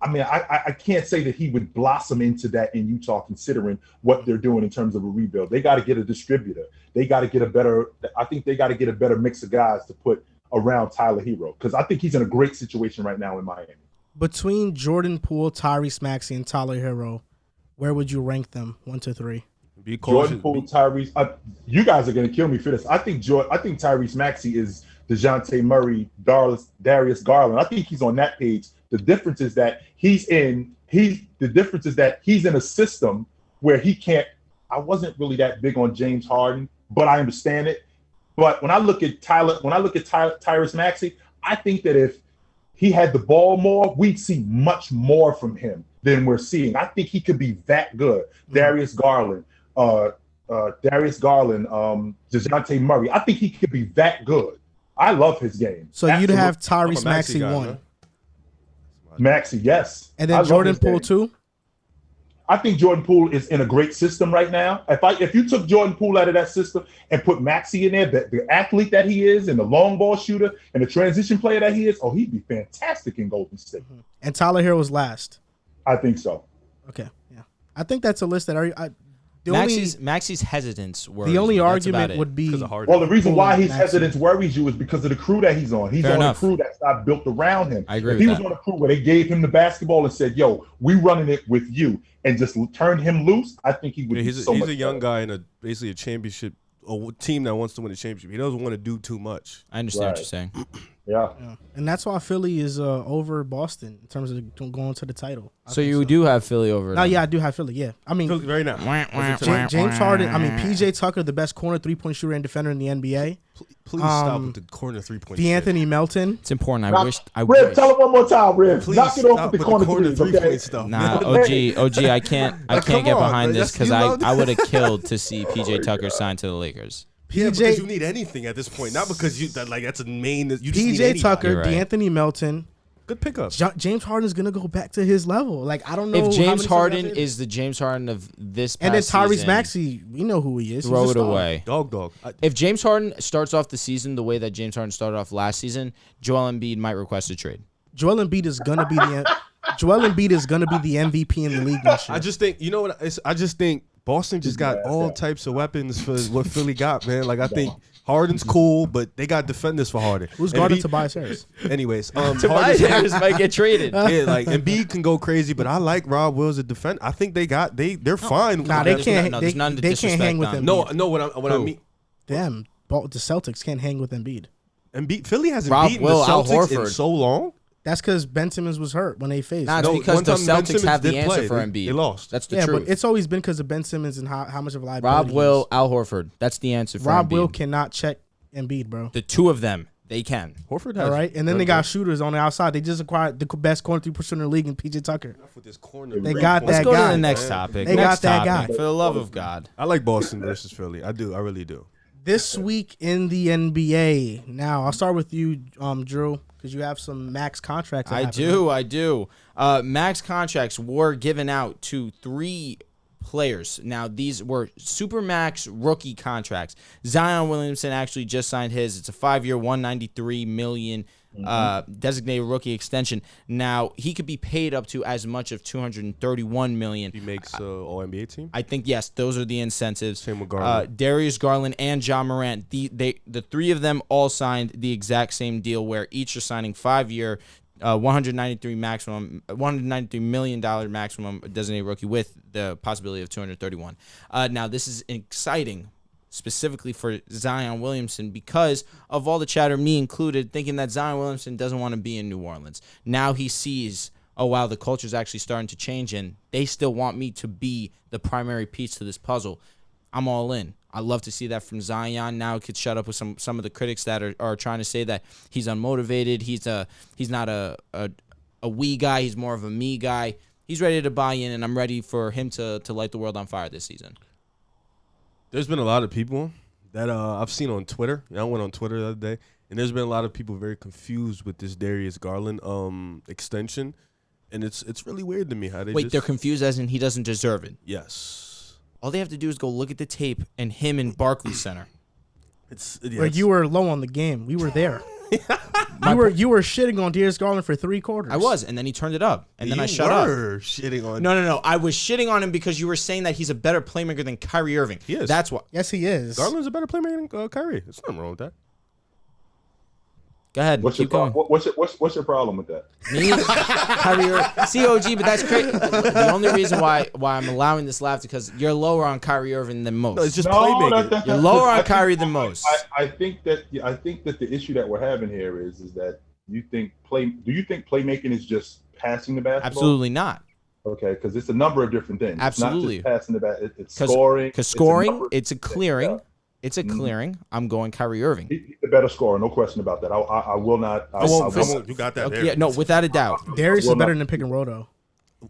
I mean, I can't say that he would blossom into that in Utah, considering what they're doing in terms of a rebuild. They got to get a distributor. They got to get a better mix of guys to put around Tyler Hero, because I think he's in a great situation right now in Miami. Between Jordan Poole, Tyrese Maxey, and Tyler Hero, where would you rank them 1 to 3? Jordan Poole, Tyrese. You guys are going to kill me for this. I think Tyrese Maxey is DeJounte Murray, Darius Garland. I think he's on that page. The difference is that he's in a system where he can't. I wasn't really that big on James Harden, but I understand it. But when I look at Tyrese Maxey, I think that if he had the ball more, we'd see much more from him than we're seeing. I think he could be that good. Darius Garland, Dejounte Murray. I think he could be that good. I love his game. So Absolutely. you'd have Tyrese Maxey guy, 1. man. Maxey, yes. And then Jordan Poole 2? I think Jordan Poole is in a great system right now. If you took Jordan Poole out of that system and put Maxey in there, the athlete that he is and the long ball shooter and the transition player that he is, he'd be fantastic in Golden State. And Tyler Hero was last. I think so. Okay, yeah. I think that's a list that Maxey's hesitance worries the only me. That's argument about it. would be Well, the reason why his Maxey. hesitance worries you is because of the crew that he's on. He's Fair on enough. a crew that's not built around him. I agree If with he was that. on a crew where they gave him the basketball and said, "Yo, we running it with you," and just turned him loose, I think he would. Yeah, be he's so a much young better. guy in basically a championship, a team that wants to win a championship. He doesn't want to do too much. I understand what Right. you're saying. Yeah. Yeah. And that's why Philly is over Boston in terms of going to the title. I So think you do have Philly over. No, yeah, I do have Philly. Yeah, I mean, Right now, James Harden. I mean, PJ Tucker, the best corner 3-point shooter and defender in the NBA. please stop with the corner 3-point. D'Anthony Melton. It's important. I Riv, wish. tell him one more time, Riv. Please Knock it off stop with the corner threes, okay? 3-point stuff. Nah, man. OG, I can't Come get on, behind man. this because That's- you I love- would have killed to see PJ Tucker signed to the Lakers. Yeah, because you PJ need anything at this point, not because that's a main. You just need PJ anybody. Tucker, You're right. D'Anthony Melton. Good pickup. James Harden is gonna go back to his level. Like I don't know If how James many Harden seasons is the James Harden of this and then past Tyrese season, Maxey, we know who he is. He's throw a it star. away. Dog. If James Harden starts off the season the way that James Harden started off last season, Joel Embiid might request a trade. Joel Embiid is gonna be the MVP in the league this year. I just think you know what I just think Boston just got all types of weapons for what Philly got, man. Like I think Harden's cool, but they got defenders for Harden. Who's guarding Embiid- Tobias Harris? Anyways, Tobias Harden's- Harris might get traded. yeah, like Embiid can go crazy, but I like Rob Wills at defend. I think they're fine. Nah, with they that. can't. there's none to They can't hang disrespect with them. Embiid. No, what I Who? mean, Them. The Celtics can't hang with Embiid. Embiid, Philly hasn't Rob beaten Will, the Al Celtics in Horford. so long. That's because Ben Simmons was hurt when they faced. Nah, it's No, because one the time Ben Celtics Simmons have the did answer play. for They- Embiid. they lost. That's the yeah, truth. but it's always been because of Ben Simmons and how much of a liability. Rob he Will, is. Al Horford. That's the answer for Rob Embiid. Will cannot check Embiid, bro. The two of them, they can. Horford has All right, and then they got shooters on the outside. They just acquired the best corner 3% in the league in PJ Tucker. with this corner. They got Let's that go guy. to the next topic. They Next got that topic. guy. For the love of God. I like Boston versus Philly. I do. I really do. This week in the NBA. Now I'll start with you, Drew, because you have some max contracts. that I happened. do. Max contracts were given out to 3 players. Now, these were super max rookie contracts. Zion Williamson actually just signed his. It's a 5-year, $193 million designated rookie extension. Now, he could be paid up to as much of $231 million. He makes All NBA team. I think, yes, those are the incentives. Same with Garland. Darius Garland and John Moran. The 3 of them all signed the exact same deal where each are signing 5-year, $193 million maximum designated rookie with the possibility of 231. Now, this is exciting, specifically for Zion Williamson, because of all the chatter, me included, thinking that Zion Williamson doesn't want to be in New Orleans. Now he sees, oh, wow, the culture's actually starting to change, and they still want me to be the primary piece to this puzzle. I'm all in. I love to see that from Zion. Now it could shut up with some of the critics that are trying to say that he's unmotivated. He's not a we guy. He's more of a me guy. He's ready to buy in, and I'm ready for him to light the world on fire this season. There's been a lot of people that I've seen on Twitter. I went on Twitter the other day, and there's been a lot of people very confused with this Darius Garland extension, and it's really weird to me how they They're confused as in he doesn't deserve it. Yes. All they have to do is go look at the tape and him in Barclays Center. Where you were low on the game. We were there. you were shitting on Darius Garland for 3 quarters. I was, and then he turned it up, and then you I shut up. were shitting on. No. I was shitting on him because you were saying that he's a better playmaker than Kyrie Irving. He is. That's what. Yes, he is. Garland's a better playmaker than Kyrie. There's nothing wrong with that. Go ahead. What's your keep going. what's your problem with that? Me, Kyrie Irving, COG, but that's crazy. The only reason why I'm allowing this laugh is because you're lower on Kyrie Irving than most. No, it's just playmaking. You're lower on Kyrie than most. I think that the issue that we're having here is that do you think playmaking is just passing the basketball? Absolutely not. Okay, because it's a number of different things. Absolutely. It's not just passing the bat. It's scoring. Because scoring, it's it's a clearing. It's a clearing. I'm going Kyrie Irving. He's the better scorer, no question about that. I will not. I won't. You got that. Okay, there. yeah, no, without a doubt. Darius is better than pick and roll though.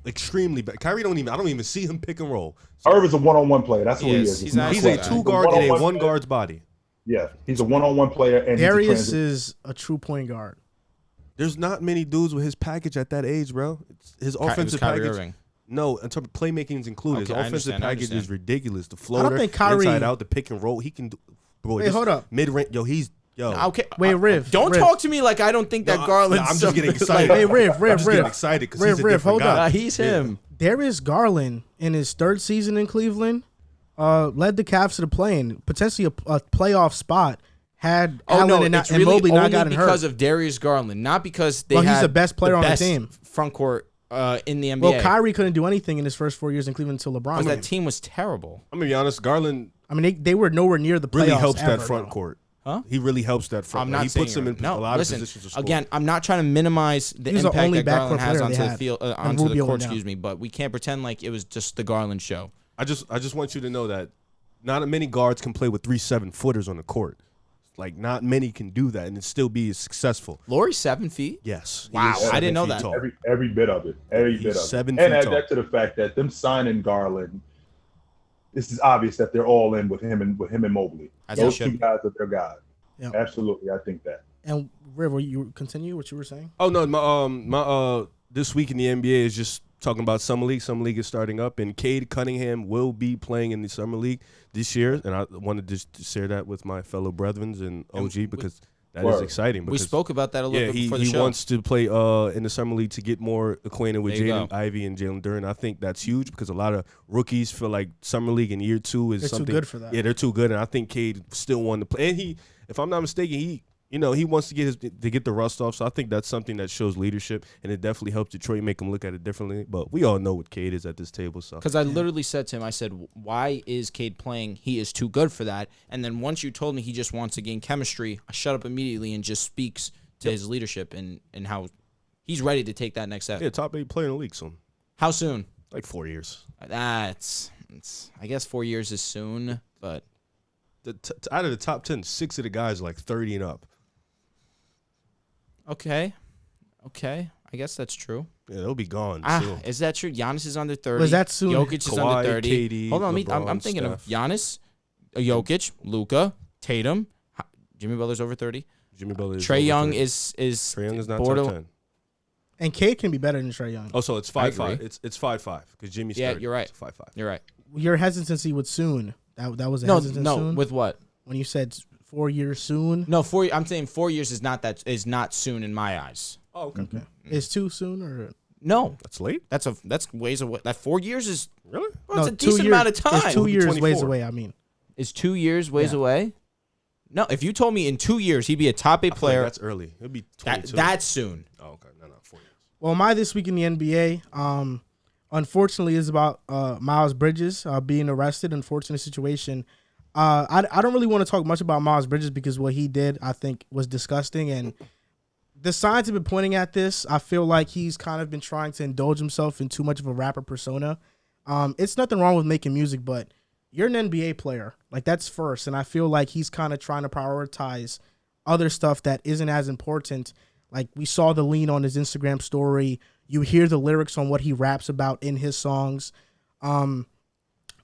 Extremely bad. Kyrie I don't even see him pick and roll. Irv is a one-on-one player. That's who he is. He's not He's a that. two guard in a one guard's body. Yeah, he's a one-on-one player. And Darius is a true point guard. There's not many dudes with his package at that age, bro. His offensive Kyrie package. Irving. No, in terms of playmaking is included. Okay, His offensive package is ridiculous. The I floater, don't think Kyrie. inside out, the pick and roll, he can do. Bro, Wait, hold up. Mid range, yo. Okay. Wait, Riv. Don't Riv. talk to me like I don't think that Garland. I'm just getting excited. Hey, Riv. I'm just getting excited because he's a Riv, different hold guy. up. He's him. Darius Garland in his third season in Cleveland led the Cavs to the play-in, potentially a playoff spot. Had Allen it's and really Mobley only not gotten because hurt. of Darius Garland, not because they Well, he's had the best player on the best team. front court in the NBA. Well, Kyrie couldn't do anything in his first 4 years in Cleveland until LeBron. because that team was terrible. I'm gonna be honest. Garland I mean, they were nowhere near the playoffs. really helps ever, that front though. court. Huh? He really helps that front. I'm not He saying puts him in no, a lot listen, of positions to score. Again, I'm not trying to minimize the He's the impact only that Garland backcourt has player onto they the had. field, And onto the Rubio court. went down. Excuse me, but we can't pretend like it was just the Garland show. I just want you to know that not many guards can play with 3 7-footers on the court. Like not many can do that and still be successful. Laurie's 7 feet. Yes. he Wow, is I didn't know 7 feet that. tall. every bit of it. Every He's bit of 7 it. And feet add tall. that to the fact that them signing Garland, this is obvious that they're all in with him and Mobley. As Those they two should. guys are their guys. Yeah. Absolutely, I think that. And Riv, will you continue what you were saying? Oh no, my this week in the NBA is just talking about summer league. Summer league is starting up, and Cade Cunningham will be playing in the summer league this year. And I wanted to share that with my fellow brethren and OG because that is exciting. We Because, spoke about that a little bit before the he show. wants to play in the summer league to get more acquainted with There you Jaden go. Ivey and Jalen Duren. I think that's huge because a lot of rookies feel like summer league in year 2 is They're too something good for that. Yeah, they're too good, and I think Cade still wanted to play. And he, if I'm not mistaken, he wants to get the rust off. So I think that's something that shows leadership, and it definitely helps Detroit make him look at it differently. But we all know what Cade is at this table. So Because I literally said to him, I said, why is Cade playing? He is too good for that. And then once you told me he just wants to gain chemistry, I shut up immediately and just speaks to his leadership and how he's ready to take that next step. yeah, top 8 player in the league soon, How soon? like 4 years. I guess 4 years is soon, but Out of the top 10, 6 of the guys are like 30 and up. okay. I guess that's true. Yeah, they'll be gone soon. Is that true? Giannis is under 30. Was that soon? Jokic is Kawhi, under 30. KD, Hold on, I'm LeBron, thinking of Steph. Giannis, Jokic, Luka, Tatum, Jimmy Butler's over 30. Jimmy Butler is Trae over Young 30. is Trae Young is not border- top 10. And Cade can be better than Trae Young. Oh, so it's I 5-5. agree. It's 5-5 because Jimmy's Yeah, 30. you're right. It's 5-5. You're right. Your hesitancy with soon. That was a No, hesitancy soon? with what? When you said 4 years soon. No, I'm saying 4 years is not soon in my eyes. Oh, okay. Is too soon or No, That's late. that's ways away. That 4 years is Really? well, it's a 2 decent years, amount of time. It's 2 years 24. ways away. I mean, Is 2 years ways Yeah. away? No, if you told me in 2 years he'd be a top 8 I feel like player, that's early. It'll be 22. that's soon. Oh, okay. No, 4 years. well, my this week in the NBA, unfortunately, is about Miles Bridges being arrested. Unfortunate situation. I don't really want to talk much about Miles Bridges because what he did, I think, was disgusting. And the signs have been pointing at this. I feel like he's kind of been trying to indulge himself in too much of a rapper persona. It's nothing wrong with making music, but you're an NBA player. Like, that's first. And I feel like he's kind of trying to prioritize other stuff that isn't as important. Like, we saw the lean on his Instagram story. You hear the lyrics on what he raps about in his songs.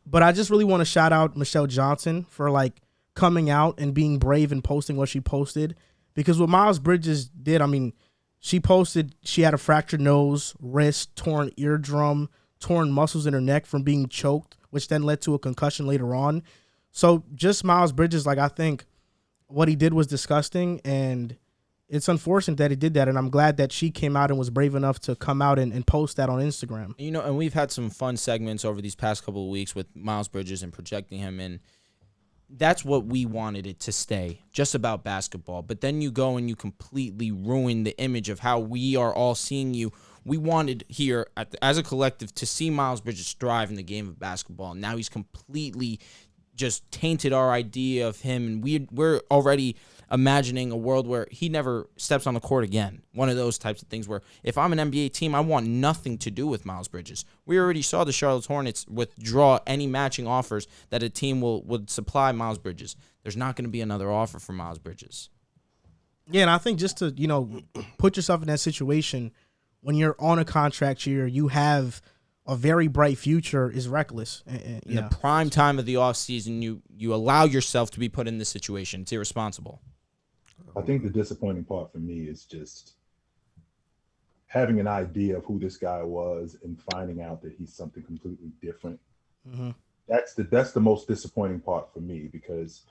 But I just really want to shout out Michelle Johnson for, like, coming out and being brave and posting what she posted. Because what Miles Bridges did, I mean, she posted she had a fractured nose, wrist, torn eardrum, torn muscles in her neck from being choked, which then led to a concussion later on. So just Miles Bridges, like, I think what he did was disgusting, and it's unfortunate that he did that, and I'm glad that she came out and was brave enough to come out and post that on Instagram. You know, and we've had some fun segments over these past couple of weeks with Miles Bridges and projecting him, and that's what we wanted it to stay, just about basketball. But then you go and you completely ruin the image of how we are all seeing you. We wanted here, as a collective, to see Miles Bridges thrive in the game of basketball. Now he's completely just tainted our idea of him, and we're already imagining a world where he never steps on the court again. One of those types of things where if I'm an NBA team, I want nothing to do with Miles Bridges. We already saw the Charlotte Hornets withdraw any matching offers that a team would supply Miles Bridges. There's not going to be another offer for Miles Bridges. Yeah, and I think just to, put yourself in that situation when you're on a contract year, you have a very bright future is reckless. In the prime time of the offseason, you allow yourself to be put in this situation. It's irresponsible. I think the disappointing part for me is just having an idea of who this guy was and finding out that he's something completely different. Mm-hmm. That's the most disappointing part for me, because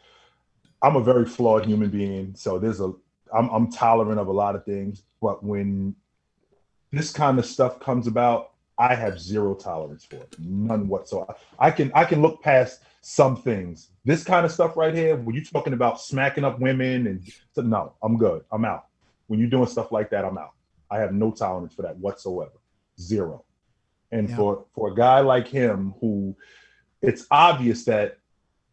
I'm a very flawed human being. So I'm tolerant of a lot of things, but when this kind of stuff comes about, I have zero tolerance for it, none whatsoever. I can look past some things. This kind of stuff right here, when you're talking about smacking up women, and no, I'm good. I'm out. When you're doing stuff like that, I'm out. I have no tolerance for that whatsoever, zero. And for a guy like him, who it's obvious that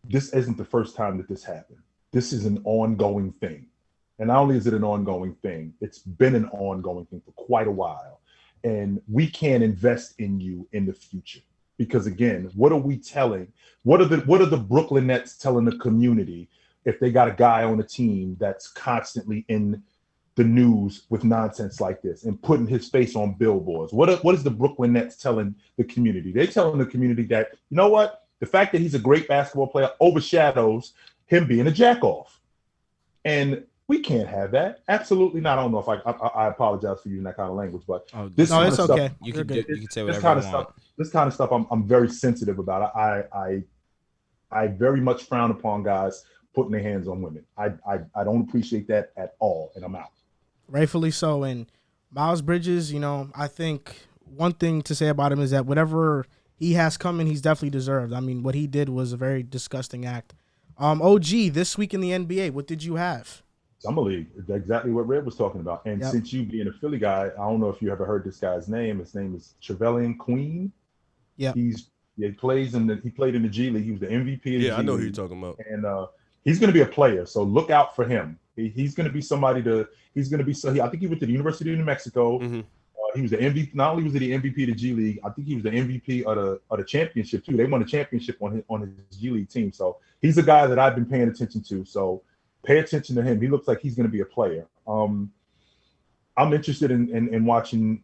this isn't the first time that this happened. This is an ongoing thing. And not only is it an ongoing thing, it's been an ongoing thing for quite a while. And we can't invest in you in the future, because again, what are we telling? What are the Brooklyn Nets telling the community if they got a guy on a team that's constantly in the news with nonsense like this and putting his face on billboards? What is the Brooklyn Nets telling the community? They're telling the community that, you know what, the fact that he's a great basketball player overshadows him being a jackoff, and we can't have that. Absolutely not. I don't know if I apologize for using that kind of language, but it's okay. Stuff, you can say whatever you want. This kind of stuff I'm very sensitive about. I very much frown upon guys putting their hands on women. I don't appreciate that at all, and I'm out. Rightfully so. And Miles Bridges, I think one thing to say about him is that whatever he has coming, he's definitely deserved. I mean, what he did was a very disgusting act. OG, this week in the NBA, what did you have? Summer League, exactly what Red was talking about. And since you being a Philly guy, I don't know if you ever heard this guy's name. His name is Trevelyan Queen. Yeah. He played in the G League. He was the MVP of the G League. I know who you're talking about. And he's going to be a player, so look out for him. He's going to be somebody I think he went to the University of New Mexico. Mm-hmm. He was the MVP. Not only was he the MVP of the G League, I think he was the MVP of the championship too. They won the championship on his G League team. So he's a guy that I've been paying attention to. So pay attention to him. He looks like he's going to be a player. I'm interested in watching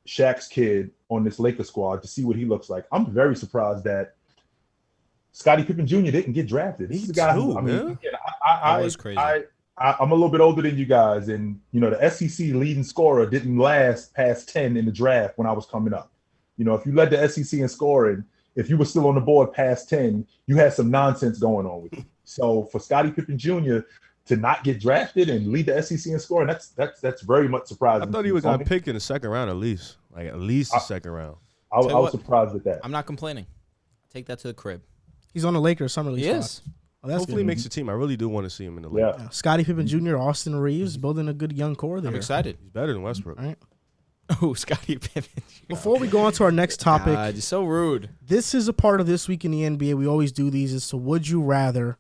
Shaq's kid on this Lakers squad to see what he looks like. I'm very surprised that Scottie Pippen Jr. didn't get drafted. He's the guy who, That was crazy. I'm a little bit older than you guys, and the SEC leading scorer didn't last past 10 in the draft when I was coming up. If you led the SEC in scoring, if you were still on the board past 10, you had some nonsense going on with you. So for Scottie Pippen Jr. to not get drafted and lead the SEC in scoring, that's very much surprising. I thought he was going to pick in the second round at least the second round. I was surprised at that. I'm not complaining. Take that to the crib. He's on the Lakers summer league. Yes. Hopefully he makes the team. I really do want to see him in the Lakers. Yeah. Scottie Pippen Jr., Austin Reeves, building a good young core there. I'm excited. He's better than Westbrook. All right. Oh, Scottie Pippen. Before we go on to our next topic, God, you're so rude. This is a part of This Week in the NBA. We always do these. It's a Would You Rather.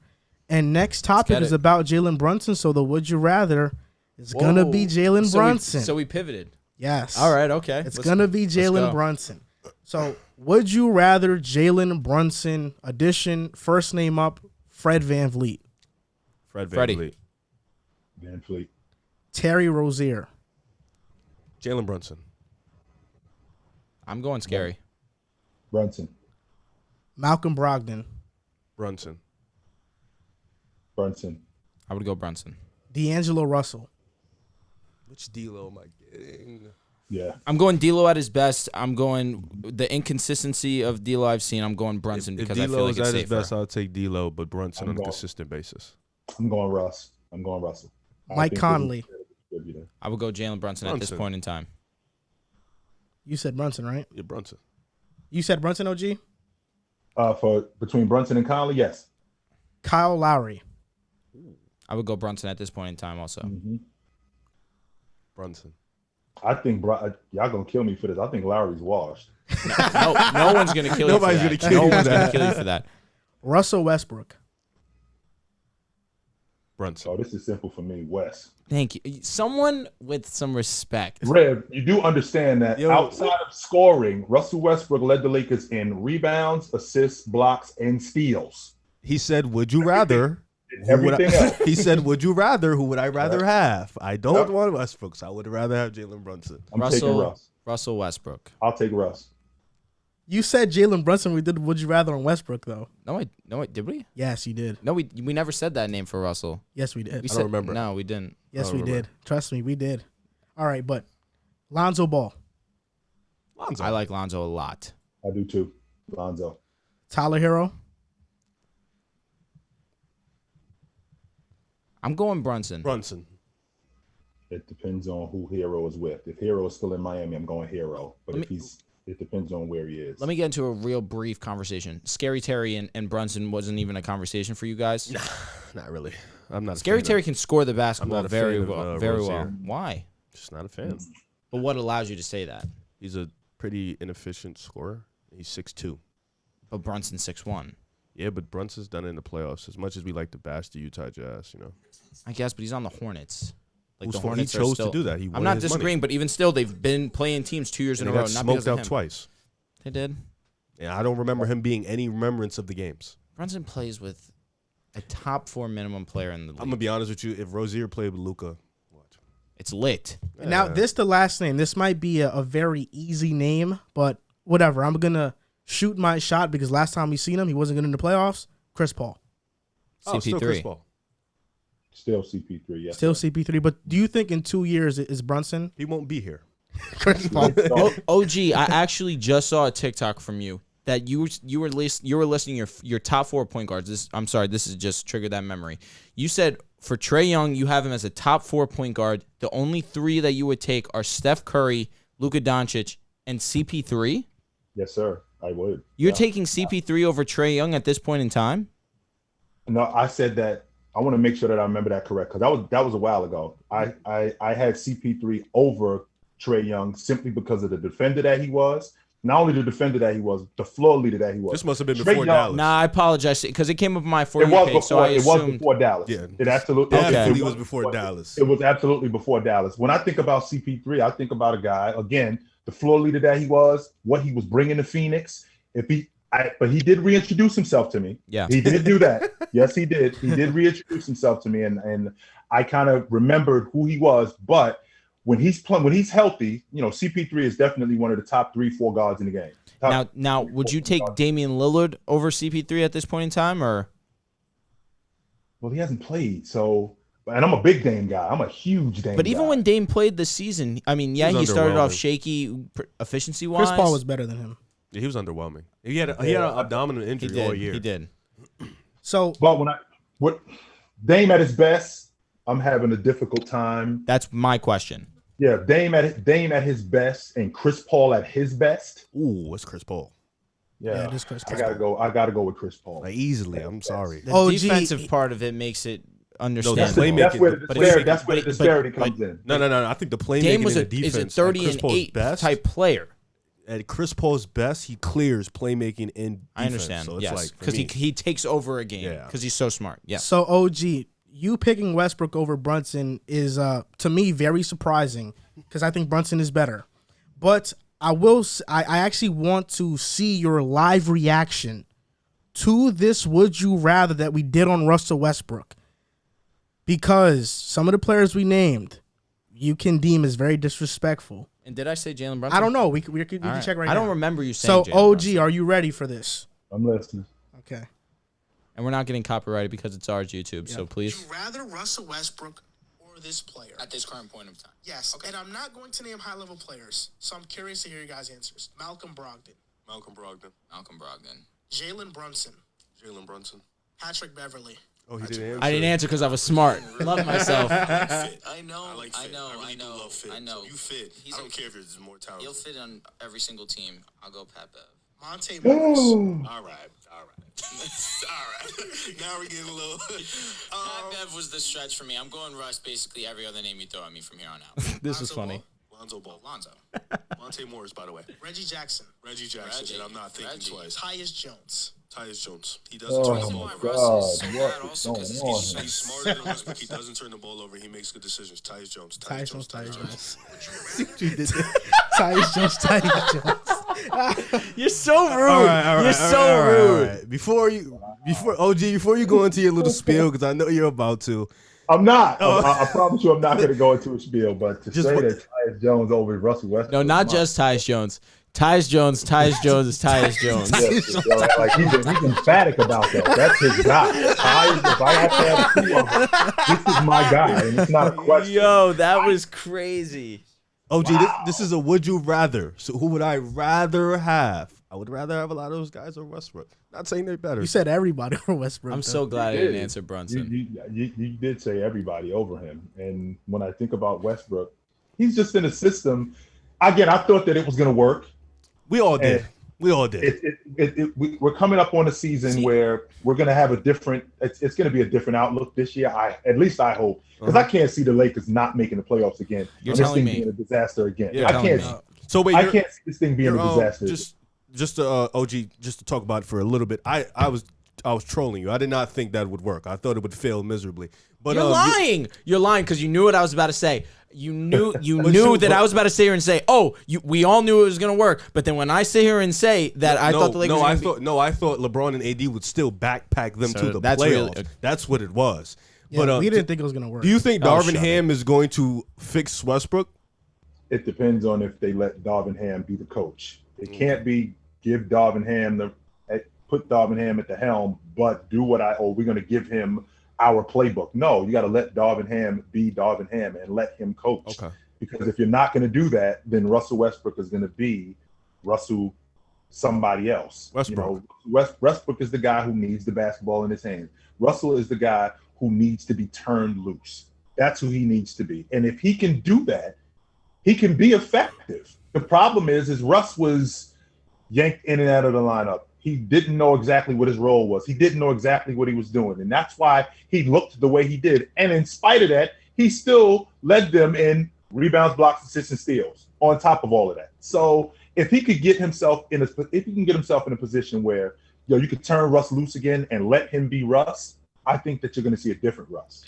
And next topic is about Jalen Brunson. So the Would You Rather is going to be Jalen Brunson. So we pivoted. Yes. All right, okay. It's going to be Jalen Brunson. So would you rather Jalen Brunson addition, first name up, Fred VanVleet? Freddie. VanVleet. Terry Rozier. Jalen Brunson. I'm going scary. Brunson. Malcolm Brogdon. Brunson. I would go Brunson. D'Angelo Russell. Which D'Lo am I getting? Yeah. I'm going D'Lo at his best. I'm going the inconsistency of D'Lo I've seen. I'm going Brunson because I feel like it's at his safer. best, I'll take D'Lo, but Brunson on a consistent basis. I'm going Russell. Mike Conley. I would go Jalen Brunson at this point in time. You said Brunson, right? Yeah, Brunson. You said Brunson, OG? For between Brunson and Conley, yes. Kyle Lowry. I would go Brunson at this point in time also. Mm-hmm. Brunson. I think y'all gonna kill me for this. I think Lowry's washed. No one's gonna kill you. Nobody's for that. gonna kill you No for one's that. gonna kill you for that. Russell Westbrook. Brunson. Oh, this is simple for me. West. Thank you. Someone with some respect. Rev, you do understand that outside of scoring, Russell Westbrook led the Lakers in rebounds, assists, blocks, and steals. He said, "Would you rather?" Everything else. He said, "Would you rather? Who would I rather have? I don't want Westbrook, so I would rather have Jalen Brunson." I'm taking Russ. Russell Westbrook. I'll take Russ. You said Jalen Brunson. We did Would You Rather on Westbrook, though. No, did we? Yes, you did. No, we never said that name for Russell. Yes, we did. We don't remember. No, we didn't. Yes, we did. Trust me, we did. All right, but Lonzo Ball. Lonzo. I like Lonzo a lot. I do too. Lonzo. Tyler Hero. I'm going Brunson. Brunson. It depends on who Hero is with. If Hero is still in Miami, I'm going Hero. But it depends on where he is. Let me get into a real brief conversation. Scary Terry and Brunson wasn't even a conversation for you guys. Nah, not really. I'm not. Scary Terry can score the basketball very fan well. of, Very Rozier. well. Why? Just not a fan. But what allows you to say that? He's a pretty inefficient scorer. He's 6'2". But Brunson's 6'1". Yeah, but Brunson's done it in the playoffs. As much as we like to bash the Utah Jazz, I guess, but he's on the Hornets. Like the He Hornets chose are still, to do that. He I'm wanted not his disagreeing, money. but even still, they've been playing teams 2 years in And a they row. got Not smoked because of out him. twice. They did. Yeah, I don't remember him being any remembrance of the games. Brunson plays with a top 4 minimum player in the league. I'm gonna be honest with you. If Rozier played with Luka, watch. It's lit. Now, this the last name. This might be a very easy name, but whatever. I'm going to shoot my shot because last time we seen him, he wasn't good in the playoffs. Chris Paul. Oh, still Chris CP3. Paul. Still CP3, yes. Still CP3. But do you think in 2 years is Brunson? He won't be here. Chris Paul. OG, I actually just saw a TikTok from you that you were listing your top 4 point guards. I'm sorry, this has just triggered that memory. You said for Trae Young, you have him as a top 4 point guard. The only 3 that you would take are Steph Curry, Luka Doncic, and CP3. Yes, sir. I would. You're taking CP3 over Trae Young at this point in time? No, I said that. I want to make sure that I remember that correct because that was a while ago. I had CP3 over Trae Young simply because of the defender that he was. Not only the defender that he was, the floor leader that he was. This must have been Trae before Young, Dallas. Nah, I apologize because it came up on my For It You was page, before. so I It was assumed. before Dallas. Yeah. It absolutely. Definitely it was before Dallas. It was absolutely before Dallas. When I think about CP3, I think about a guy again, the floor leader that he was, what he was bringing to Phoenix. But he did reintroduce himself to me. Yeah. He did do that. Yes, he did. He did reintroduce himself to me, and I kind of remembered who he was. But when he's healthy, CP3 is definitely one of the top 3-4 guards in the game. Now, would you take Damian Lillard over CP3 at this point in time, or? Well, he hasn't played, so. And I'm a big Dame guy. I'm a huge Dame guy. But even when Dame played this season, I mean, yeah, he started off underwhelming. shaky efficiency-wise. Chris Paul was better than him. Yeah, he was underwhelming. He had an abdominal injury all year. He did. So, But what Dame at his best, I'm having a difficult time. That's my question. Yeah, Dame at his best and Chris Paul at his best. Ooh, what's Chris Paul? Yeah, just Chris I Paul. gotta go with Chris Paul. Like, easily. I'm sorry. The OG defensive part of it makes it understandable. playmaking- That's where but the disparity but- comes in. No. I think the playmaking Dame was and the is defense a 30 at Chris and Paul's 8 best. type player. At Chris Paul's best, he clears playmaking and defense. I understand. So it's Yes, like, for because me, he takes over a game Yeah. because he's so smart. Yeah. So OG, you picking Westbrook over Brunson is to me very surprising because I think Brunson is better. But I actually want to see your live reaction to this would you rather that we did on Russell Westbrook. Because some of the players we named you can deem as very disrespectful. And did I say Jalen Brunson? I don't know. We can All check right. right now. I don't remember you So saying Jalen OG, Brunson. are you ready for this? I'm listening. Okay. And we're not getting copyrighted because it's ours YouTube, so Would please. you rather Russell Westbrook or this player? At this current point of time. Yes, and I'm not going to name high-level players, so I'm curious to hear your guys' answers. Malcolm Brogdon, Malcolm Brogdon. Jalen Brunson, Jalen Brunson. Patrick Beverly, Oh, he didn't answer. I didn't answer because I was smart. Love myself. I know, I like fit. I know, I really I know, do love fit. I know. So you fit. He's I don't a- care if there's more talent. He'll fit on every single team. I'll go Pat Bev. Monte Morris, All right. All right. Now we're getting a little. Pat Bev was the stretch for me. I'm going Russ basically every other name you throw at me from here on out. This was funny. Lonzo Ball. Lonzo. Monte Morris, by the way. Reggie Jackson, Reggie Jackson, Reggie. and I'm not thinking Reggie. twice. Tyus Jones, Tyus Jones. He doesn't turn the ball over. God, So what bad is also going because on? He's smarter than Westbrook. He doesn't turn the ball over. He makes good decisions. Tyus Jones. Tyus Jones. Tyus Jones. You're so rude. You're so rude. All right. Before you go into your little spiel, because I know you're about to. I'm not. I promise you, I'm not going to go into a spiel. But to say that Tyus Jones over Russell Westbrook, No, not just Tyus Jones. Tyus Jones is Tyus Jones. Yes, like he's emphatic about that. That's his guy. If I have to have two of them, this is my guy, and it's not a question. Yo, that was crazy. OG, this is a would you rather. So who would I rather have? I would rather have a lot of those guys over Westbrook. Not saying they're better. You said everybody for Westbrook. I'm so glad I didn't answer Brunson. You did say everybody over him, and when I think about Westbrook, he's just in a system. Again, I thought that it was going to work. We all did. We're coming up on a season where we're going to have a different. It's going to be a different outlook this year. At least I hope, because I can't see the Lakers not making the playoffs again. You're telling me being a disaster again. You're I telling can't. me. So wait, I can't see this thing being a disaster. Just OG, just to talk about it for a little bit. I was trolling you. I did not think that would work. I thought it would fail miserably. But you're lying. You're lying because you knew what I was about to say. You knew that I was about to sit here and say, we all knew it was going to work. But then when I sit here and say that I thought the Lakers I thought LeBron and AD would still backpack them to the playoffs. That's what it was. Yeah, but we didn't think it was going to work. Do you think Darvin Ham is going to fix Westbrook? It depends on if they let Darvin Ham be the coach. It can't be put Darvin Ham at the helm, but we're going to give him our playbook. No, you got to let Darvin Ham be Darvin Ham and let him coach. Okay. Because if you're not going to do that, then Russell Westbrook is going to be Russell somebody else. Westbrook is the guy who needs the basketball in his hands. Russell is the guy who needs to be turned loose. That's who he needs to be. And if he can do that, he can be effective. The problem is Russ was yanked in and out of the lineup. He didn't know exactly what his role was. He didn't know exactly what he was doing. And that's why he looked the way he did. And in spite of that, he still led them in rebounds, blocks, assists, and steals on top of all of that. So if he could get himself in a position where you could turn Russ loose again and let him be Russ, I think that you're going to see a different Russ.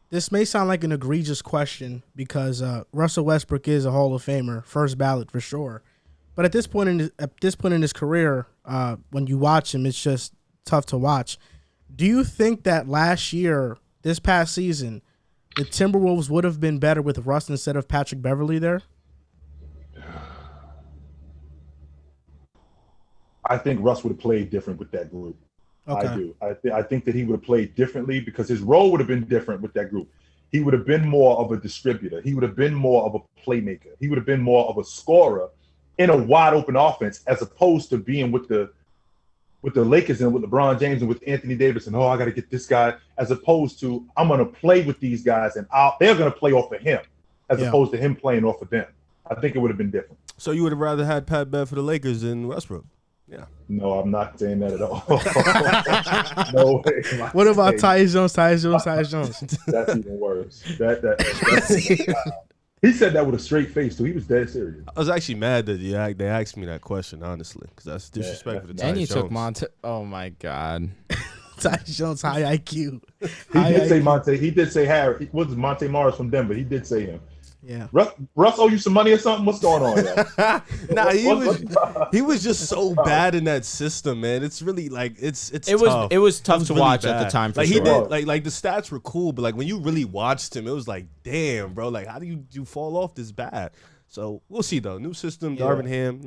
This may sound like an egregious question because Russell Westbrook is a Hall of Famer, first ballot for sure. But at this point in his career, when you watch him, it's just tough to watch. Do you think that this past season, the Timberwolves would have been better with Russ instead of Patrick Beverley there? I think Russ would have played different with that group. Okay. I do. I think that he would have played differently because his role would have been different with that group. He would have been more of a distributor. He would have been more of a playmaker. He would have been more of a scorer in a wide open offense, as opposed to being with the Lakers and with LeBron James and with Anthony Davis and I got to get this guy, as opposed to I'm going to play with these guys and they're going to play off of him, as opposed to him playing off of them. I think it would have been different. So you would have rather had Pat Bev for the Lakers than Westbrook? Yeah. No, I'm not saying that at all. No way. What about Tyus Jones? That's even worse. That's he said that with a straight face, too. He was dead serious. I was actually mad that they asked me that question, honestly, because that's disrespectful to Tyus Jones. And you took Monte. Oh, my God. Tyus Jones, high IQ. He did say Harry. What was Monte Morris from Denver? He did say him. Yeah. Russ owe you some money or something? What's going on? He was just so bad in that system, man. It's really like it's tough. It was tough to watch at the time. He did like the stats were cool, but like when you really watched him, it was like, damn, bro, like how do you fall off this bad? So we'll see though. New system, Darvin Ham,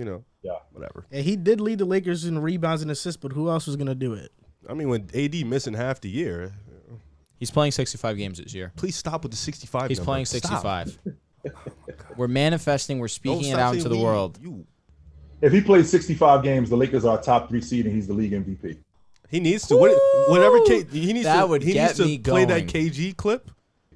whatever. Yeah, he did lead the Lakers in rebounds and assists, but who else was gonna do it? I mean, when AD missing half the year. He's playing 65 games this year. Please stop with the 65. He's playing 65. We're manifesting. We're speaking it out into the world. If he plays 65 games, the Lakers are a top 3 seed, and he's the league MVP. He needs to. Whatever. He needs that to. Would he get needs to me play going. that KG clip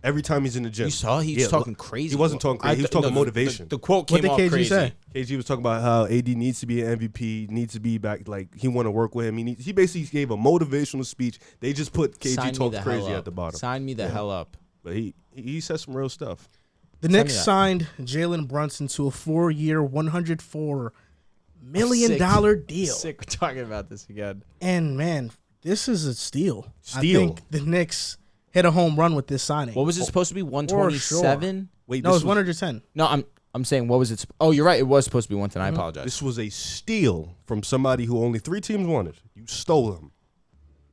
every time he's in the gym. You saw he was talking crazy. He wasn't talking crazy. He was talking motivation. The quote came off crazy. Say? KG was talking about how AD needs to be an MVP, needs to be back. Like he want to work with him. He basically gave a motivational speech. They just put KG talking crazy at the bottom. Sign me the hell up. But he said some real stuff. The Knicks signed Jalen Brunson to a 4-year, $104 million deal. Sick. We're talking about this again. And man, this is a steal. I Steal. think the Knicks hit a home run with this signing. What was it supposed to be? 127? Wait, No, it was 110. No, I'm saying what was it? Oh, you're right. It was supposed to be 110. I apologize. This was a steal from somebody who only 3 teams wanted. You stole them.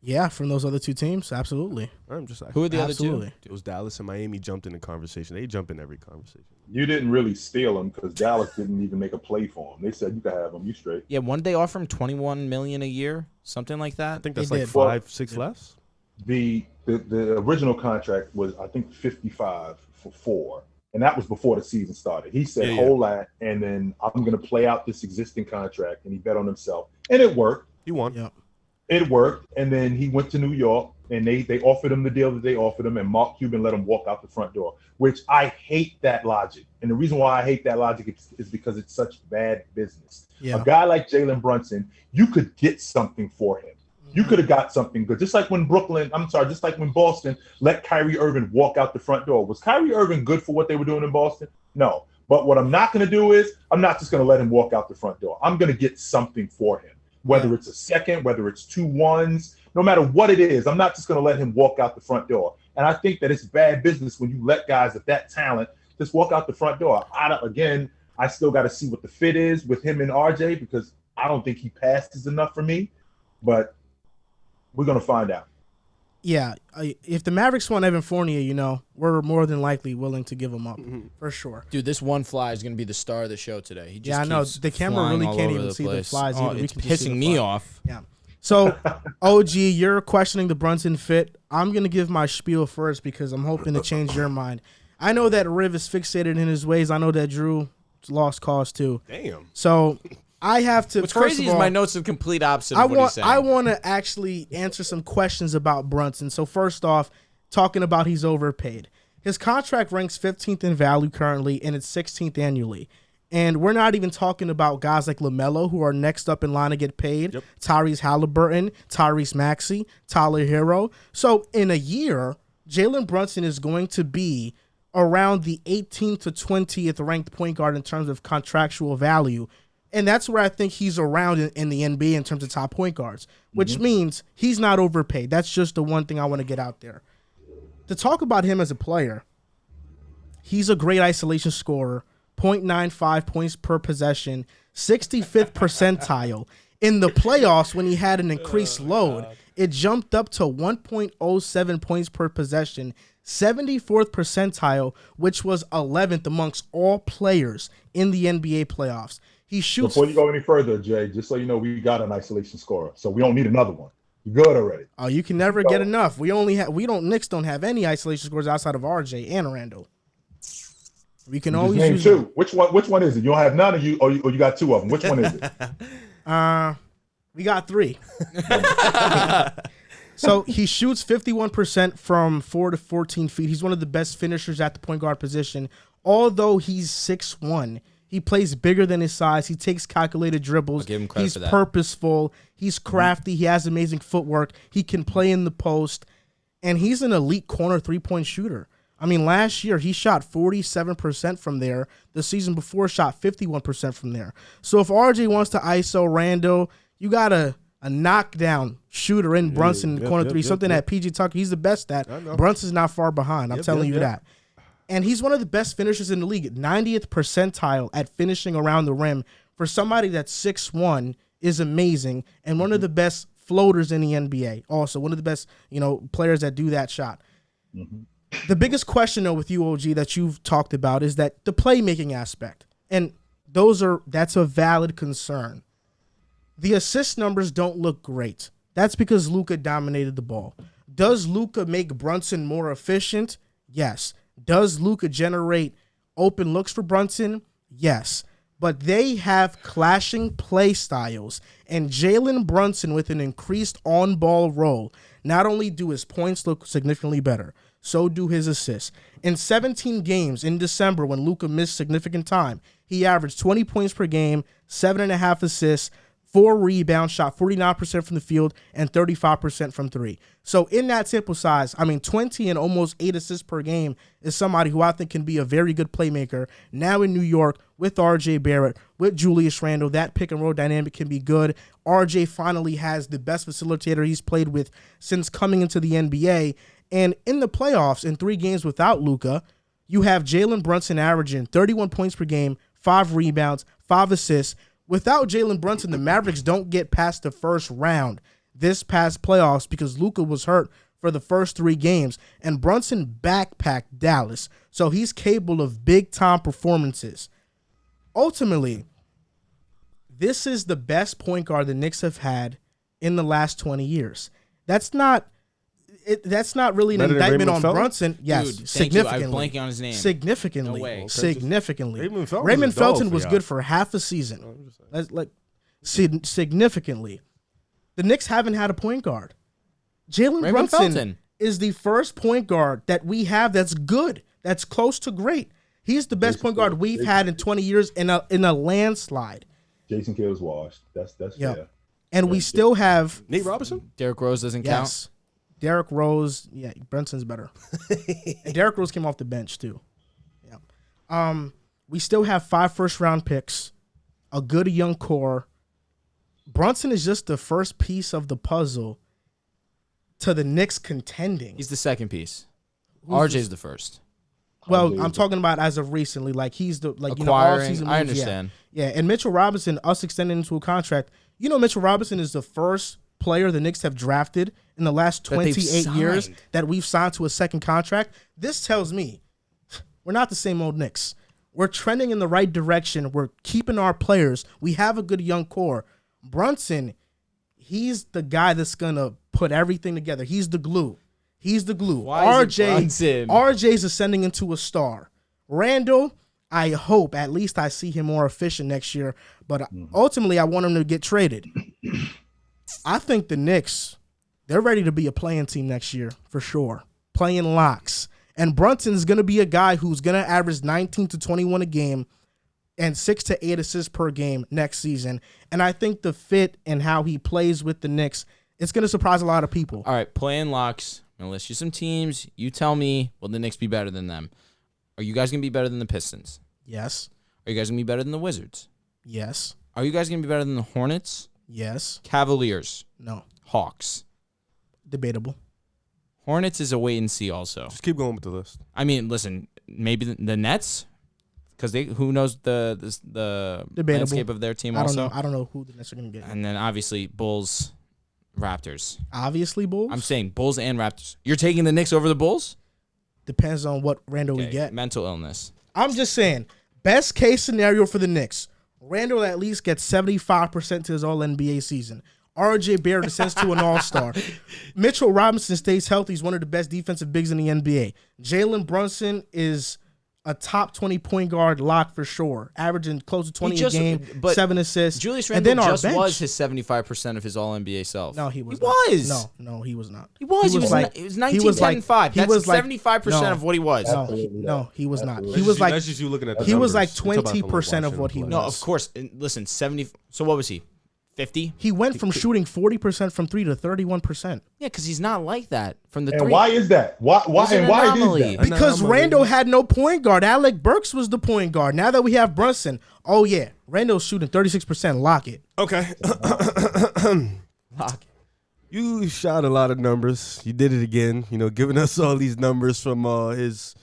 Yeah, from those other 2 teams, absolutely. I'm just Who are the Absolutely. other two? It was Dallas and Miami jumped in the conversation. They jump in every conversation. You didn't really steal him because Dallas didn't even make a play for him. They said you could have him. You straight. Yeah, one day offer him $21 million a year, something like that. I think that's They like did. 5-6 less. The original contract was, I think, 55 for 4. And that was before the season started. He said, hold that, and then I'm going to play out this existing contract. And he bet on himself. And it worked. He won. Yeah. It worked. And then he went to New York, and they offered him the deal that they offered him, and Mark Cuban let him walk out the front door, which I hate that logic. And the reason why I hate that logic is because it's such bad business. Yeah. A guy like Jalen Brunson, you could get something for him. You could have got something good. Just like when Boston let Kyrie Irving walk out the front door. Was Kyrie Irving good for what they were doing in Boston? No. But what I'm not going to do is I'm not just going to let him walk out the front door. I'm going to get something for him, whether it's a second, whether it's 2 1s, no matter what it is. I'm not just going to let him walk out the front door. And I think that it's bad business when you let guys of that talent just walk out the front door. I still got to see what the fit is with him and RJ because I don't think he passes enough for me. But we're going to find out. Yeah, if the Mavericks want Evan Fournier, we're more than likely willing to give him up for sure. Dude, this one fly is going to be the star of the show today. He just I know. keeps The camera flying really all can't over even the see the place. flies Oh, either. We it's can just see pissing the me fly. off. Yeah. So, OG, you're questioning the Brunson fit. I'm going to give my spiel first because I'm hoping to change your mind. I know that Riv is fixated in his ways. I know that Drew lost cause too. Damn. So, I have to. What's first crazy of is all, my notes are the complete opposite of what he's saying. I want to actually answer some questions about Brunson. So first off, talking about he's overpaid. His contract ranks 15th in value currently, and it's 16th annually. And we're not even talking about guys like LaMelo, who are next up in line to get paid. Yep. Tyrese Halliburton, Tyrese Maxey, Tyler Hero. So in a year, Jalen Brunson is going to be around the 18th to 20th ranked point guard in terms of contractual value. And that's where I think he's around in the NBA in terms of top point guards, which means he's not overpaid. That's just the one thing I want to get out there. To talk about him as a player, he's a great isolation scorer, 0.95 points per possession, 65th percentile. In the playoffs, when he had an increased load, it jumped up to 1.07 points per possession, 74th percentile, which was 11th amongst all players in the NBA playoffs. He shoots. Before you go any further, Jay, just so you know, we got an isolation scorer, so we don't need another one. You're good already. Oh, you can never get enough. Knicks don't have any isolation scores outside of RJ and Randall. We can always name use 2. them. Which one is it? You don't have none of you, or you got 2 of them. Which one is it? We got 3. So he shoots 51% from 4 to 14 feet. He's one of the best finishers at the point guard position. Although he's 6'1", he plays bigger than his size. He takes calculated dribbles. I'll give him credit He's for that. purposeful. He's crafty. He has amazing footwork. He can play in the post. And he's an elite corner three-point shooter. I mean, last year he shot 47% from there. The season before shot 51% from there. So if RJ wants to ISO Rando, you got a knockdown shooter in Brunson in corner three, something that PG Tucker, he's the best at. Brunson's not far behind. I'm telling you that. And he's one of the best finishers in the league. 90th percentile at finishing around the rim. For somebody that's 6'1" is amazing. And one of the best floaters in the NBA. Also, one of the best, players that do that shot. The biggest question, though, with you, OG, that you've talked about is that the playmaking aspect. And that's a valid concern. The assist numbers don't look great. That's because Luka dominated the ball. Does Luka make Brunson more efficient? Yes. Does Luka generate open looks for Brunson? Yes. But they have clashing play styles. And Jalen Brunson, with an increased on-ball role, not only do his points look significantly better, so do his assists. In 17 games in December, when Luka missed significant time, he averaged 20 points per game, 7.5 assists, 4 rebounds, shot 49% from the field, and 35% from 3. So in that sample size, 20 and almost 8 assists per game is somebody who I think can be a very good playmaker. Now in New York with R.J. Barrett, with Julius Randle, that pick and roll dynamic can be good. R.J. finally has the best facilitator he's played with since coming into the NBA. And in the playoffs, in 3 games without Luka, you have Jalen Brunson averaging 31 points per game, 5 rebounds, 5 assists. Without Jalen Brunson, the Mavericks don't get past the first round this past playoffs because Luka was hurt for the first 3 games, and Brunson backpacked Dallas, so he's capable of big-time performances. Ultimately, this is the best point guard the Knicks have had in the last 20 years. That's not really an indictment on Brunson. Yes, Dude, significantly. I'm blanking on his name. Significantly. No way. Significantly. Raymond Felton was good for half a season. Significantly. The Knicks haven't had a point guard. Jalen Brunson is the first point guard that we have that's good, that's close to great. He's the best point guard we've had in 20 years in a landslide. Jason Kidd's washed. That's fair. And we still have Nate Robinson? Derrick Rose doesn't count. Derrick Rose, Brunson's better. And Derrick Rose came off the bench too. Yeah. We still have 5 first-round picks, a good young core. Brunson is just the first piece of the puzzle to the Knicks contending. He's the second piece. RJ's the first. Well, I'm talking about as of recently. Like he's the Acquiring, all-season moves. I understand. Yeah, and Mitchell Robinson, us extending into a contract. Mitchell Robinson is the first player the Knicks have drafted in the last 28 years that we've signed to a second contract. This tells me we're not the same old Knicks. We're trending in the right direction. We're keeping our players. We have a good young core. Brunson, he's the guy that's going to put everything together. He's the glue. RJ's ascending into a star. Randall, I hope at least I see him more efficient next year, but ultimately I want him to get traded. I think the Knicks, they're ready to be a playing team next year for sure. Playing locks. And Brunson's going to be a guy who's going to average 19 to 21 a game and 6 to 8 assists per game next season. And I think the fit and how he plays with the Knicks, it's going to surprise a lot of people. All right, playing locks. I'm going to list you some teams. You tell me, will the Knicks be better than them? Are you guys going to be better than the Pistons? Yes. Are you guys going to be better than the Wizards? Yes. Are you guys going to be better than the Hornets? Yes. Cavaliers? No. Hawks? Debatable. Hornets is a wait and see also. Just keep going with the list. I mean, listen, maybe the Nets, because who knows the landscape of their team also. I don't know who the Nets are going to get. And then obviously Bulls, Raptors. Obviously Bulls? I'm saying Bulls and Raptors. You're taking the Knicks over the Bulls? Depends on what Randall we get. Mental illness. I'm just saying, best case scenario for the Knicks, Randall at least gets 75% to his All-NBA season. R.J. Barrett ascends to an all-star. Mitchell Robinson stays healthy. He's one of the best defensive bigs in the NBA. Jalen Brunson is a top 20 point guard lock for sure, averaging close to 20 a game, 7 assists. Julius Randle was his 75% of his All-NBA self. No, he was not. He was. No, he was not. He was 19, 10, and 5. That's 75% of what he was. No, he was not. That's just you looking at the he was like numbers. 20% of what he was. No, of course. Listen, 70. So what was he? 50? He went from shooting 40% from 3 to 31%. Yeah, because he's not like that from the 3. And why is that? Why is that? Because Randall had no point guard. Alec Burks was the point guard. Now that we have Brunson, oh yeah, Randall's shooting 36%. Lock it. Okay. Lock it. You shot a lot of numbers. You did it again. Giving us all these numbers from his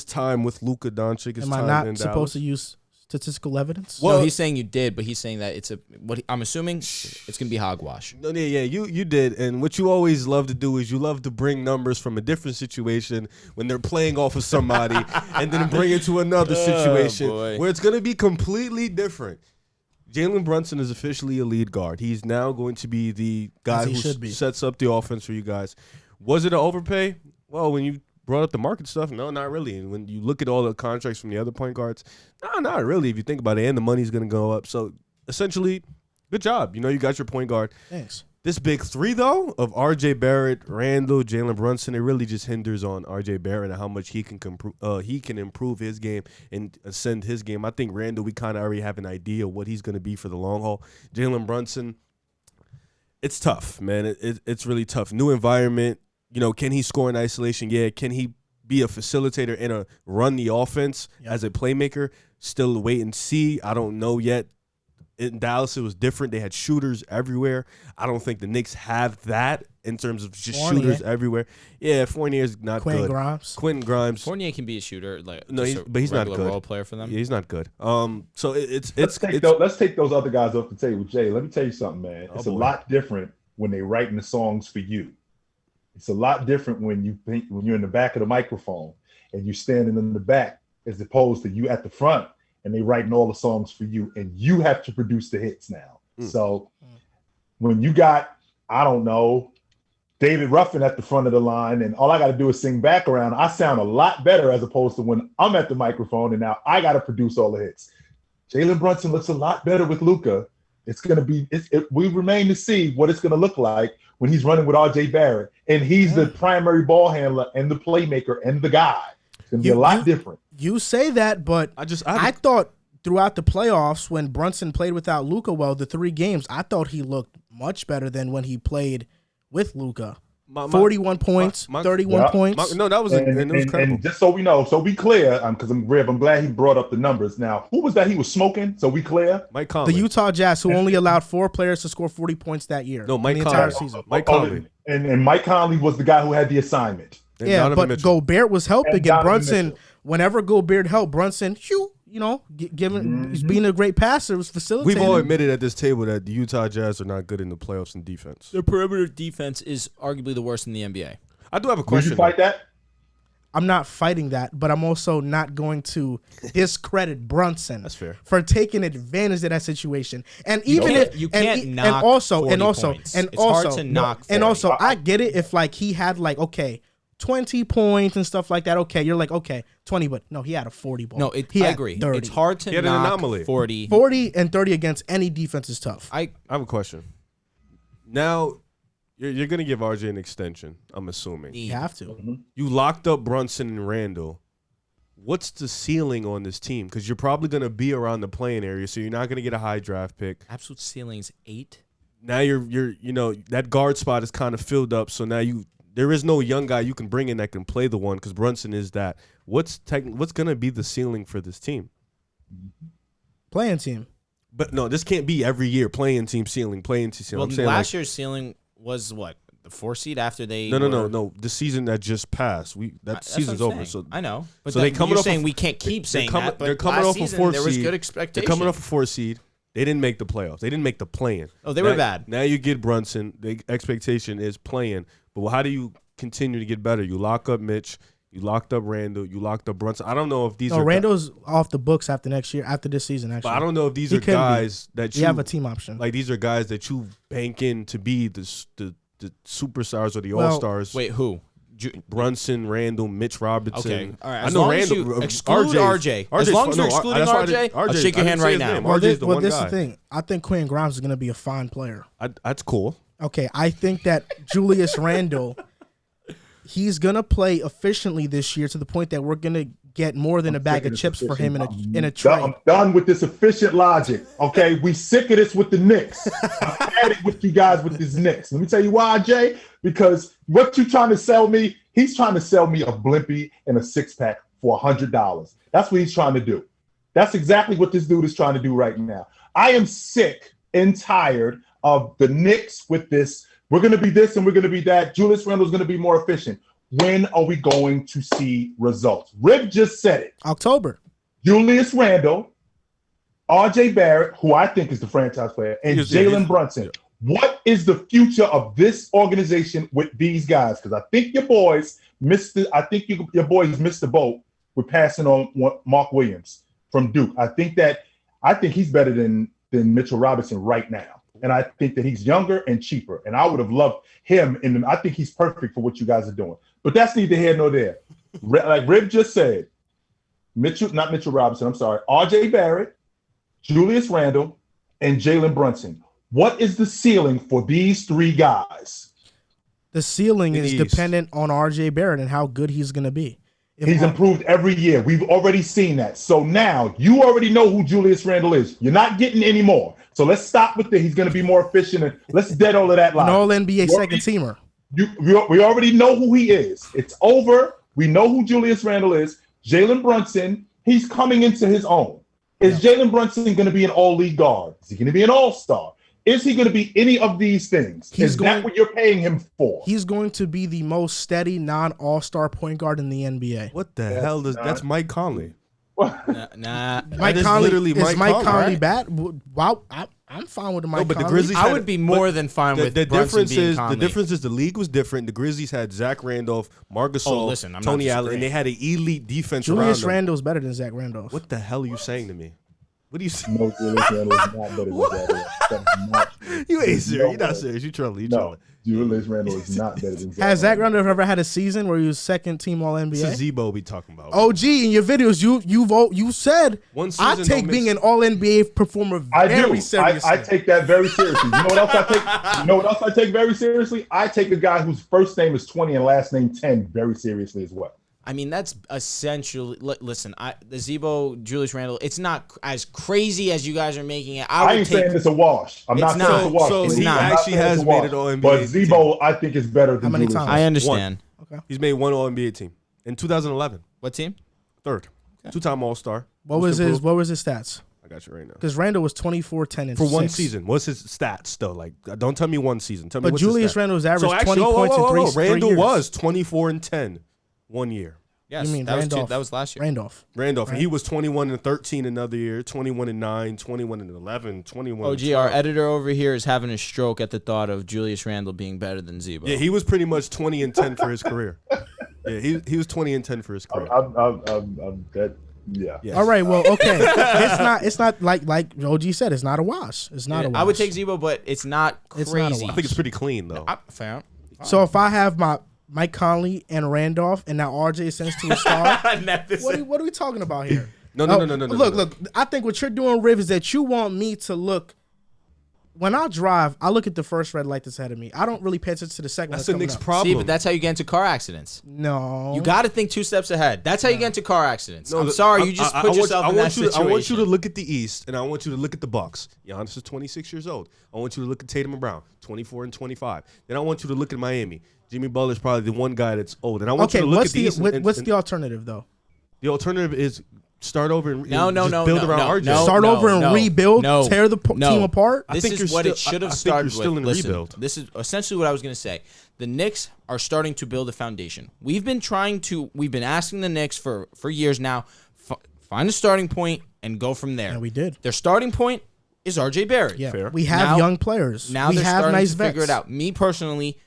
time with Luka Doncic. Am I not supposed to use statistical evidence? Well, no, he's saying you did, but he's saying that I'm assuming it's gonna be hogwash. No, yeah, you did, and what you always love to do is you love to bring numbers from a different situation when they're playing off of somebody, and then bring it to another situation where it's gonna be completely different. Jalen Brunson is officially a lead guard. He's now going to be the guy who sets up the offense for you guys. Was it an overpay? Well, when you brought up the market stuff, no, not really. And when you look at all the contracts from the other point guards, no, not really. If you think about it, and the money's going to go up. So essentially, good job. You got your point guard. Thanks. This big three, though, of R.J. Barrett, Randall, Jalen Brunson, it really just hinders on R.J. Barrett and how much he can improve his game and ascend his game. I think Randall, we kind of already have an idea of what he's going to be for the long haul. Jalen Brunson, it's tough, man. It's really tough. New environment. You know, can he score in isolation? Yeah. Can he be a facilitator and run the offense as a playmaker? Still wait and see. I don't know yet. In Dallas, it was different. They had shooters everywhere. I don't think the Knicks have that in terms of just shooters everywhere. Yeah, Fournier's not good. Quentin Grimes. Fournier can be a shooter, like no, but he's not good. Role player for them. Yeah, he's not good. So let's take those other guys off the table. Jay, let me tell you something, man. It's a lot different when they're writing the songs for you. It's a lot different when you're in the back of the microphone and you're standing in the back as opposed to you at the front. And they writing all the songs for you, and you have to produce the hits now. So when you got, I don't know, David Ruffin at the front of the line, and all I got to do is sing back around, I sound a lot better as opposed to when I'm at the microphone and now I got to produce all the hits. Jalen Brunson looks a lot better with Luka. It's going to be, we remain to see what it's going to look like when he's running with R.J. Barrett, and he's the primary ball handler and the playmaker and the guy. It's going to be a lot different. You say that, but I thought throughout the playoffs when Brunson played without Luka, the 3 games, I thought he looked much better than when he played with Luka. 41 points, 31 points. No, that was incredible. And just so we know, so we clear, because I'm glad he brought up the numbers. Now, who was that he was smoking? So we clear? Mike Conley. The Utah Jazz, who only allowed 4 players to score 40 points that year. No, Mike the Conley. entire season. Mike Conley. And Mike Conley was the guy who had the assignment. And yeah, but Mitchell. Gobert was helping, and Brunson, Mitchell. whenever Gobert helped, Brunson, he's being a great passer, was facilitating. We've all admitted at this table that the Utah Jazz are not good in the playoffs in defense. Their perimeter defense is arguably the worst in the NBA. I do have a question. Would you fight that? I'm not fighting that, but I'm also not going to discredit Brunson. That's fair. For taking advantage of that situation. And even if you can't knock and also 40 and also points. and It's also hard to knock 40. and also I get it if like he had 20 points and stuff like that. Okay, you're like, okay, 20, but no, he had a 40 ball. No, I agree. 30. It's hard to had an knock anomaly. 40 and 30 against any defense is tough. I have a question. Now, you're going to give RJ an extension, I'm assuming. You have to. Mm-hmm. You locked up Brunson and Randall. What's the ceiling on this team? Because you're probably going to be around the playing area, so you're not going to get a high draft pick. Absolute ceiling's 8. Now you're that guard spot is kind of filled up, so now there is no young guy you can bring in that can play the one because Brunson is that. What's going to be the ceiling for this team? Playing team. But no, this can't be every year playing team ceiling. Well, last year's ceiling was what? The 4 seed after they No. The season that just passed. That season's over. So I know. But so you're saying we can't keep saying that. But they're coming off a 4 seed. There was good expectation. They're coming off a 4 seed. They didn't make the playoffs. They didn't make the play-in. Oh, they were bad. Now you get Brunson. The expectation is playing. But how do you continue to get better? You lock up Mitch. You locked up Randall. You locked up Brunson. I don't know if these are Randall's off the books after this season, actually. But I don't know if these are guys that you have a team option. Like these are guys that you bank in to be the superstars or the all-stars. Wait, who? Brunson, Randall, Mitch Robertson. Okay, all right. I know Randall. You exclude RJ. As long as you're excluding RJ, I'll shake your hand right now. RJ's the one guy. This is the thing. I think Quentin Grimes is going to be a fine player. That's cool. Okay, I think that Julius Randle, he's going to play efficiently this year to the point that we're going to get more than a bag of chips for him in a trade. I'm done with this efficient logic. Okay, we sick of this with the Knicks. I'm at it with you guys with this Knicks. Let me tell you why, Jay. Because what you trying to sell me? He's trying to sell me a blimpie and a 6-pack for $100. That's what he's trying to do. That's exactly what this dude is trying to do right now. I am sick and tired of the Knicks with this. We're going to be this and we're going to be that. Julius Randle's going to be more efficient. When are we going to see results? Riv just said it. October. Julius Randle, R.J. Barrett, who I think is the franchise player, and Jalen Brunson. Yeah. What is the future of this organization with these guys? Because I think your boys missed the boat with passing on Mark Williams from Duke. I think he's better than Mitchell Robinson right now. And I think that he's younger and cheaper. And I would have loved him. I think he's perfect for what you guys are doing. But that's neither here nor there. Like Riv just said, not Mitchell Robinson, I'm sorry, R.J. Barrett, Julius Randle, and Jalen Brunson. What is the ceiling for these three guys? The ceiling In is the East. dependent on R.J. Barrett and how good he's going to be. If He's improved every year. We've already seen that. So now you already know who Julius Randle is. You're not getting any more. So let's stop with he's going to be more efficient. And let's dead all of that line. an All-NBA second teamer. We already know who he is. It's over. We know who Julius Randle is. Jalen Brunson, he's coming into his own. Is Jalen Brunson going to be an all-league guard? Is he going to be an all-star? Is he going to be any of these things? Is that what you're paying him for? He's going to be the most steady non-all-star point guard in the NBA. What the hell is that's Mike Conley? Nah. Mike is Conley, literally is Mike Mike Conley, Conley right? bad? Wow, I'm fine with the Mike but the Conley. Grizzlies I would be more than fine with the Brunson difference being is Conley. the difference is the league was different. The Grizzlies had Zach Randolph, Marc Gasol, Oh, listen, I'm not Tony Allen, disagreeing. and they had an elite defense Julius around them. Randle's better than Zach Randolph. What the hell are you saying to me? What are you saying? No, Julius Randle is not better than Zach. That's not true. You ain't There's serious. no You're not way. serious. You trolling. You No, trolling. Julius Randle is not better than Zach. Has Zach Randolph ever had a season where he was second team All This is NBA? Zebo we talking about. OG, in your videos, you said One I season take don't being mix- an All NBA performer I very do. seriously. I take that very seriously. You know what else I take? You know what else I take very seriously? I take a guy whose first name is 20 and last name 10 very seriously as well. I mean, that's essentially. Listen, the Zebo, Julius Randle, it's not as crazy as you guys are making it. I ain't saying it's a wash. I'm not It's saying it's a not. wash. So It's he not. I'm not actually saying it's has a made wash. it All-NBA But Zebo, I think, is better than How many Julius times? I Randle. understand. He's made one All-NBA team in 2011. What team? Third. Two-time All-Star. What was his stats? I got you right now. Because Randle was 24, 10, and For 6. one season. What's his stats, though? Like, don't tell me one season. Tell me But what's his Julius stats. Randle's average So actually, 20 points in three Randle years. was 24 and 10 1 year. Yes, You mean that Randolph? that was last year. Randolph. Randolph, and he was 21 and 13 another year, 21 and 9, 21 and 11, 21 Oh, and gee, our 12. editor over here is having a stroke at the thought of Julius Randle being better than Zebo. Yeah, he was pretty much 20 and 10 for his career. Yeah, he was 20 and 10 for his career. Yeah. Yes. All right, well, okay. it's not like OG said, it's not a wash. It's not a wash. I would take Zebo, but it's not It's crazy. not a I think it's pretty clean, though. Fair. So if I have my Mike Conley and Randolph, and now RJ ascends to a star, what are we talking about here? No. Look. I think what you're doing, Riv, is that you want me to look. When I drive, I look at the first red light that's ahead of me. I don't really pay attention to the second one. That's the Knicks' up. problem. See, but that's how you get into car accidents. No, You got to think 2 steps ahead. That's how you get into car accidents. No, I'm sorry, you just put yourself in that situation. I want you to look at the East, and I want you to look at the Bucks. Giannis is 26 years old. I want you to look at Tatum and Brown, 24 and 25. Then I want you to look at Miami. Jimmy Butler's probably the one guy that's old. And I want you Okay, to look what's at the East. what's the alternative though? The alternative is start over and No, just build around RJ. Start over and rebuild, tear the team apart? This think is you're what it still- should I have think started you're still with. in Listen, rebuild. this is essentially what I was going to say. The Knicks are starting to build a foundation. We've been asking the Knicks for years now, find a starting point and go from there. And we did. Their starting point is RJ Barrett. Yeah, Fair. we have Now- young players. Now we they're have starting nice to vets. figure it out. Me personally,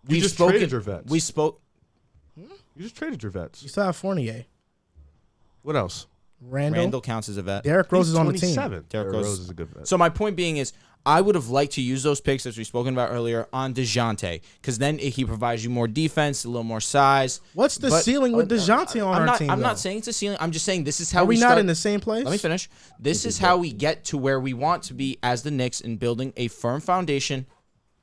You just traded your vets. We spoke. You just traded your vets. You still have Fournier, What else? Randall counts as a vet. Derrick Rose He's is on the team. 27. Derrick Derrick Rose. Rose is a good vet. So my point being is, I would have liked to use those picks, as we've spoken about earlier, on Dejounte, because then he provides you more defense, a little more size. What's the But- ceiling with Dejounte on our team? I'm though? not saying it's a ceiling. I'm just saying this is how Are we not start. in the same place? Let me finish. This is how we get to where we want to be as the Knicks in building a firm foundation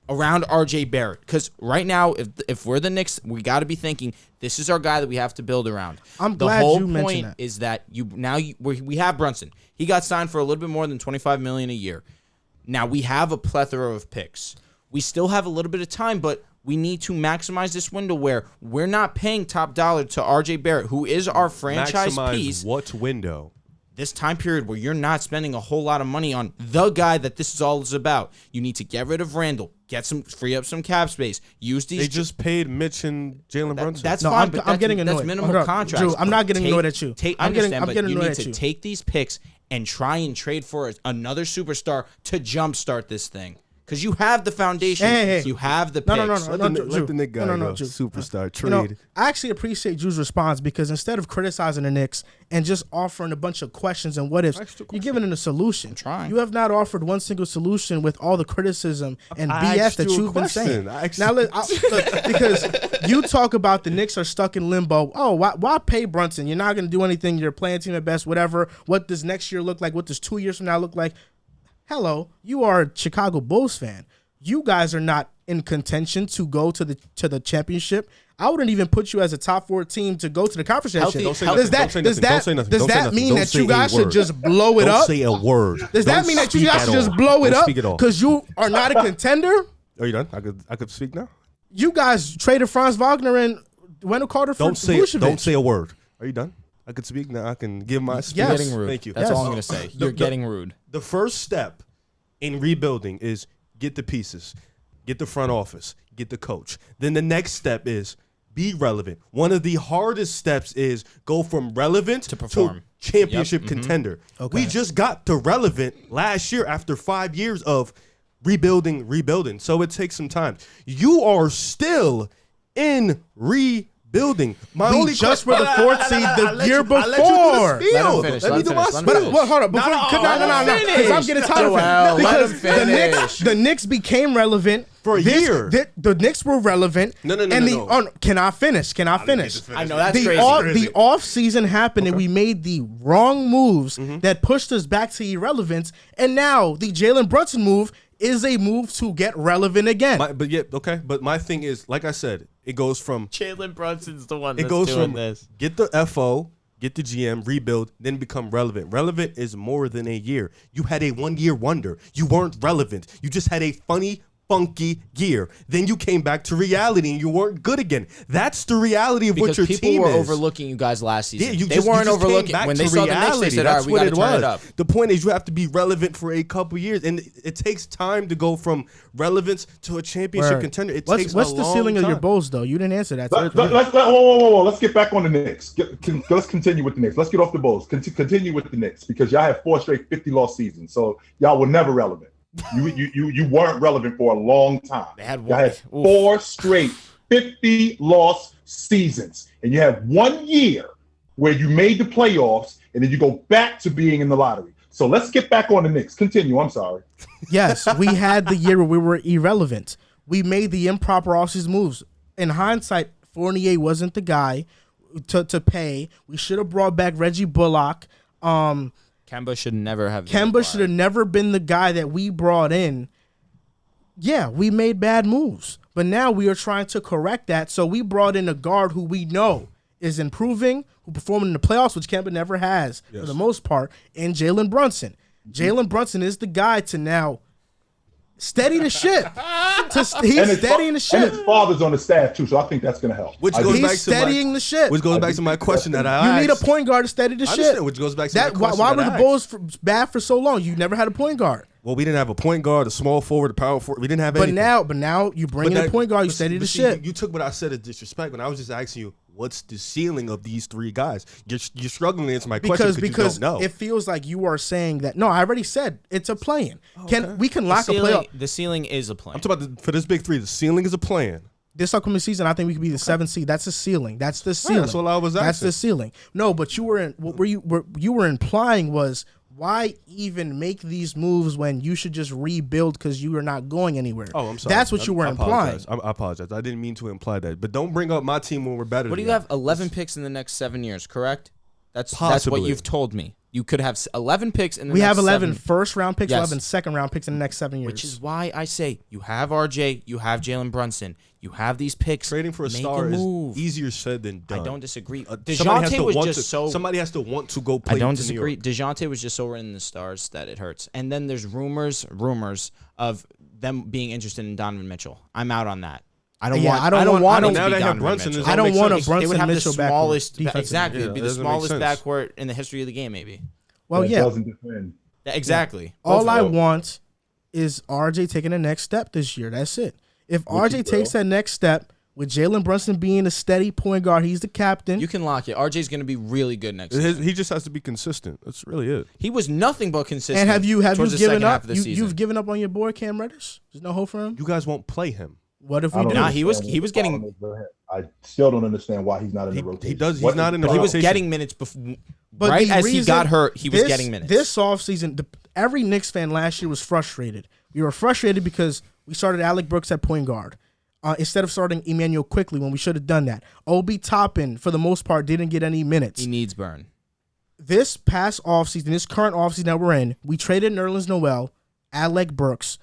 around RJ Barrett. Because right now, if we're the Knicks, we got to be thinking this is our guy that we have to build around. I'm the glad whole you mentioned point that. is that we have Brunson. He got signed for a little bit more than $25 million a year. Now we have a plethora of picks. We still have a little bit of time, but we need to maximize this window where we're not paying top dollar to RJ Barrett, who is our franchise Maximize piece. what window? This time period where you're not spending a whole lot of money on the guy that this is all is about. You need to get rid of Randall, free up some cap space, use these. They just paid Mitch and Jalen Brunson. That's No, fine, I'm getting that's annoyed. minimum Hold on, contracts. Drew, I'm not getting annoyed at you. I I'm getting understand, but you annoyed need at to you. take these picks and try and trade for another superstar to jumpstart this thing. Because you have the foundation. Hey. You have the No, picks. no, Let the Nick guy go. Drew. Superstar You know, trade. I actually appreciate Drew's response because instead of criticizing the Knicks and just offering a bunch of questions and what ifs, you're giving them a solution. trying. You have not offered one single solution with all the criticism and I BS asked that you a you've been question. saying. I asked Now, you- look, because you talk about the Knicks are stuck in limbo. Oh, why pay Brunson? You're not going to do anything. You're playing team at best, whatever. What does next year look like? What does 2 years from now look like? Hello, you are a Chicago Bulls fan. You guys are not in contention to go to the championship. I wouldn't even put you as a top 4 team to go to the conference championship. Does that mean that you guys should just blow it up? Don't say a word. Does that mean that you guys should just blow it up because you are not a contender? Are you done? I could speak now. You guys traded Franz Wagner and Wendell Carter for Vucevic. Don't say a word. Are you done? I could speak now. I can give my speech. You're getting rude. Thank you. That's all I'm going to say. You're getting rude. The first step in rebuilding is get the pieces, get the front office, get the coach. Then the next step is be relevant. One of the hardest steps is go from relevant to perform. Championship contender. Okay. We just got to relevant last year after 5 years of rebuilding. So it takes some time. You are still in rebuilding. We just were the 4th seed the year before. Let him finish. Let me do my speech. But hold on. Before no, because I'm getting tired of it. Because the Knicks became relevant. For a year. The Knicks were relevant. No. Can I finish? I know, that's crazy. The off-season happened and we made the wrong moves that pushed us back to irrelevance. And now the Jalen Brunson move is a move to get relevant again. But my thing is, like I said, it goes from Jalen Brunson's the one that's doing this. Get the FO, get the GM, rebuild, then become relevant. Relevant is more than a year. You had a 1-year wonder. You weren't relevant. You just had a funky year. Then you came back to reality and you weren't good again. That's the reality of what your team is. Because people were overlooking you guys last season. Yeah, they weren't overlooking. When they saw the Knicks, they said, all right, we got to turn it up. The point is you have to be relevant for a couple years. And it takes time to go from relevance to a championship contender. It takes a long time. What's the ceiling of your Bulls, though? You didn't answer that. Whoa. Let's get back on the Knicks. Let's continue with the Knicks. Let's get off the Bulls. Continue with the Knicks because y'all have 4 straight 50-loss seasons. So y'all were never relevant. You weren't relevant for a long time. Y'all had 4 straight 50-loss seasons, and you have 1 year where you made the playoffs, and then you go back to being in the lottery. So let's get back on the Knicks. Continue. I'm sorry. Yes, we had the year where we were irrelevant. We made the improper offseason moves. In hindsight, Fournier wasn't the guy to pay. We should have brought back Reggie Bullock. Kemba should never have. Kemba should have never been the guy that we brought in. Yeah, we made bad moves, but now we are trying to correct that. So we brought in a guard who we know is improving, who performed in the playoffs, which Kemba never has for the most part, and Jalen Brunson. Jalen Brunson is the guy to now steady the ship. He's steadying the ship. And his father's on the staff too, so I think that's going to help. He's steadying the ship. Which goes back to my question that I asked. You need a point guard to steady the ship. Which goes back to my question. Why were the Bulls bad for so long? You never had a point guard. Well, we didn't have a point guard, a small forward, a power forward. We didn't have anything. But now you bring in a point guard, you steady the ship. You took what I said as disrespect when I was just asking you, what's the ceiling of these 3 guys? You're struggling to answer my question because you don't know. It feels like you are saying that. No, I already said it's a play-in. We can lock a playoff. The ceiling is a play-in. I'm talking about for this big 3. The ceiling is a play-in. This upcoming season, I think we could be the 7th seed. That's the ceiling. That's the ceiling. That's all I was asking. That's the ceiling. No, but you were implying was, why even make these moves when you should just rebuild because you are not going anywhere? Oh, I'm sorry. That's what you were implying. I apologize. I didn't mean to imply that. But don't bring up my team when we're better. What do you have? 11 picks in the next 7 years, correct? That's Possibly. what you've told me. You could have 11 picks in the next 7 years. We have 11 first-round picks, 11 second-round picks in the next 7 years. Which is why I say you have RJ, you have Jalen Brunson, you have these picks. Trading for a star is easier said than done. I don't disagree. Dejounte was just so... Somebody has to want to go play. I don't disagree. Dejounte was just so written in the stars that it hurts. And then there's rumors of them being interested in Donovan Mitchell. I'm out on that. I don't want now they have Brunson. I don't want a Brunson They would have Mitchell the smallest backcourt. Exactly. It'd be the smallest backcourt in the history of the game, maybe. Well, yeah. Doesn't defend. Exactly. All I want is RJ taking the next step this year. That's it. If RJ takes that next step with Jalen Brunson being a steady point guard, he's the captain. You can lock it. RJ's going to be really good next season. He just has to be consistent. That's really it. He was nothing but consistent. And have you given up? You've given up on your boy Cam Reddish? There's no hope for him? You guys won't play him. What if we do? Nah, he was getting. I still don't understand why he's not in the rotation. He does. He's not in the rotation. rotation. He was getting minutes before. But right as he got hurt, he was getting minutes. This offseason, every Knicks fan last year was frustrated. We were frustrated because we started Alec Brooks at point guard instead of starting Emmanuel quickly when we should have done that. Obi Toppin, for the most part, didn't get any minutes. He needs burn. This past offseason, this current offseason that we're in, we traded Nerlens Noel Alec Burks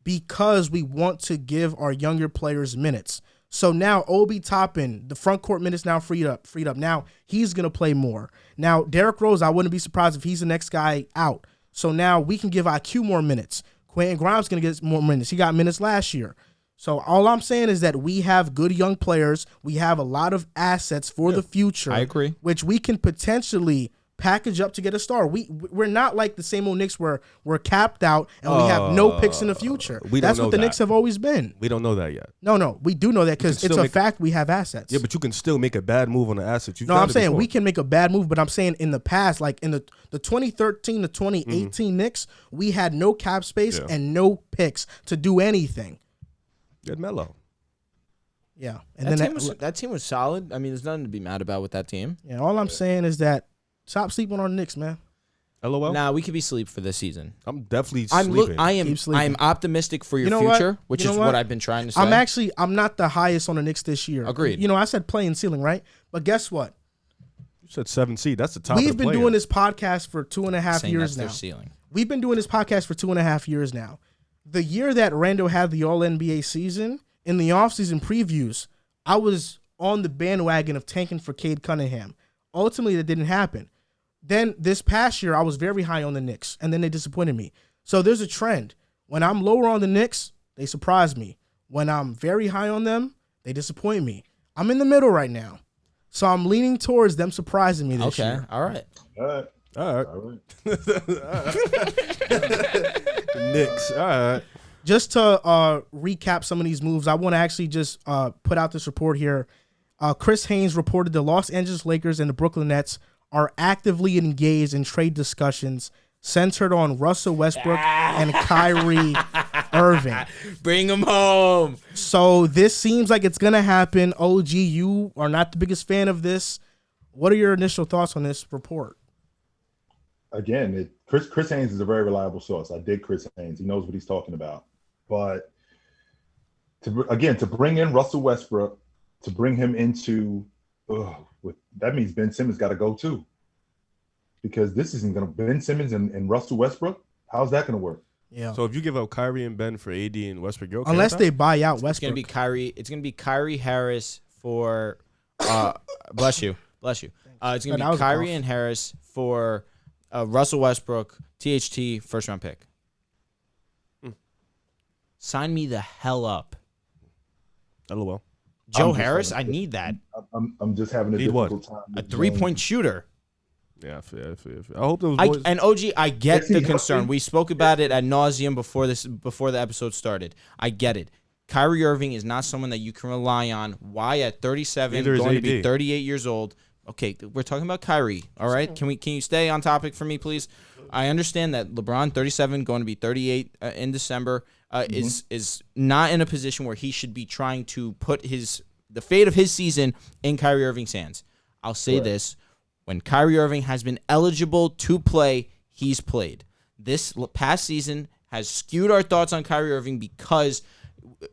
because we want to give our younger players minutes. So now Obi Toppin, the front court minutes now freed up. Now he's going to play more. Now Derrick Rose, I wouldn't be surprised if he's the next guy out. So now we can give IQ more minutes. Quentin Grimes going to get more minutes. He got minutes last year. So all I'm saying is that we have good young players. We have a lot of assets for the future. I agree. Which we can potentially package up to get a star. We're not like the same old Knicks where we're capped out and we have no picks in the future. That's what the Knicks have always been. We don't know that yet. No, we do know that because it's a fact we have assets. Yeah, but you can still make a bad move on the assets. No, I'm saying we can make a bad move, but I'm saying in the past, like in the 2013 to 2018 Knicks, we had no cap space and no picks to do anything. Get Melo. Yeah. And that team was solid. I mean, there's nothing to be mad about with that team. Yeah, all I'm saying is that stop sleeping on the Knicks, man. LOL. Nah, we could be sleep for this season. I'm definitely sleeping. I am optimistic for your future, which is what I've been trying to say. I'm not the highest on the Knicks this year. Agreed. I said playing ceiling, right? But guess what? You said 7 seed. That's the top. We've been doing this podcast for 2.5 years now. Their ceiling. We've been doing this podcast for 2.5 years now. The year that Randall had the All-NBA season, in the offseason previews, I was on the bandwagon of tanking for Cade Cunningham. Ultimately, that didn't happen. Then this past year, I was very high on the Knicks, and then they disappointed me. So there's a trend. When I'm lower on the Knicks, they surprise me. When I'm very high on them, they disappoint me. I'm in the middle right now. So I'm leaning towards them surprising me this year. All right. Knicks. All right. Just to recap some of these moves, I want to actually just put out this report here. Chris Haynes reported the Los Angeles Lakers and the Brooklyn Nets are actively engaged in trade discussions centered on Russell Westbrook and Kyrie Irving. Bring them home. So this seems like it's going to happen. OG, you are not the biggest fan of this. What are your initial thoughts on this report? Again, Chris Haynes is a very reliable source. I dig Chris Haynes. He knows what he's talking about. But to bring in Russell Westbrook, to bring him into that means Ben Simmons got to go too. Because this isn't going to Ben Simmons and Russell Westbrook. How's that going to work? Yeah. So if you give up Kyrie and Ben for AD and Westbrook, you're okay unless they buy out Westbrook, it's going to be Kyrie Harris for bless you. It's going to be Kyrie and Harris for Russell Westbrook, THT, first round pick. Sign me the hell up. LOL. Joe Harris, I need that. I'm just having a difficult time. A 3-point shooter. Yeah, I hope those boys. And OG, I get the concern. We spoke about it ad nauseum before the episode started. I get it. Kyrie Irving is not someone that you can rely on. Why at 37, going to be 38 years old? Okay, we're talking about Kyrie. All right, can you stay on topic for me, please? I understand that LeBron, 37, going to be 38 in December, is not in a position where he should be trying to put the fate of his season in Kyrie Irving's hands. I'll say this. When Kyrie Irving has been eligible to play, he's played. This past season has skewed our thoughts on Kyrie Irving because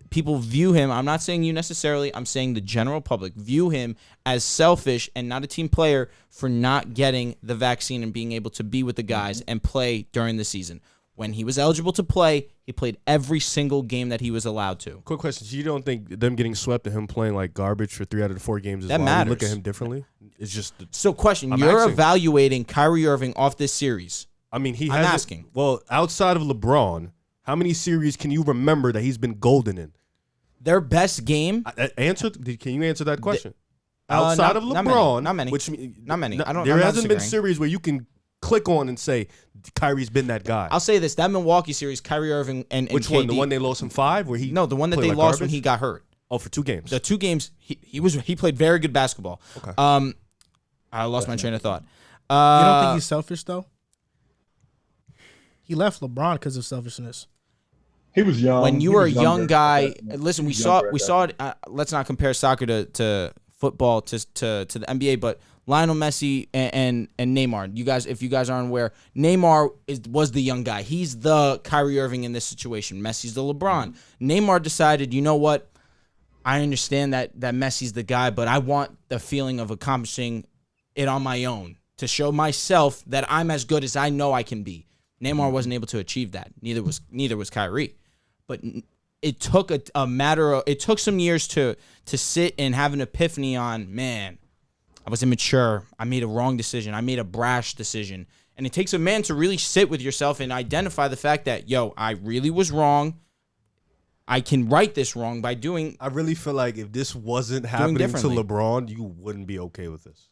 people view him, I'm not saying you necessarily, I'm saying the general public, view him as selfish and not a team player for not getting the vaccine and being able to be with the guys and play during the season. When he was eligible to play, he played every single game that he was allowed to. Quick question. So you don't think them getting swept and him playing like garbage for 3 out of the 4 games is that why matters. we look at him differently? It's just question. You're evaluating Kyrie Irving off this series. I mean, I'm asking. Well, outside of LeBron, how many series can you remember that he's been golden in? Their best game? Can you answer that question? Outside of LeBron. Not many. Not many. There hasn't been series where you can click on and say Kyrie's been that guy. I'll say this: that Milwaukee series, Kyrie Irving and which KD, one? The one they lost in 5, where he the one that they like lost garbage? when he got hurt. Oh, for 2 games. The 2 games he played very good basketball. Okay. I lost my train of thought. You don't think he's selfish though? He left LeBron because of selfishness. He was young. When you were a young guy, listen, we saw it. Let's not compare soccer to football to the NBA, but Lionel Messi and Neymar. If you guys aren't aware, Neymar was the young guy. He's the Kyrie Irving in this situation. Messi's the LeBron. Neymar decided, you know what? I understand that Messi's the guy, but I want the feeling of accomplishing it on my own to show myself that I'm as good as I know I can be. Neymar wasn't able to achieve that. Neither was Kyrie. But it took it took some years to sit and have an epiphany on, man, I was immature. I made a wrong decision. I made a brash decision. And it takes a man to really sit with yourself and identify the fact that, yo, I really was wrong. I can right this wrong by doing. I really feel like if this wasn't happening to LeBron, you wouldn't be okay with this.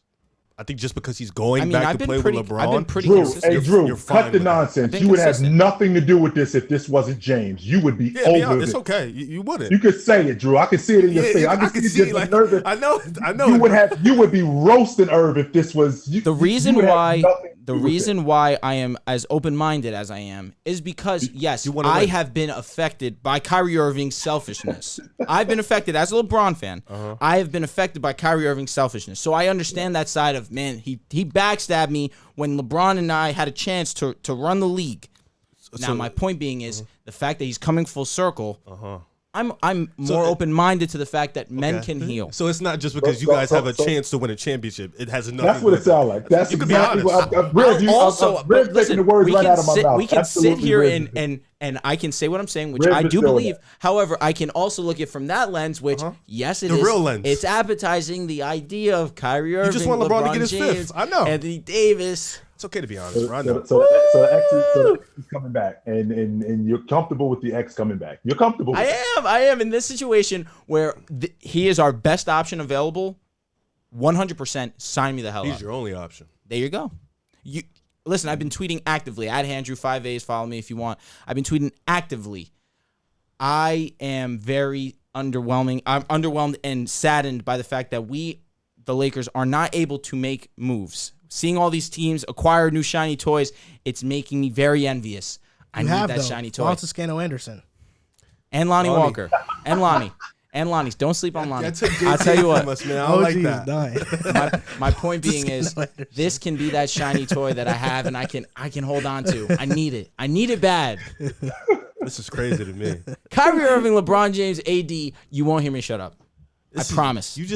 I think just because he's going back to play with LeBron. I've been pretty Drew, consistent. hey, Drew, you're fine cut the with that. nonsense. You would have nothing to do with this if this wasn't James. You would be over it's it. okay. You wouldn't. You could say it, Drew. I can see it in your face. I can see it. like, Nervous. I know. You would be roasting Irv if this was The reason why I am as open-minded as I am is because, yes, I have been affected by Kyrie Irving's selfishness. I've been affected as a LeBron fan. I have been affected by Kyrie Irving's selfishness. So I understand that side of, man, he backstabbed me when LeBron and I had a chance to run the league. Now, my point being is the fact that he's coming full circle. I'm more open-minded to the fact that men can heal. So it's not just because you guys have a chance to win a championship. It has nothing. That's what it sounds like. That's exactly what I've read. Taking the words right out of my mouth. We can sit here and I can say what I'm saying, which I do believe. However, I can also look at it from that lens, which, yes, it is. The real lens. It's appetizing the idea of Kyrie Irving, you just want LeBron to get his James, fifth. I know. Anthony Davis. It's okay to be honest. I know. So the X is coming back, and you're comfortable with the X coming back. You're comfortable with I am in this situation where he is our best option available. 100% sign me the hell up. He's your only option. There you go. Listen, I've been tweeting actively. At Andrew5A's, follow me if you want. I've been tweeting actively. I am very underwhelming. I'm underwhelmed and saddened by the fact that the Lakers, are not able to make moves. Seeing all these teams acquire new shiny toys, it's making me very envious. I need that shiny toy. Toscano Anderson. And Lonnie Walker. And Lonnie. And Lonnie. Don't sleep on Lonnie. I'll tell you what. Man. I don't like that. My point being is, this can be that shiny toy that I have and I can hold on to. I need it. I need it bad. This is crazy to me. Kyrie Irving, LeBron James, AD, you won't hear me shut up. I promise. You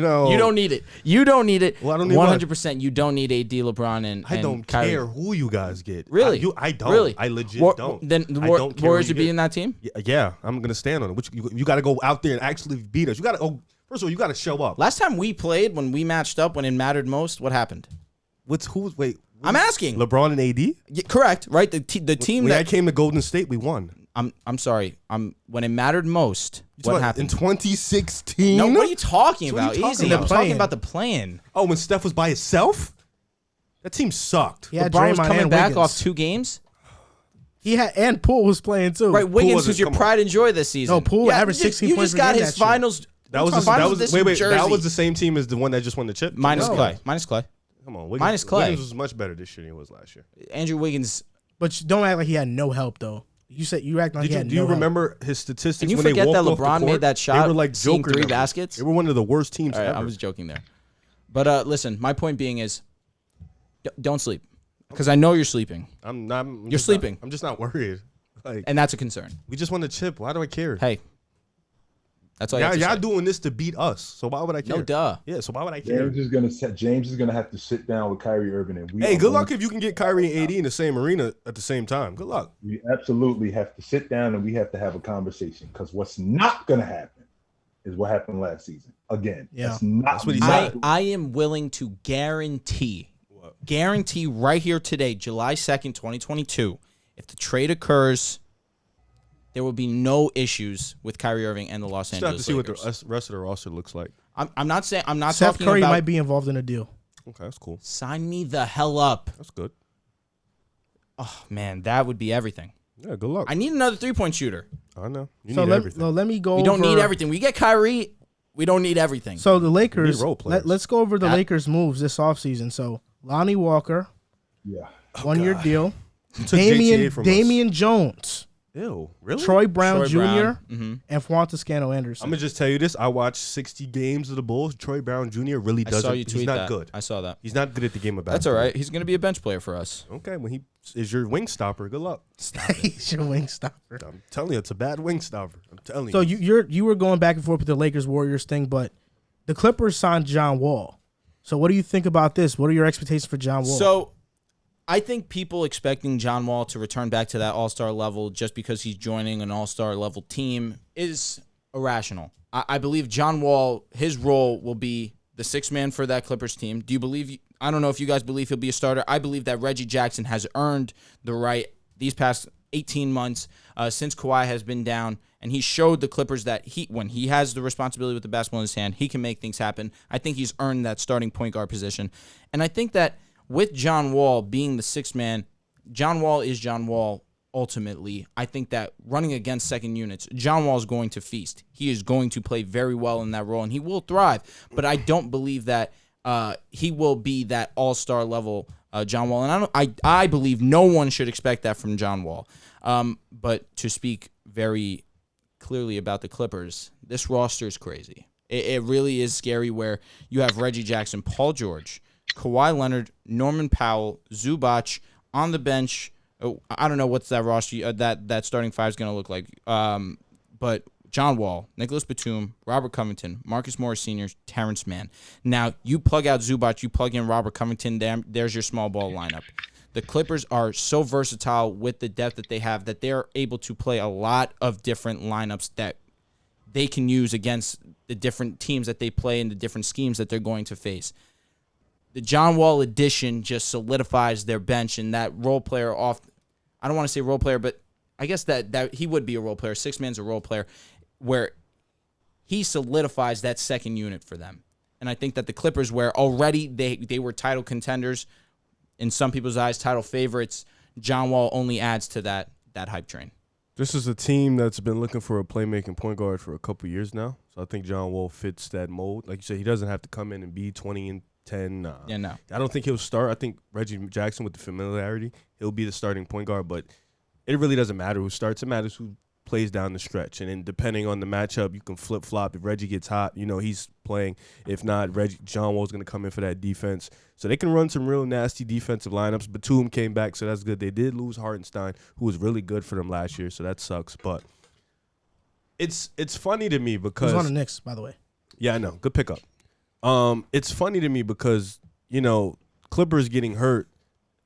don't need it. You don't need it. Well, I don't need 100%. You don't need AD, LeBron, and I don't Kyrie. care who you guys get. Really? I don't. Really? I legit don't. Then the Warriors would be in that team? Yeah, I'm gonna stand on it. You got to go out there and actually beat us. You got to go. First of all, you got to show up. Last time we played, when we matched up, when it mattered most, what happened? I'm asking. LeBron and AD? Yeah, correct. Right. The team when I came to Golden State, we won. I'm sorry. When it mattered most, what happened? In 2016? No, what are you talking about? Easy. I'm talking about the plan. Oh, when Steph was by himself? That team sucked. Yeah, LeBron was coming back Wiggins. off 2 games. He had, and Poole was playing too. Right, Wiggins, who's your pride and joy this season. No, Poole averaged 16 points. You just got his finals. That was the same team as the one that just won the chip. Minus Clay. Come on, Minus Clay. Wiggins was much better this year than he was last year. Andrew Wiggins. But don't act like he had no help though. You said you act like he had no help. Do you remember his statistics? Can you when forget they that walked LeBron off the court? made that shot? They were like seeing Joker 3 numbers. baskets. They were one of the worst teams ever. I was joking there, but listen. My point being is, don't sleep, because I know you're sleeping. You're sleeping. I'm just not worried. And that's a concern. We just won the chip. Why do I care? Hey, that's all. Y'all doing this to beat us. So why would I care? No duh. Yeah. So why would I care? James is gonna have to sit down with Kyrie Irving, and good luck if you can get Kyrie and AD in the same arena at the same time. Good luck. We absolutely have to sit down and we have to have a conversation, because what's not gonna happen is what happened last season again. Yeah, that's what he said. I am willing to guarantee right here today, July 2nd, 2022, if the trade occurs, there will be no issues with Kyrie Irving and the Los Angeles Lakers. Have to see what the rest of the roster looks like. I'm not saying I'm not Seth talking Curry about. might be involved in a deal. Okay, that's cool. Sign me the hell up. That's good. Oh man, that would be everything. Yeah, good luck. I need another 3-point shooter. I know. You So need everything. let me go. We don't need everything. We get Kyrie. We don't need everything. So the Lakers. role players. Let's go over the Lakers' moves this offseason. So Lonnie Walker, Yeah. 1-year deal. Took JTA from us. Damian Jones. Ew, really? Troy Brown Jr. Mm-hmm. and Juan Toscano Anderson. I'm gonna just tell you this. I watched 60 games of the Bulls. Troy Brown Jr. really doesn't. I saw you tweet he's not that. good. I saw that. He's not good at the game of basketball. That's all right. He's going to be a bench player for us. Okay, when he is your wing stopper, good luck. Stop it. He's your wing stopper. I'm telling you, it's a bad wing stopper. I'm telling So you. you were going back and forth with the Lakers Warriors thing, but the Clippers signed John Wall. So what do you think about this? What are your expectations for John Wall? So I think people expecting John Wall to return back to that all-star level just because he's joining an all-star level team is irrational. I believe John Wall, his role will be the sixth man for that Clippers team. Do you believe? I don't know if you guys believe he'll be a starter. I believe that Reggie Jackson has earned the right these past 18 months since Kawhi has been down, and he showed the Clippers that when he has the responsibility with the basketball in his hand, he can make things happen. I think he's earned that starting point guard position. And I think that with John Wall being the sixth man, John Wall is John Wall ultimately. I think that running against second units, John Wall is going to feast. He is going to play very well in that role, and he will thrive. But I don't believe that he will be that all-star level John Wall. And I believe no one should expect that from John Wall. But to speak very clearly about the Clippers, this roster is crazy. It really is scary where you have Reggie Jackson, Paul George, Kawhi Leonard, Norman Powell, Zubac on the bench. Oh, I don't know what's that roster that starting five is going to look like. But John Wall, Nicholas Batum, Robert Covington, Marcus Morris Sr., Terrence Mann. Now, you plug out Zubac, you plug in Robert Covington, there's your small ball lineup. The Clippers are so versatile with the depth that they have that they're able to play a lot of different lineups that they can use against the different teams that they play and the different schemes that they're going to face. The John Wall addition just solidifies their bench, and that role player I don't want to say role player, but I guess that he would be a role player. Six man's a role player, where he solidifies that second unit for them. And I think that the Clippers, where already they were title contenders, in some people's eyes, title favorites, John Wall only adds to that hype train. This is a team that's been looking for a playmaking point guard for a couple years now. So I think John Wall fits that mold. Like you said, he doesn't have to come in and be 20 and 10. Yeah, no. I don't think he'll start. I think Reggie Jackson, with the familiarity, he'll be the starting point guard. But it really doesn't matter who starts. It matters who plays down the stretch. And then depending on the matchup, you can flip-flop. If Reggie gets hot, he's playing. If not, John Wall's going to come in for that defense. So they can run some real nasty defensive lineups. Batum came back, so that's good. They did lose Hartenstein, who was really good for them last year, so that sucks. But it's funny to me because— He was on the Knicks, by the way. Yeah, I know. Good pickup. It's funny to me because, Clippers getting hurt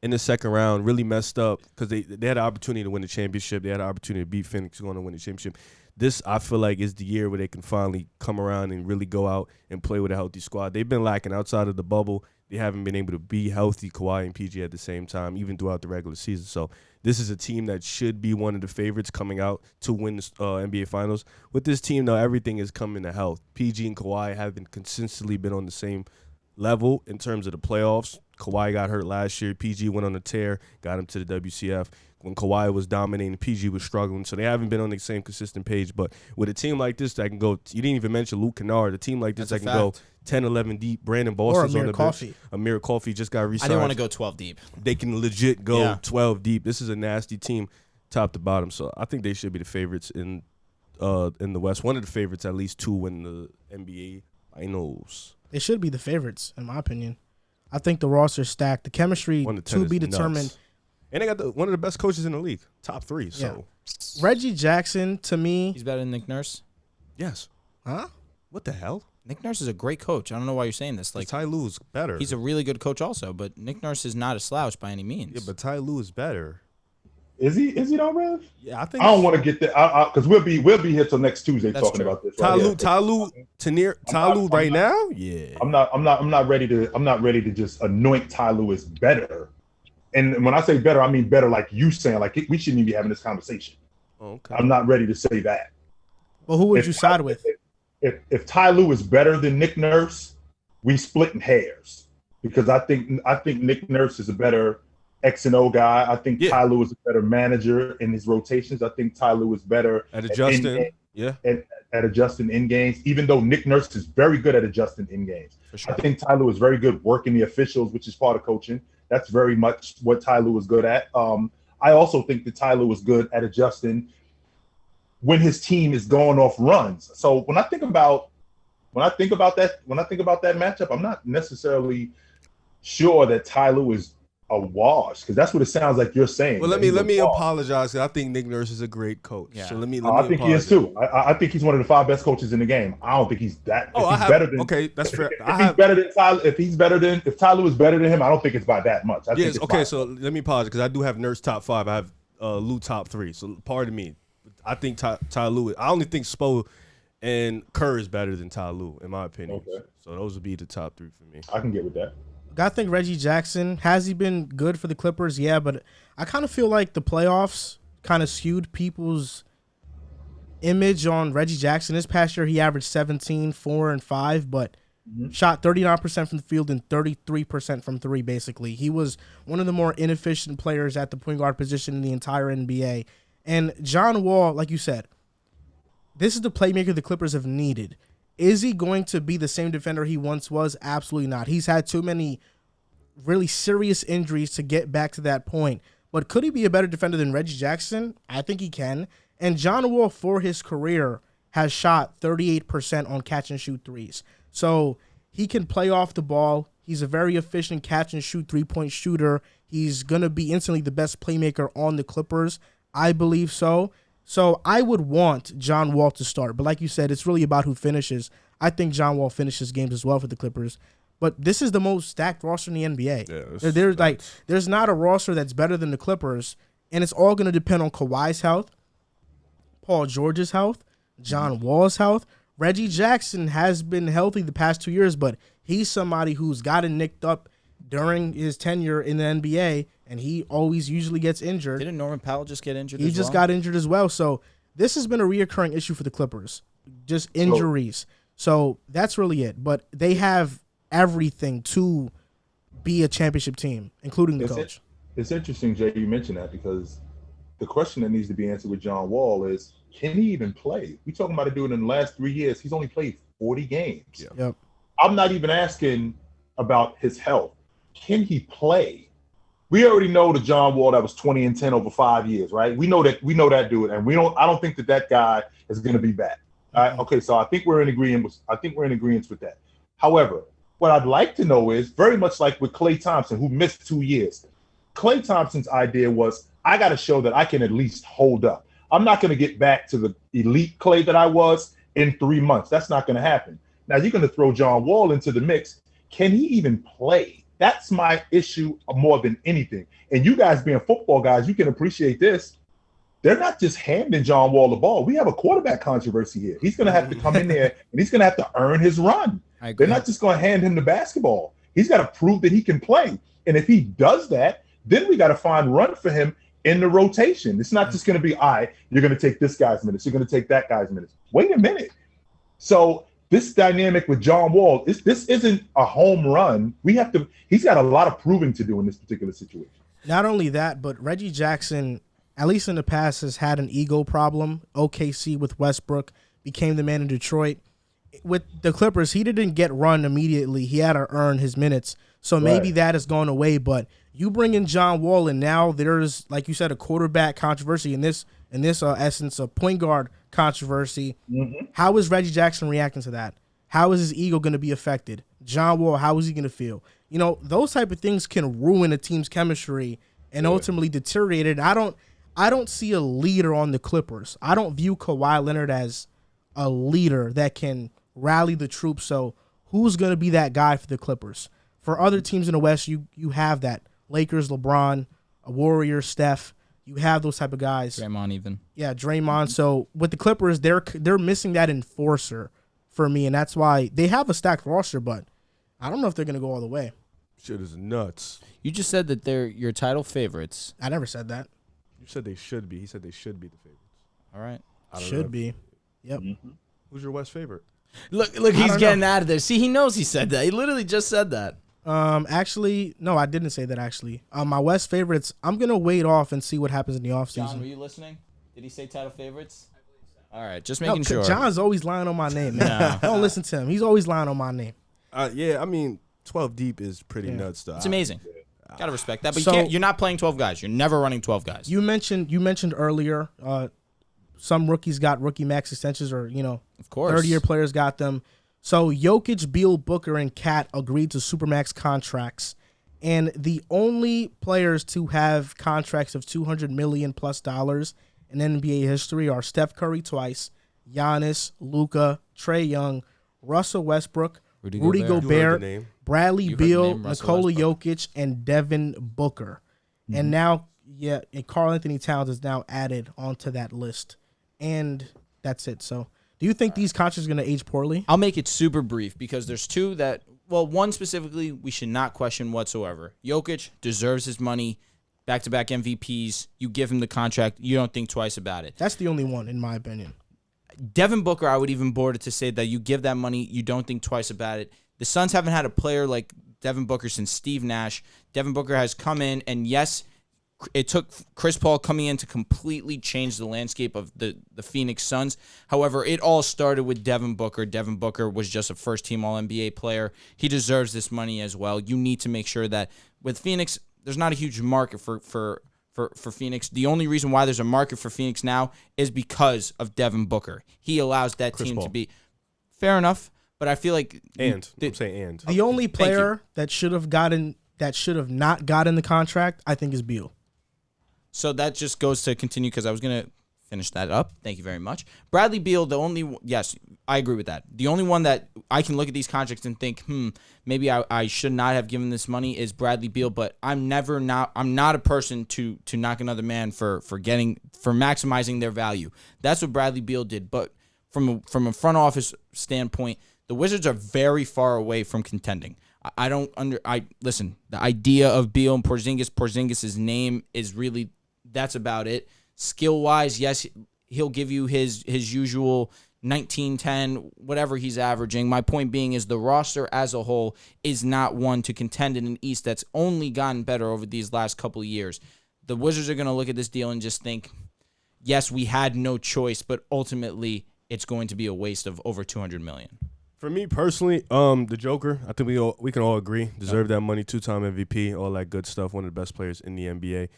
in the second round really messed up because they had an opportunity to win the championship. They had an opportunity to beat Phoenix going to win the championship. This, I feel like, is the year where they can finally come around and really go out and play with a healthy squad. They've been lacking outside of the bubble. They haven't been able to be healthy, Kawhi and PG, at the same time, even throughout the regular season. So this is a team that should be one of the favorites coming out to win the NBA Finals. With this team, though, everything is coming to health. PG and Kawhi haven't consistently been on the same level in terms of the playoffs. Kawhi got hurt last year. PG went on a tear, got him to the WCF. When Kawhi was dominating, PG was struggling. So they haven't been on the same consistent page. But with a team like this that can go— you didn't even mention Luke Kennard. A team like this that can go 10, 11 deep. Brandon Boston's on the bench. Amir Coffey just got re-signed. I didn't want to go 12 deep. They can legit go 12 deep. This is a nasty team top to bottom. So I think they should be the favorites in the West. One of the favorites, at least, to win the NBA Finals. They should be the favorites, in my opinion. I think the roster's stacked. The chemistry to be determined. Nuts. And they got one of the best coaches in the league, top 3. So Reggie Jackson, to me— He's better than Nick Nurse? Yes. Huh? What the hell? Nick Nurse is a great coach. I don't know why you're saying this. Like, Ty Lue's better. He's a really good coach also, but Nick Nurse is not a slouch by any means. Yeah, but Ty Lue is better. Is he though, Rev? Yeah, I think. I don't want to get that because we'll be here till next Tuesday talking about this. Ty Lue right now? Yeah. I'm not ready to just anoint Ty Lue as better. And when I say better, I mean better like you saying, like we shouldn't even be having this conversation. Okay. I'm not ready to say that. Well, who would you side with? If Ty Lue is better than Nick Nurse, we splitting hairs because I think Nick Nurse is a better X and O guy. I think Ty Lue is a better manager in his rotations. I think Ty Lue is better at adjusting. At adjusting in games, even though Nick Nurse is very good at adjusting in games. Sure. I think Ty Lue is very good working the officials, which is part of coaching. That's very much what Ty Lue is good at. I also think that Ty Lue is good at adjusting when his team is going off runs. So when I think about that matchup, I'm not necessarily sure that Ty Lue is a wash, because that's what it sounds like you're saying. Well, let me apologize. I think Nick Nurse is a great coach. Yeah. So let me I think he is too. I think he's one of the 5 best coaches in the game. I don't think he's that. Okay, that's fair. If Ty Lue is better than him, I don't think it's by that much. Yes. Okay. So let me pause because I do have Nurse top 5. I have Lue top 3. So pardon me. I think Ty Lue. I only think Spo and Kerr is better than Ty Lue, in my opinion. Okay. So those would be the top 3 for me. I can get with that. I think Reggie Jackson, has he been good for the Clippers? Yeah, but I kind of feel like the playoffs kind of skewed people's image on Reggie Jackson. This past year, he averaged 17, 4, and 5, but shot 39% from the field and 33% from 3, basically. He was one of the more inefficient players at the point guard position in the entire NBA. And John Wall, like you said, this is the playmaker the Clippers have needed. Is he going to be the same defender he once was? Absolutely not. He's had too many really serious injuries to get back to that point. But could he be a better defender than Reggie Jackson? I think he can. And John Wall, for his career, has shot 38% on catch-and-shoot threes. So he can play off the ball. He's a very efficient catch-and-shoot three-point shooter. He's going to be instantly the best playmaker on the Clippers. I believe so. So I would want John Wall to start. But like you said, it's really about who finishes. I think John Wall finishes games as well for the Clippers. But this is the most stacked roster in the NBA. Yeah, there's not a roster that's better than the Clippers, and it's all going to depend on Kawhi's health, Paul George's health, John Wall's health. Reggie Jackson has been healthy the past 2 years, but he's somebody who's gotten nicked up during his tenure in the NBA, and he always usually gets injured. Didn't Norman Powell just get injured? He just got injured as well. So this has been a reoccurring issue for the Clippers, just injuries. So that's really it. But they have everything to be a championship team, including the coach. It's interesting, Jay, you mentioned that, because the question that needs to be answered with John Wall is, can he even play? We're talking about a dude in the last 3 years. He's only played 40 games. Yeah. Yep. I'm not even asking about his health. Can he play? We already know the John Wall that was 20 and 10 over 5 years, right? We know that dude, and I don't think that guy is going to be back. All right? Okay, so I think we're in agreement with that. However, what I'd like to know is, very much like with Klay Thompson, who missed 2 years. Klay Thompson's idea was, I got to show that I can at least hold up. I'm not going to get back to the elite Klay that I was in 3 months. That's not going to happen. Now you're going to throw John Wall into the mix. Can he even play? That's my issue more than anything. And you guys being football guys, you can appreciate this. They're not just handing John Wall the ball. We have a quarterback controversy here. He's going to have to come in there, and he's going to have to earn his run. They're not just going to hand him the basketball. He's got to prove that he can play. And if he does that, then we got to find run for him in the rotation. It's not just going to be, all right, you're going to take this guy's minutes. You're going to take that guy's minutes. Wait a minute. So this dynamic with John Wall, this isn't a home run. He's got a lot of proving to do in this particular situation. Not only that, but Reggie Jackson, at least in the past, has had an ego problem. OKC with Westbrook, became the man in Detroit. With the Clippers, he didn't get run immediately. He had to earn his minutes. So maybe that has gone away. But you bring in John Wall, and now there's, like you said, a quarterback controversy in this essence, a point guard controversy. Mm-hmm. How is Reggie Jackson reacting to that? How is his ego going to be affected? John Wall, how is he going to feel? You know, those type of things can ruin a team's chemistry and ultimately deteriorate it. I don't see a leader on the Clippers. I don't view Kawhi Leonard as a leader that can rally the troops. So who's going to be that guy for the Clippers? For other teams in the West, you have that. Lakers, LeBron, a Warrior, Steph. You have those type of guys. Draymond even. Yeah, Draymond. So with the Clippers, they're missing that enforcer for me, and that's why they have a stacked roster, but I don't know if they're going to go all the way. Shit is nuts. You just said that they're your title favorites. I never said that. You said they should be. He said they should be the favorites. All right. Should be. Yep. Mm-hmm. Who's your West favorite? Look, he's getting out of there. See, he knows he said that. He literally just said that. Actually, no, I didn't say that, actually. My West favorites, I'm going to wait off and see what happens in the offseason. John, were you listening? Did he say title favorites? All right, just making sure. John's always lying on my name, man. Don't listen to him. He's always lying on my name. Yeah, I mean, 12 deep is pretty nuts, though. It's amazing. Got to respect that. But you're not playing 12 guys. You're never running 12 guys. You mentioned earlier, some rookies got rookie max extensions, or, of course, 30-year players got them. So Jokic, Beal, Booker, and Cat agreed to supermax contracts, And the only players to have contracts of $200 million plus in NBA history are Steph Curry twice, Giannis, Luka, Trae Young, Russell Westbrook, Rudy Gobert, Bradley Beal, Nikola Jokic, and Devin Booker. Mm-hmm. And now, and Karl Anthony Towns is now added onto that list. And that's it. So do you think these contracts are going to age poorly? I'll make it super brief because there's two that, well, one specifically we should not question whatsoever. Jokic deserves his money, back-to-back MVPs. You give him the contract. You don't think twice about it. That's the only one, in my opinion. Devin Booker, I would even border to say that you give that money, you don't think twice about it. The Suns haven't had a player like Devin Booker since Steve Nash. Devin Booker has come in, and yes, it took Chris Paul coming in to completely change the landscape of the Phoenix Suns. However, it all started with Devin Booker. Devin Booker was just a first-team All-NBA player. He deserves this money as well. You need to make sure that with Phoenix, there's not a huge market for Phoenix. The only reason why there's a market for Phoenix now is because of Devin Booker. He allows that team to be fair enough, but I feel like I'm saying the only player that should have not gotten the contract, I think, is Beal. So that just goes to continue because I was going to finish that up. Thank you very much. Bradley Beal, yes, I agree with that. The only one that I can look at these contracts and think, maybe I should not have given this money is Bradley Beal, but I'm not a person to knock another man for maximizing their value. That's what Bradley Beal did. But from a front office standpoint, the Wizards are very far away from contending. Listen, the idea of Beal and Porzingis' name is really, that's about it. Skill-wise, yes, he'll give you his usual 19, 10, whatever he's averaging. My point being is the roster as a whole is not one to contend in an East that's only gotten better over these last couple of years. The Wizards are going to look at this deal and just think, yes, we had no choice, but ultimately it's going to be a waste of over $200 million. For me personally, the Joker, I think we can all agree, deserve that money, 2-time MVP, all that good stuff, one of the best players in the NBA.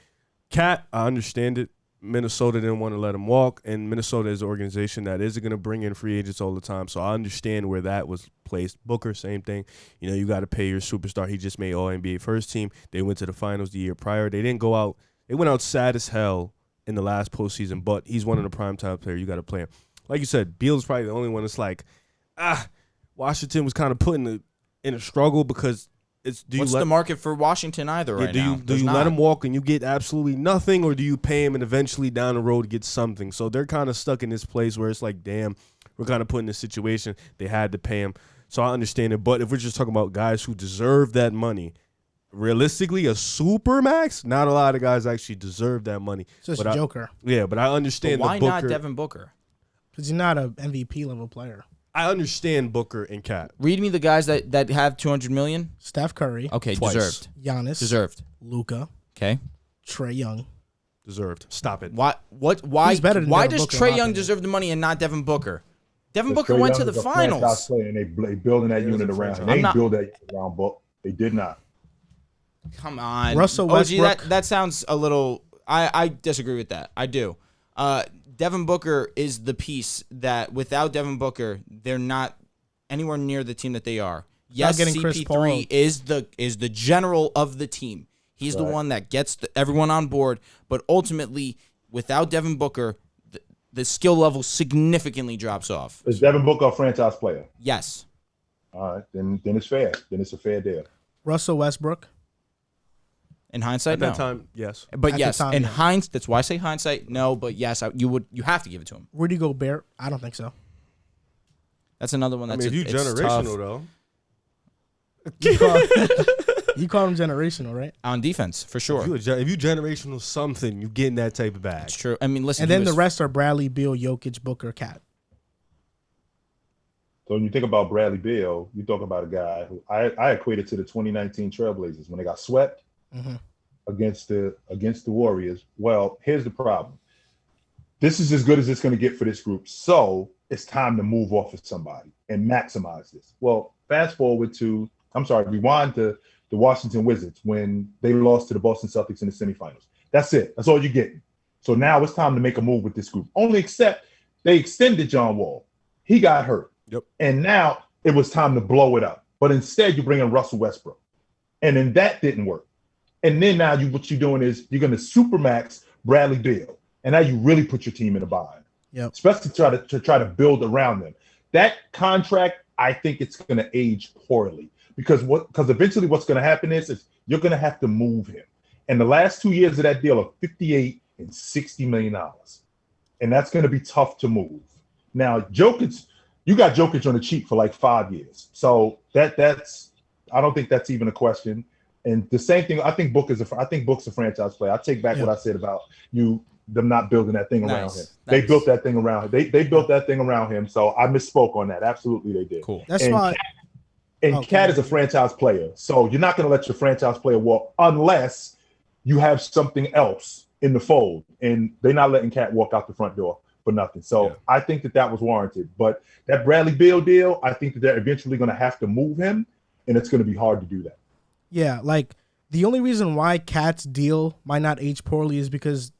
Cat, I understand it. Minnesota didn't want to let him walk, and Minnesota is an organization that isn't going to bring in free agents all the time, so I understand where that was placed. Booker, same thing. You got to pay your superstar. He just made All-NBA first team. They went to the finals the year prior. They didn't go out. They went out sad as hell in the last postseason, but he's one of the primetime players. You got to play him. Like you said, Beal's probably the only one that's like, Washington was kind of put in a struggle because what's the market for Washington either right now? Do you let him walk and you get absolutely nothing, or do you pay him and eventually down the road get something? So they're kind of stuck in this place where it's like, damn, we're kind of put in this situation. They had to pay him. So I understand it. But if we're just talking about guys who deserve that money, realistically, a super max, not a lot of guys actually deserve that money. So it's a Joker. But I understand. But why not Devin Booker? Because he's not an MVP level player. I understand Booker and Cat. Read me the guys that have $200 million. Steph Curry. Okay, twice. Deserved. Giannis. Deserved. Luka. Okay. Trae Young. Deserved. Stop it. Why He's better than why Devin does Booker, Trae Young deserve the money and not Devin Booker? Devin Booker Trae went Young to the is a finals. franchise player, and they building that unit around him. They ain't build that unit around Book. They did not. Come on. Russell Westbrook. That sounds a little I disagree with that. I do. Devin Booker is the piece that without Devin Booker, they're not anywhere near the team that they are. Yes, CP3 is the general of the team. He's the one that gets everyone on board, but ultimately, without Devin Booker, the skill level significantly drops off. Is Devin Booker a franchise player? Yes. All right, then it's fair. Then it's a fair deal. Russell Westbrook. In hindsight, at that time, yes. But at yes, time, in yeah. hindsight, that's why I say hindsight. No, but yes, you have to give it to him. Rudy Gobert. I don't think so. That's another one. That's if you generational though. You call him generational, right? On defense, for sure. If you generational something, you getting that type of bag. That's true. I mean, listen. And then the rest are Bradley Beal, Jokic, Booker, Cat. So when you think about Bradley Beal, you talk about a guy who I equated to the 2019 Trailblazers when they got swept against the Warriors. Well, here's the problem. This is as good as it's going to get for this group. So it's time to move off of somebody and maximize this. Well, rewind to the Washington Wizards when they lost to the Boston Celtics in the semifinals. That's it. That's all you're getting. So now it's time to make a move with this group. Only except they extended John Wall. He got hurt. Yep. And now it was time to blow it up. But instead, you bring in Russell Westbrook. And then that didn't work. And then now what you're doing is you're going to supermax Bradley Beal. And now you really put your team in a bind. Yep. Especially to try to build around them. That contract, I think it's going to age poorly. Because eventually what's going to happen is you're going to have to move him. And the last 2 years of that deal are $58 and $60 million. And that's going to be tough to move. Now, Jokic, you got Jokic on the cheap for like 5 years. So that's I don't think that's even a question. And the same thing, I think Book's a franchise player. I take back what I said about them not building that thing around him. They built that thing around him. They built that thing around him. So I misspoke on that. Absolutely they did. Cool. That's why. Cat is a franchise player. So you're not going to let your franchise player walk unless you have something else in the fold. And they're not letting Cat walk out the front door for nothing. So I think that was warranted. But that Bradley Beal deal, I think that they're eventually going to have to move him, and it's going to be hard to do that. Yeah, like the only reason why Cat's deal might not age poorly is because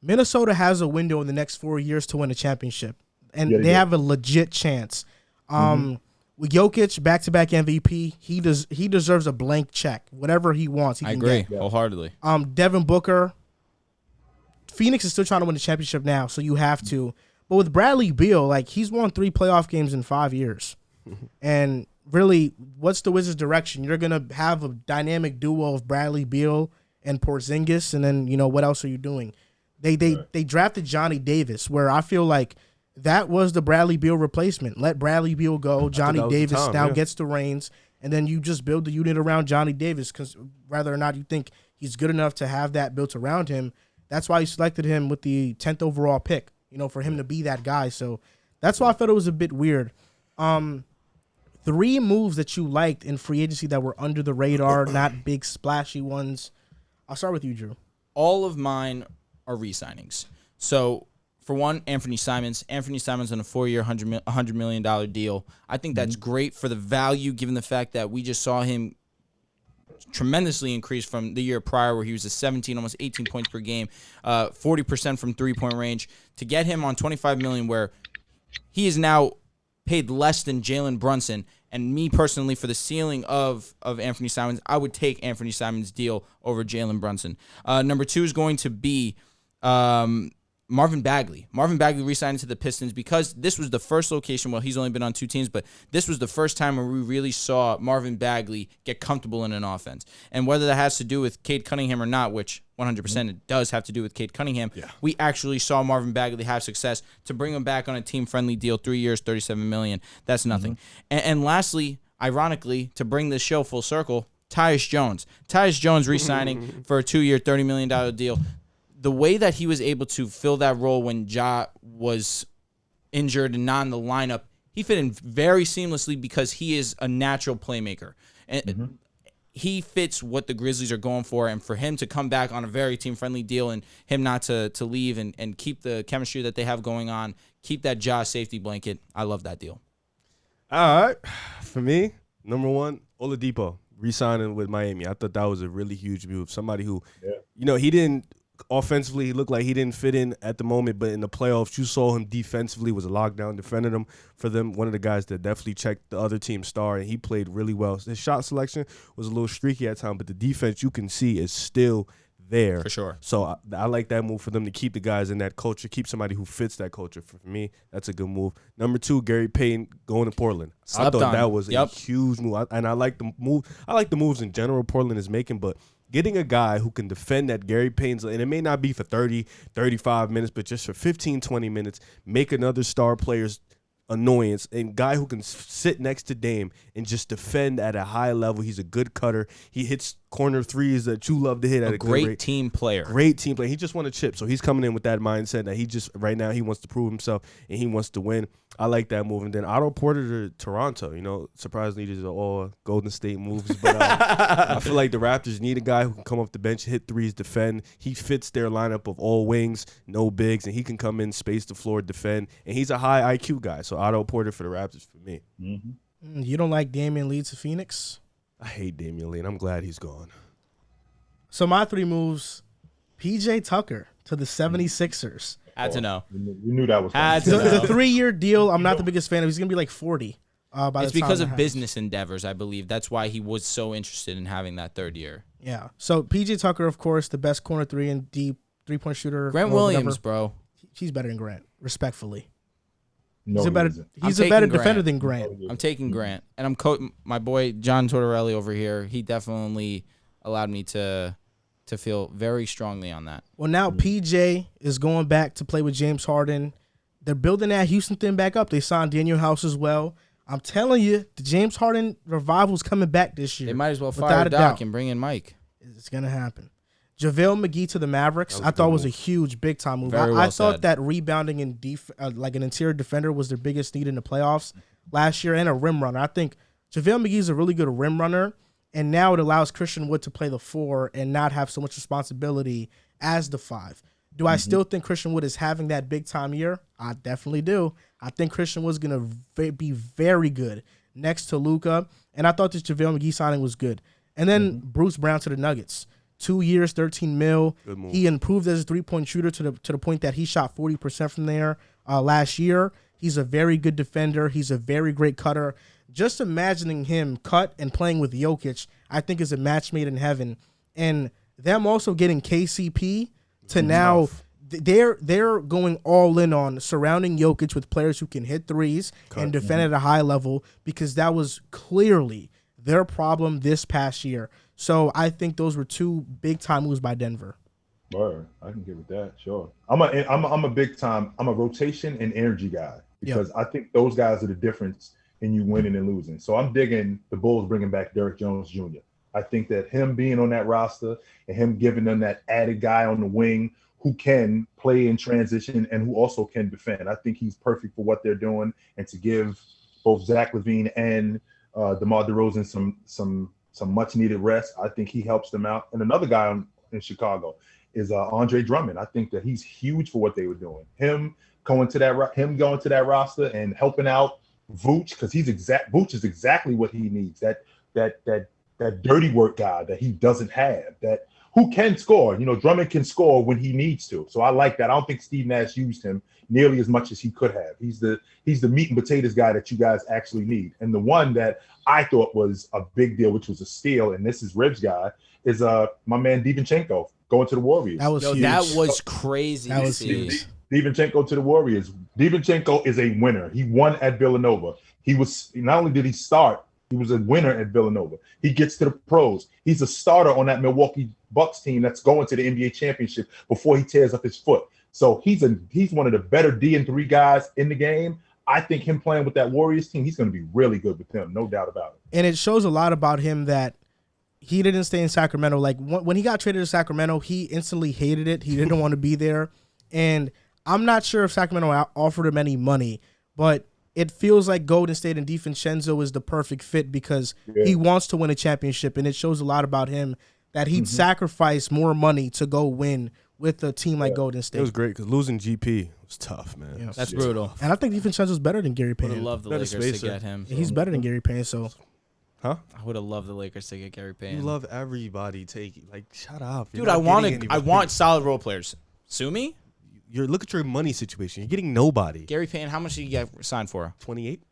Minnesota has a window in the next 4 years to win a championship, and they have a legit chance. With Jokic, back-to-back MVP, he deserves a blank check. Whatever he wants, he can agree get. wholeheartily. Devin Booker, Phoenix is still trying to win the championship now, so you have to. But with Bradley Beal, like he's won 3 playoff games in 5 years, and really, what's the Wizards' direction? You're gonna have a dynamic duo of Bradley Beal and Porzingis, and then what else are you doing? They drafted Johnny Davis, where I feel like that was the Bradley Beal replacement. Let Bradley Beal go. Johnny Davis gets the reins, and then you just build the unit around Johnny Davis, because whether or not you think he's good enough to have that built around him, that's why you selected him with the 10th overall pick, for him to be that guy. So that's why I thought it was a bit weird. 3 moves that you liked in free agency that were under the radar, not big splashy ones. I'll start with you, Drew. All of mine are re-signings. So, for one, Anthony Simons. Anthony Simons on a 4-year, $100 million deal. I think that's great for the value, given the fact that we just saw him tremendously increase from the year prior, where he was a 17, almost 18 points per game, 40% from three-point range. To get him on $25 million, where he is now paid less than Jalen Brunson, and me personally, for the ceiling of Anthony Simons, I would take Anthony Simons' deal over Jalen Brunson. Number 2 is going to be Marvin Bagley. Marvin Bagley re-signed to the Pistons because this was the first location. Well, he's only been on 2 teams, but this was the first time where we really saw Marvin Bagley get comfortable in an offense. And whether that has to do with Cade Cunningham or not, which 100% it does have to do with Cade Cunningham, we actually saw Marvin Bagley have success. To bring him back on a team-friendly deal, 3 years, $37 million, that's nothing. And lastly, ironically, to bring this show full circle, Tyus Jones. Tyus Jones re-signing for a 2-year, $30 million deal. The way that he was able to fill that role when Ja was injured and not in the lineup, he fit in very seamlessly because he is a natural playmaker. And he fits what the Grizzlies are going for. And for him to come back on a very team-friendly deal and him not to leave and keep the chemistry that they have going on, keep that Ja safety blanket, I love that deal. All right. For me, number 1, Oladipo, re-signing with Miami. I thought that was a really huge move. Somebody who, he didn't – offensively, he looked like he didn't fit in at the moment, but in the playoffs, you saw him defensively, was a lockdown, defended him for them. One of the guys that definitely checked the other team's star, and he played really well. His shot selection was a little streaky at times, but the defense you can see is still there. For sure. So I like that move for them to keep the guys in that culture, keep somebody who fits that culture. For me, that's a good move. Number 2, Gary Payton going to Portland. I thought that was a huge move, and I like the move. I like the moves in general Portland is making, but getting a guy who can defend that Gary Payton's, and it may not be for 30, 35 minutes, but just for 15, 20 minutes, make another star player's annoyance, and guy who can sit next to Dame and just defend at a high level. He's a good cutter. He hits corner threes that you love to hit at a good rate. Great team player. Great team player. He just won a chip, so he's coming in with that mindset that he just right now he wants to prove himself and he wants to win. I like that move. And then Otto Porter to Toronto. Surprisingly, these are all Golden State moves, but I feel like the Raptors need a guy who can come off the bench, hit threes, defend. He fits their lineup of all wings, no bigs, and he can come in, space the floor, defend. And he's a high IQ guy, so Otto Porter for the Raptors for me. You don't like Damian Lee to Phoenix? I hate Damian Lee, and I'm glad he's gone. So my 3 moves, PJ Tucker to the 76ers. Had to know. You knew that was Had coming. to know. The 3-year deal, I'm not the biggest fan of. He's going to be like 40. By It's the time because that of happens. business endeavors, I believe. That's why he was so interested in having that third year. Yeah. So PJ Tucker, of course, the best corner 3 and deep 3-point shooter. Grant or Williams, whatever. bro. He's better than Grant, respectfully. No, He's a better isn't. he's I'm a better taking defender Grant. than Grant. I'm taking Grant, and my boy John Tortorelli over here. He definitely allowed me to feel very strongly on that. Well, now PJ is going back to play with James Harden. They're building that Houston thing back up. They signed Daniel House as well. I'm telling you, the James Harden revival's coming back this year. They might as well without fire a Doc doubt. and bring in Mike. It's going to happen. JaVale McGee to the Mavericks, I thought was a huge, big-time move. Very I well thought said. that rebounding and like an interior defender was their biggest need in the playoffs last year, and a rim runner. I think JaVale McGee is a really good rim runner, and now it allows Christian Wood to play the 4 and not have so much responsibility as the 5. Do I still think Christian Wood is having that big-time year? I definitely do. I think Christian Wood's going to be very good next to Luka, and I thought this JaVale McGee signing was good. And then Bruce Brown to the Nuggets. 2 years, $13 million. He improved as a 3-point shooter to the point that he shot 40% from there last year. He's a very good defender. He's a very great cutter. Just imagining him cut and playing with Jokic, I think is a match made in heaven. And them also getting KCP to now they're going all in on surrounding Jokic with players who can hit threes and defend at a high level, because that was clearly their problem this past year. So I think those were 2 big-time moves by Denver. Word. I can get with that. Sure. I'm a big time. I'm a rotation and energy guy, because I think those guys are the difference in you winning and losing. So I'm digging the Bulls bringing back Derrick Jones Jr. I think that him being on that roster and him giving them that added guy on the wing who can play in transition and who also can defend. I think he's perfect for what they're doing, and to give both Zach LaVine and DeMar DeRozan some much needed rest. I think he helps them out. And another guy in Chicago is Andre Drummond. I think that he's huge for what they were doing. Him going to that roster and helping out Vooch, because Vooch is exactly what he needs. That dirty work guy that he doesn't have, that who can score. Drummond can score when he needs to. So I like that. I don't think Steve Nash used him nearly as much as he could have. He's the meat and potatoes guy that you guys actually need. And the one that I thought was a big deal, which was a steal, and this is Riv's guy, is my man Divinchenko going to the Warriors. That was huge. That was crazy. That was to huge. see. Divinchenko to the Warriors. Divinchenko is a winner. He won at Villanova. Not only did he start, he was a winner at Villanova. He gets to the pros. He's a starter on that Milwaukee Bucks team that's going to the NBA championship before he tears up his foot. So he's one of the better D3 guys in the game. I think him playing with that Warriors team, he's going to be really good with them, no doubt about it. And it shows a lot about him that he didn't stay in Sacramento. Like when he got traded to Sacramento, he instantly hated it. He didn't want to be there. And I'm not sure if Sacramento offered him any money, but it feels like Golden State and DiVincenzo is the perfect fit, because he wants to win a championship, and it shows a lot about him that he'd sacrifice more money to go win with a team like Golden State. It was great because losing GP was tough, man. Yeah. That's brutal. And I think DiVincenzo's better than Gary Would have Payne. loved the Better Lakers spacer. to get him. He's better than Gary Payne, so Huh? I would have loved the Lakers to get Gary Payne. You love everybody taking, shut up. You're Dude, not I getting want anybody. solid role players. Sue me? Look at your money situation. You're getting nobody. Gary Payne, how much did you get signed for? 28?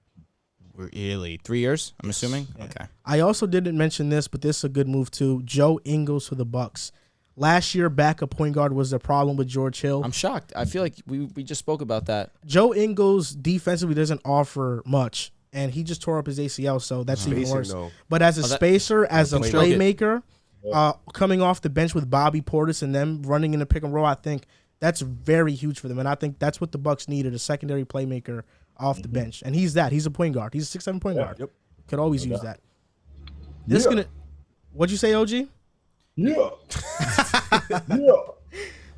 Really? 3 years, I'm assuming? Yeah. Okay. I also didn't mention this, but this is a good move too. Joe Ingles for the Bucks. Last year, backup point guard was the problem with George Hill. I'm shocked. I feel like we just spoke about that. Joe Ingles defensively doesn't offer much, and he just tore up his ACL, so that's even Spacing, worse. though. But as a spacer, as a playmaker. playmaker, coming off the bench with Bobby Portis and them running in the pick and roll, I think that's very huge for them, and I think that's what the Bucks needed, a secondary playmaker off the bench, and he's that. He's a point guard. He's a 6'7" point guard. Yep. Could always use that. This gonna. What'd you say, OG? Yeah.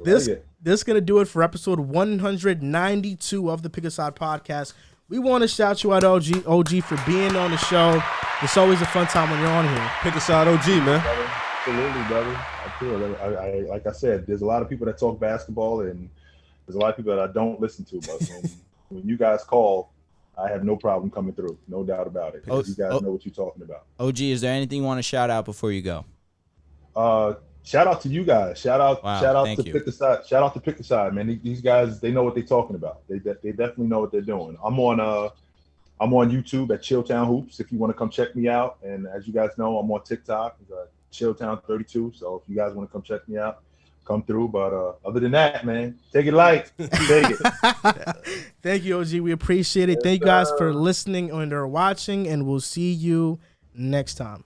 This gonna do it for episode 192 of the Pick a Side podcast. We want to shout you out, OG, for being on the show. It's always a fun time when you're on here. Pick a side, OG, man. Absolutely, brother. I feel it. I like I said, there's a lot of people that talk basketball, and there's a lot of people that I don't listen to. But when you guys call, I have no problem coming through. No doubt about it. You guys know what you're talking about. OG, is there anything you want to shout out before you go? Shout out to you guys. Shout out Thank to you. Pick a Side. Shout out to Pick a Side, man. These guys, they know what they're talking about. They definitely know what they're doing. I'm I'm on YouTube at Chilltown Hoops if you want to come check me out. And as you guys know, I'm on TikTok, Chilltown32. So if you guys want to come check me out, come through. But other than that, man, take it light. Take it. Thank you, OG. We appreciate it. Thank you guys for listening and or watching, and we'll see you next time.